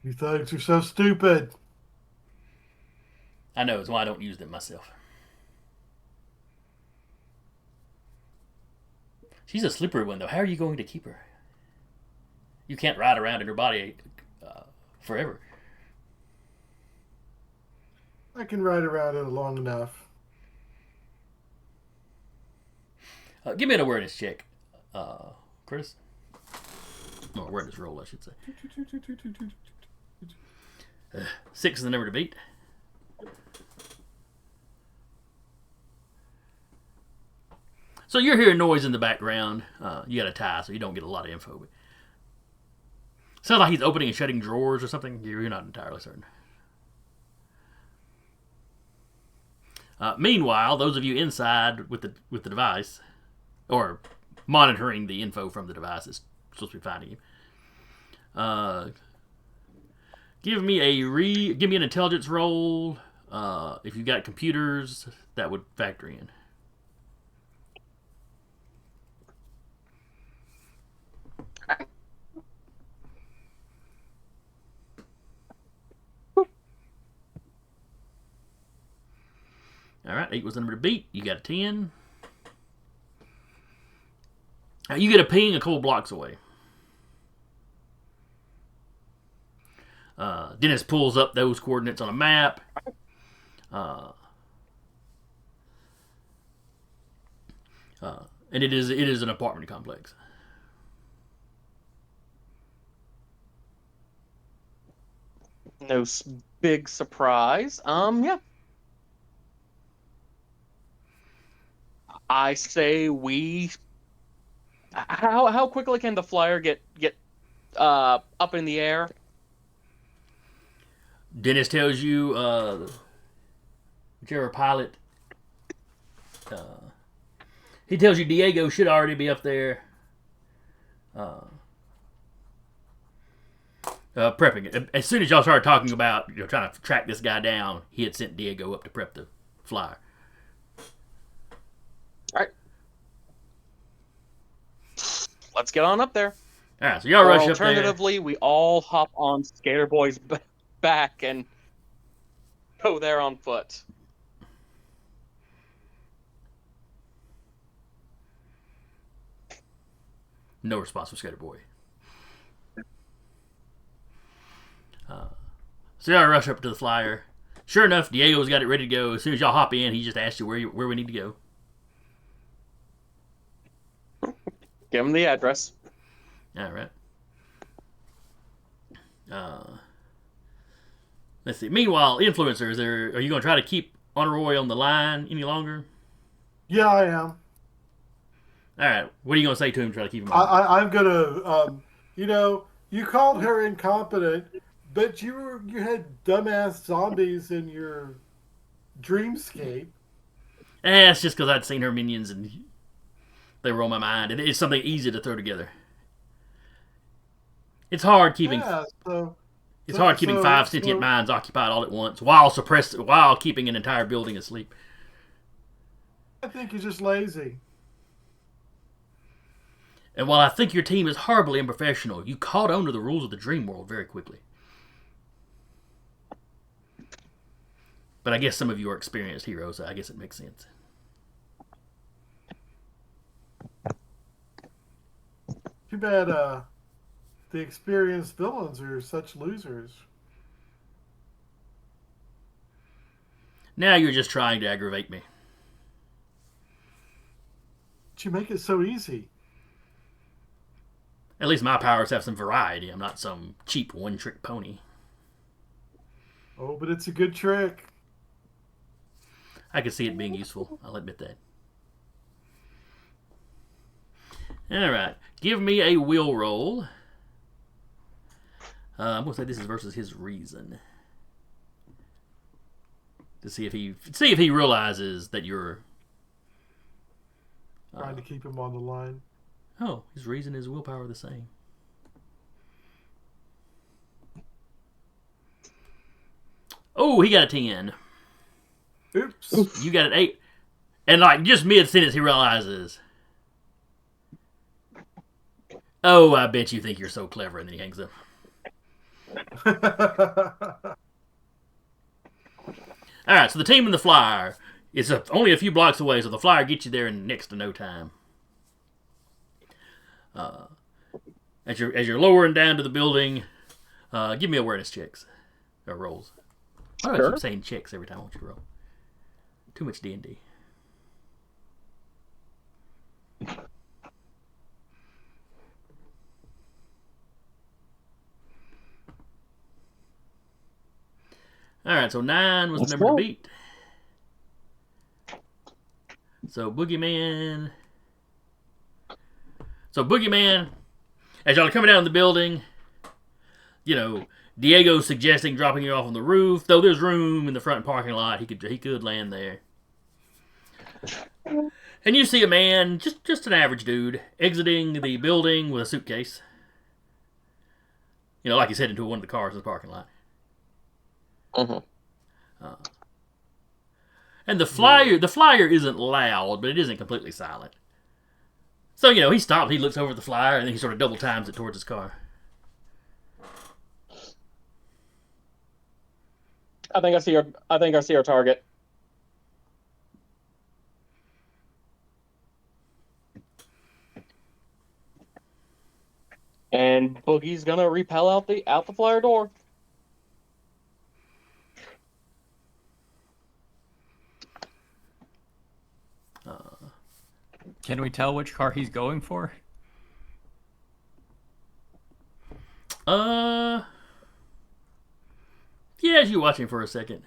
You thugs are so stupid. I know, it's why I don't use them myself. She's a slippery one, though. How are you going to keep her? You can't ride around in her body forever. I can ride around it long enough. Give me an awareness check, Chris. No, awareness roll, I should say. 6 is the number to beat. So you're hearing noise in the background. You got a tie, so you don't get a lot of info. But sounds like he's opening and shutting drawers or something. You're not entirely certain. Meanwhile, those of you inside with the device, or monitoring the info from the device, is supposed to be finding you. Give me an intelligence roll. If you got computers, that would factor in. All right, 8 was the number to beat. You got a 10. You get a ping a couple blocks away. Dennis pulls up those coordinates on a map. And it is an apartment complex. No big surprise. Yeah. I say we. How quickly can the flyer get up in the air? Dennis tells you, whichever pilot, he tells you Diego should already be up there, prepping it. As soon as y'all started talking about trying to track this guy down, he had sent Diego up to prep the flyer. All right. Let's get on up there. All right, so y'all rush up there. Alternatively, we all hop on Skater Boy's back and go there on foot. No response from Skater Boy. So y'all rush up to the flyer. Sure enough, Diego's got it ready to go. As soon as y'all hop in, he just asks you where we need to go. Give him the address. All right. Let's see. Meanwhile, influencers, are you going to try to keep Oneiroi on the line any longer? Yeah, I am. All right. What are you going to say to him to try to keep him on? I'm gonna, you called her incompetent, but you had dumbass zombies in your dreamscape. It's just because I'd seen her minions and they were on my mind, and it's something easy to throw together. It's hard keeping. Yeah, It's hard keeping 5 sentient minds occupied all at once while keeping an entire building asleep. I think you're just lazy. And while I think your team is horribly unprofessional, you caught on to the rules of the dream world very quickly. But I guess some of you are experienced heroes, so I guess it makes sense. Too bad the experienced villains are such losers. Now you're just trying to aggravate me. But you make it so easy. At least my powers have some variety. I'm not some cheap one-trick pony. Oh, but it's a good trick. I can see it being useful. I'll admit that. Alright. Give me a will roll. I'm going to say this is versus his reason. To see if he realizes that you're... Trying to keep him on the line. Oh, his reason and his willpower are the same. Oh, he got a 10. Oops. You got an 8. And like just mid-sentence he realizes, oh, I bet you think you're so clever, and then he hangs up. Alright, so the team in the flyer is only a few blocks away, so the flyer gets you there in next to no time. As you're lowering down to the building, give me awareness checks. Or rolls. Why do I keep saying checks every time I want you to roll? Too much D&D. Alright, so 9 was the number to beat. So Boogeyman, as y'all are coming down the building, Diego's suggesting dropping you off on the roof. Though there's room in the front parking lot, he could land there. And you see a man, just an average dude, exiting the building with a suitcase. Like he's heading to one of the cars in the parking lot. And the flyer isn't loud, but it isn't completely silent. So, he stops, he looks over at the flyer, and then he sort of double times it towards his car. I think I see our target. And Boogie's gonna repel out the flyer door. Can we tell which car he's going for? Yeah, as you watch him for a second.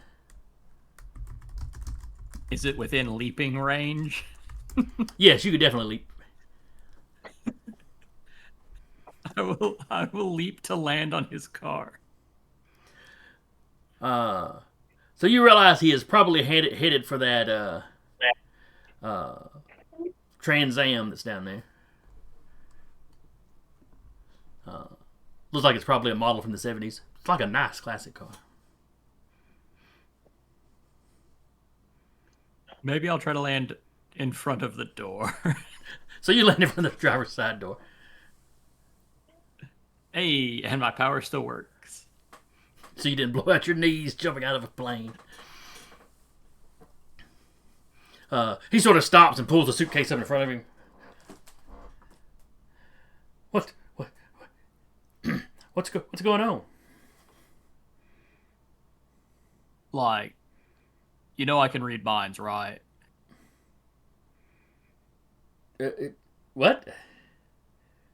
Is it within leaping range? Yes, you could definitely leap. I will leap to land on his car. So you realize he is probably headed for that Trans Am that's down there. Looks like it's probably a model from the 70s. It's like a nice classic car. Maybe I'll try to land in front of the door. So you land in front of the driver's side door. Hey, and my power still works. So you didn't blow out your knees jumping out of a plane. He sort of stops and pulls the suitcase up in front of him. What's going on? Like, you know I can read minds, right? What?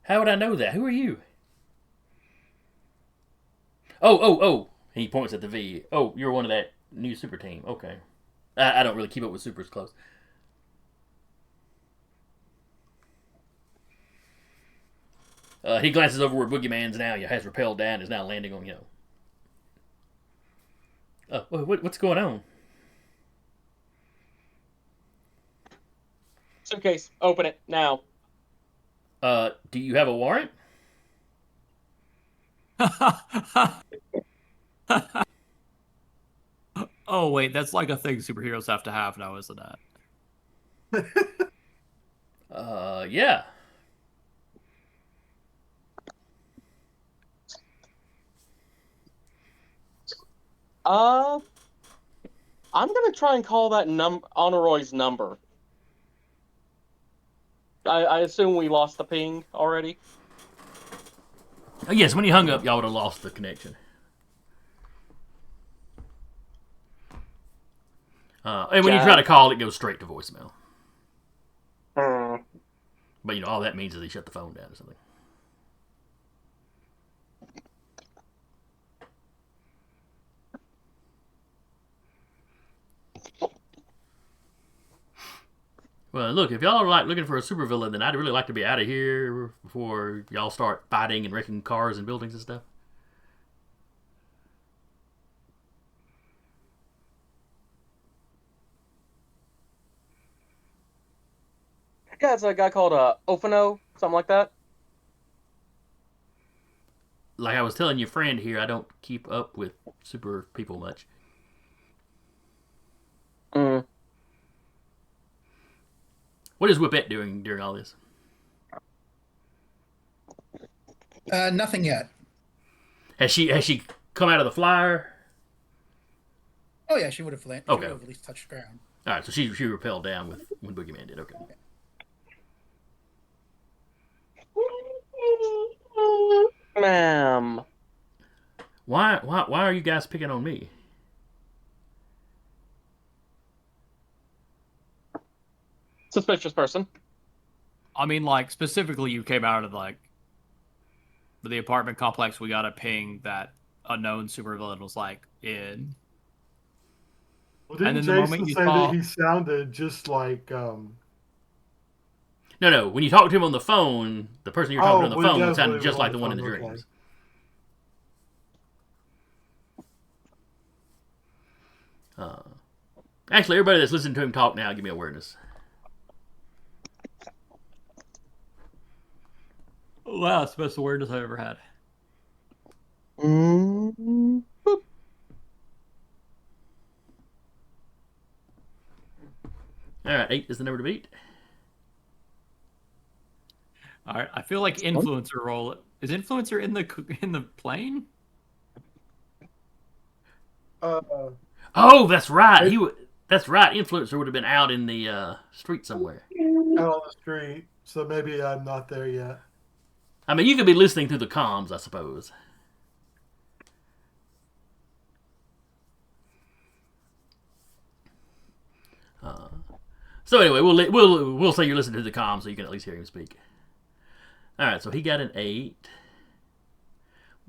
How would I know that? Who are you? Oh. He points at the V. Oh, you're one of that new super team. Okay. I don't really keep up with supers close. He glances over where Boogeyman's now has rappelled down and is now landing on, what's going on? Suitcase, open it now. Do you have a warrant? Oh wait, that's like a thing superheroes have to have now, isn't it? Yeah. I'm gonna try and call that Oneroi's number. I assume we lost the ping already. Yes, when he hung up, y'all would have lost the connection. And when you try to call, it goes straight to voicemail. But, all that means is he shut the phone down or something. Well, look, if y'all are looking for a supervillain, then I'd really like to be out of here before y'all start fighting and wrecking cars and buildings and stuff. Yeah, it's a guy called Ofano, something like that. Like I was telling your friend here, I don't keep up with super people much. What is Whippet doing during all this? Nothing yet. Has she come out of the flyer? Oh yeah, she would have landed. Okay. She would have at least touched ground. All right, so she rappelled down when Boogeyman did. Okay. Ma'am. Why are you guys picking on me? Suspicious person. I mean, like, specifically, you came out of, the apartment complex. We got a ping that a known supervillain was, in. Well, didn't And then the Jason moment you say saw- that he sounded just like No. When you talk to him on the phone, the person you're talking to on the phone yes, sounded when he just was like on the one in the phone, okay. dreams. Actually, everybody that's listening to him talk now, give me awareness. Wow, that's the best awareness I've ever had. All right, 8 is the number to beat. All right, I feel like influencer role. Is influencer in the plane? Oh, that's right. That's right. Influencer would have been out in the street somewhere. out on the street. So maybe I'm not there yet. I mean, you could be listening through the comms, I suppose. So anyway, we'll say you're listening to the comms so you can at least hear him speak. All right, so he got an 8.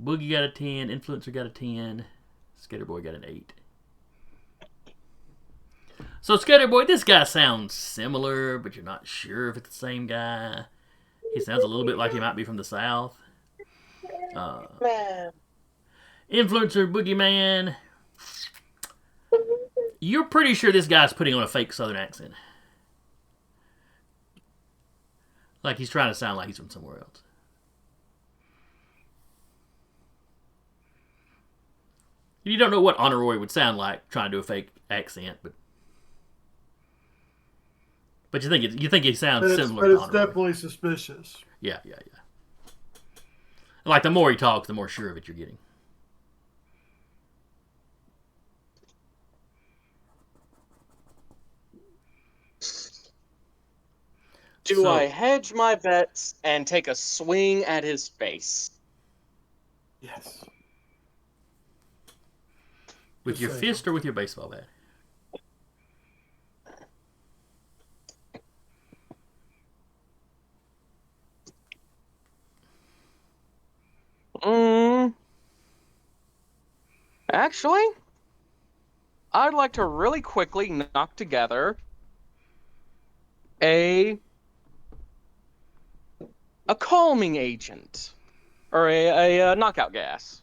Boogie got a 10. Influencer got a 10. Skater Boy got an 8. So Skater Boy, this guy sounds similar, but you're not sure if it's the same guy. He sounds a little bit like he might be from the South. Influencer Boogeyman, you're pretty sure this guy's putting on a fake Southern accent. Like he's trying to sound like he's from somewhere else. You don't know what Oneiroi would sound like trying to do a fake accent, but you think he sounds similar But to it's Oneiroi. definitely suspicious. Yeah. Like the more he talks, the more sure of it you're getting. Do I hedge my bets and take a swing at his face? Yes. With Just your saying. fist or with your baseball bat? Actually, I'd like to really quickly knock together a calming agent or a knockout gas.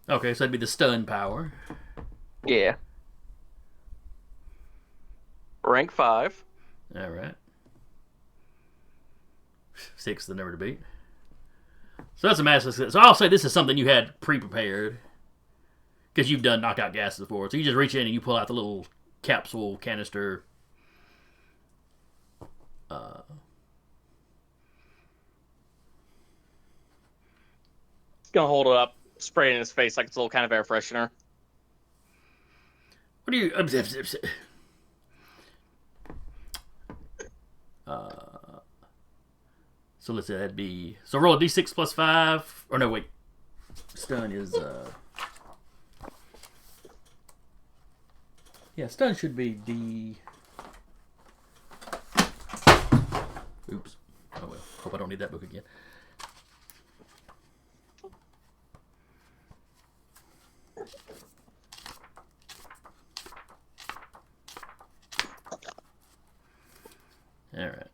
Okay, so that'd be the stun power. Yeah. Rank 5. All right. 6, the number to beat. So that's a massive success. So I'll say this is something you had pre-prepared because you've done knockout gases before. So you just reach in and you pull out the little capsule canister. Gonna hold it up, spray it in his face like it's a little kind of air freshener. What do you? So let's say that'd be. So roll a d6 plus 5. Or no, wait. Stun is. Yeah, stun should be d. Oops. Oh well. Hope I don't need that book again. All right.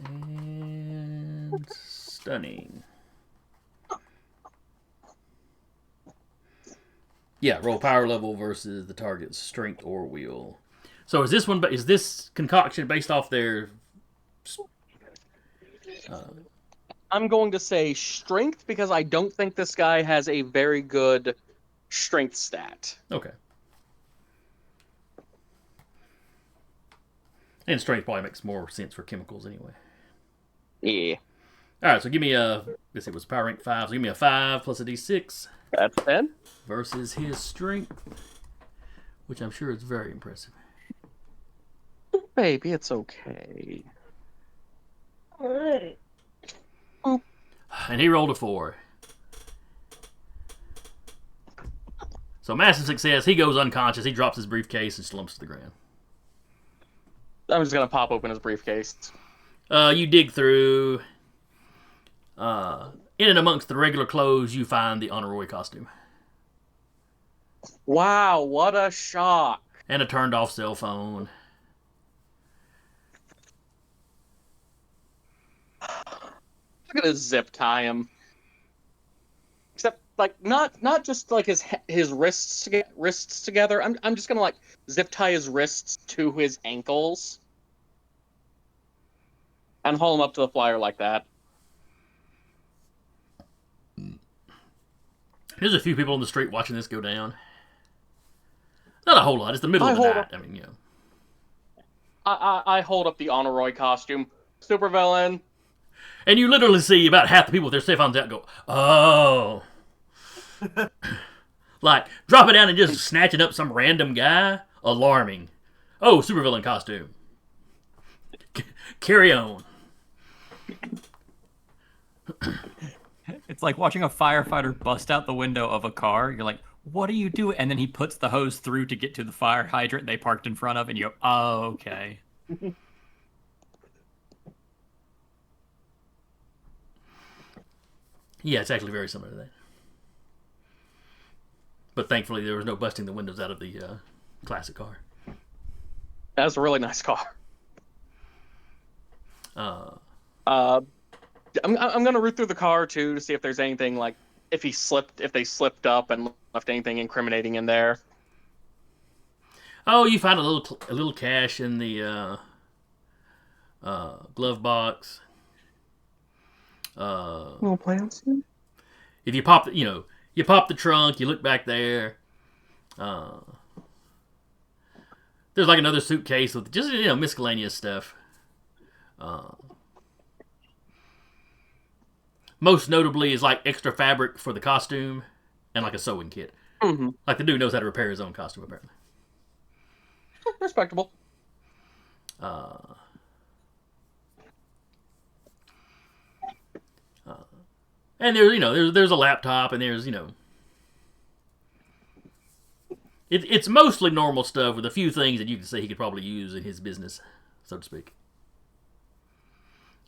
And stunning. Yeah, roll power level versus the target's strength or will. So is this concoction based off their? I'm going to say strength because I don't think this guy has a very good strength stat. Okay. And strength probably makes more sense for chemicals anyway. Yeah. All right, so give me a. This it was power rank 5. So give me a 5 plus a d6 That's 10. versus his strength, which I'm sure is very impressive. Baby, it's okay. Alright. And he rolled a 4. So massive success. He goes unconscious. He drops his briefcase and slumps to the ground. I'm just gonna pop open his briefcase. You dig through. In and amongst the regular clothes, you find the Oneiroi costume Wow, what a shock. and a turned-off cell phone. I'm gonna zip tie him. Except, like, not just like his wrists together. I'm just gonna like zip tie his wrists to his ankles and haul him up to the flyer like that. There's a few people on the street watching this go down. Not a whole lot. It's the middle of the night. I mean, you know. I hold up the Oneiroi costume. Supervillain. And you literally see about half the people with their cell phones out go, oh. Like, drop it down and just snatching up some random guy. Alarming. Oh, supervillain costume. Carry on. It's like watching a firefighter bust out the window of a car. You're like, what do you do? And then he puts the hose through to get to the fire hydrant they parked in front of, and you go, oh, okay. Yeah, it's actually very similar to that. But thankfully, there was no busting the windows out of the classic car. That's a really nice car. I'm gonna root through the car too to see if there's anything like if they slipped up and left anything incriminating in there. Oh, you find a little cash in the glove box. Little plants. If you pop, you pop the trunk, you look back there. There's like another suitcase with just miscellaneous stuff. Most notably is like extra fabric for the costume and like a sewing kit. Mm-hmm. Like the dude knows how to repair his own costume apparently. Respectable. And there's a laptop, and there's it's mostly normal stuff with a few things that you can say he could probably use in his business, so to speak.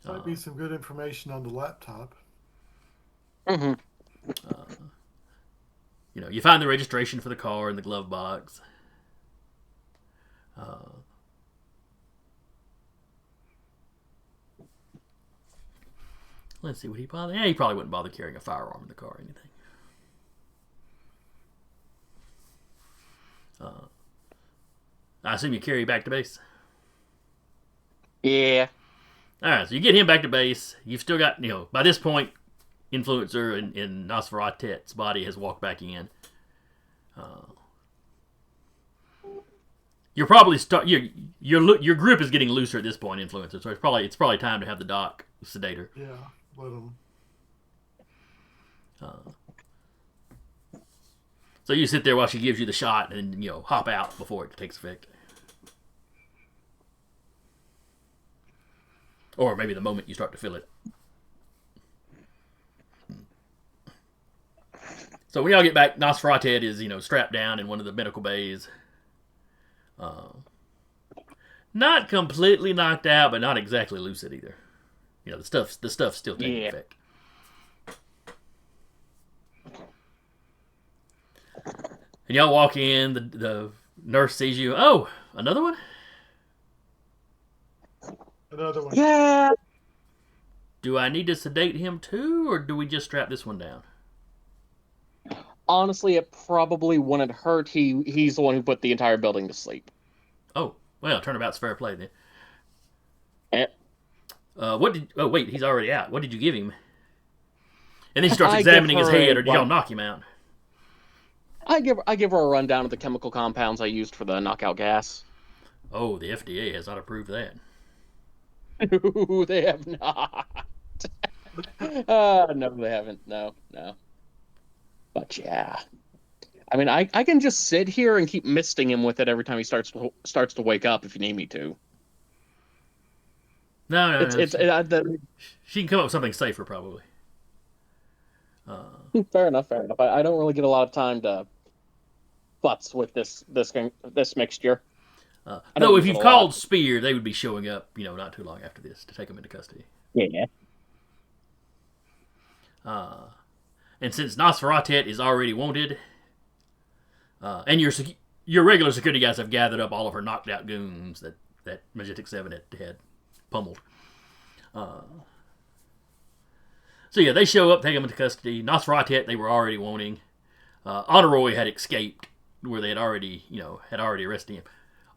Might be some good information on the laptop. Mm-hmm. You find the registration for the car in the glove box. Let's see what he probably. Yeah, he probably wouldn't bother carrying a firearm in the car or anything. I assume you carry back to base. Yeah. All right, so you get him back to base. You've still got, by this point, Influencer in Nosferatet's body has walked back in. You're probably your grip is getting looser at this point, Influencer. So it's probably time to have the doc sedate her. Yeah, let him. So you sit there while she gives you the shot, and hop out before it takes effect. Or maybe the moment you start to feel it. So when y'all get back, Nosferatet is, strapped down in one of the medical bays. Not completely knocked out, but not exactly lucid either. The stuff's still taking effect. And y'all walk in, the nurse sees you. Oh, another one? Another one. Yeah. Do I need to sedate him too, or do we just strap this one down? Honestly, it probably wouldn't hurt. He's the one who put the entire building to sleep. Oh, well, turnabout's fair play then. Eh. Oh, wait, he's already out. What did you give him? And then he starts examining his head, or did y'all knock him out? I give her a rundown of the chemical compounds I used for the knockout gas. Oh, the FDA has not approved that. No, they have not. No, they haven't. No. But yeah, I mean, I can just sit here and keep misting him with it every time he starts to wake up if you need me to. No. She can come up with something safer, probably. Fair enough. I don't really get a lot of time to futz with this mixture. No, if you've called Spear, they would be showing up, not too long after this to take him into custody. Yeah. And since Nosferatet is already wanted, and your regular security guys have gathered up all of her knocked out goons that Majestic 7 had pummeled. So yeah, they show up, take him into custody. Nosferatet they were already wanting. Oneiroi had escaped, where they had already arrested him.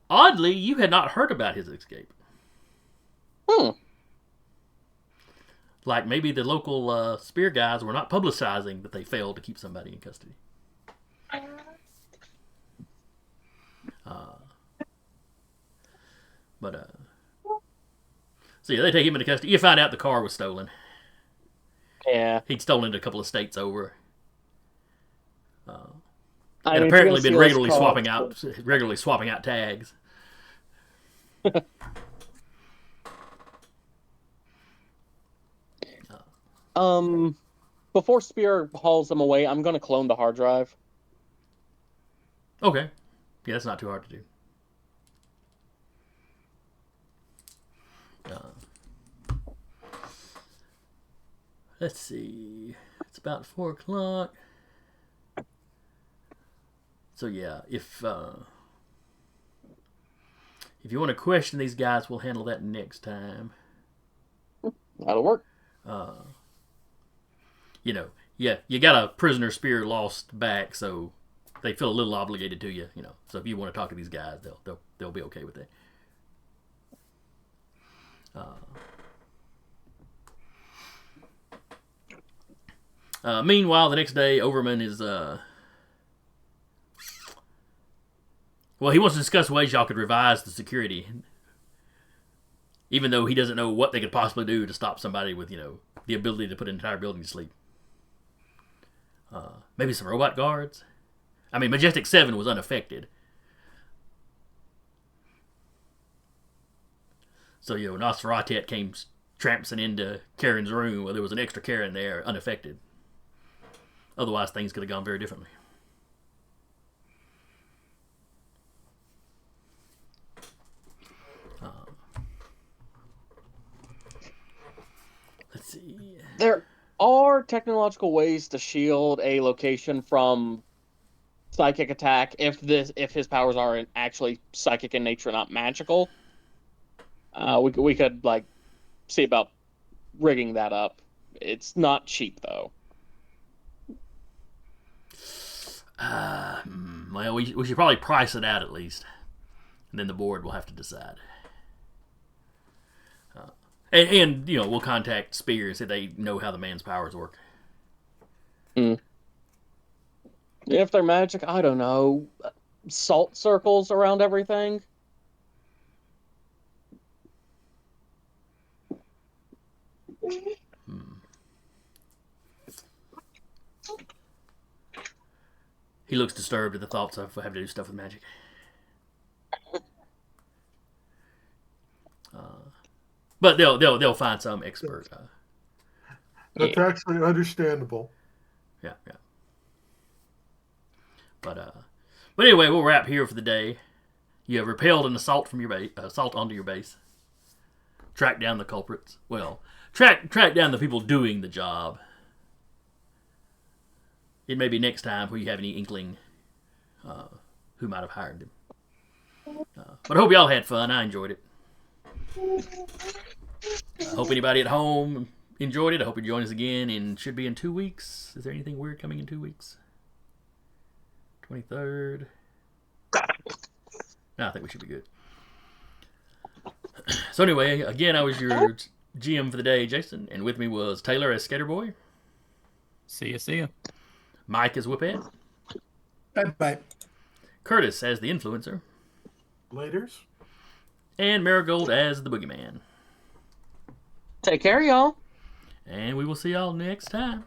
Oddly, you had not heard about his escape. Like maybe the local Spear guys were not publicizing that they failed to keep somebody in custody. So yeah, they take him into custody. You find out the car was stolen. Yeah. He'd stolen it a couple of states over. And apparently been regularly swapping out tags. Before Spear hauls them away, I'm gonna clone the hard drive. Okay. Yeah, that's not too hard to do. Let's see. It's about 4 o'clock. So yeah, if you want to question these guys, we'll handle that next time. That'll work. Yeah, you got a prisoner Spear lost back, so they feel a little obligated to you, So if you want to talk to these guys, they'll be okay with that. Meanwhile, the next day, Overman is he wants to discuss ways y'all could revise the security, even though he doesn't know what they could possibly do to stop somebody with the ability to put an entire building to sleep. Maybe some robot guards. I mean, Majestic 7 was unaffected. So, Nosferatet came trampsing into Karen's room where there was an extra Karen there, unaffected. Otherwise, things could have gone very differently. Let's see. There are technological ways to shield a location from psychic attack if his powers are actually psychic in nature, not magical. We could like see about rigging that up. It's not cheap though. Well, we should probably price it out at least, and then the board will have to decide. And you know, we'll contact Spears if they know how the man's powers work. If they're magic, I don't know. Salt circles around everything. He looks disturbed at the thoughts of having to do stuff with magic. But they'll find some expert. That's actually understandable. Yeah. But anyway, we'll wrap here for the day. You have repelled an assault from your assault onto your base. Track down the culprits. Well, track down the people doing the job. It may be next time where you have any inkling who might have hired them. But I hope y'all had fun. I enjoyed it. I hope anybody at home enjoyed it. I hope you join us again. And should be in 2 weeks. Is there anything weird coming in 2 weeks? 23rd. No, I think we should be good. So anyway, again, I was your GM for the day, Jason, and with me was Taylor as Skaterboy. See ya. Mike as Whiphead. Bye. Curtis as the Influencer. Laters. And Marigold as the Boogeyman. Take care, y'all. And we will see y'all next time.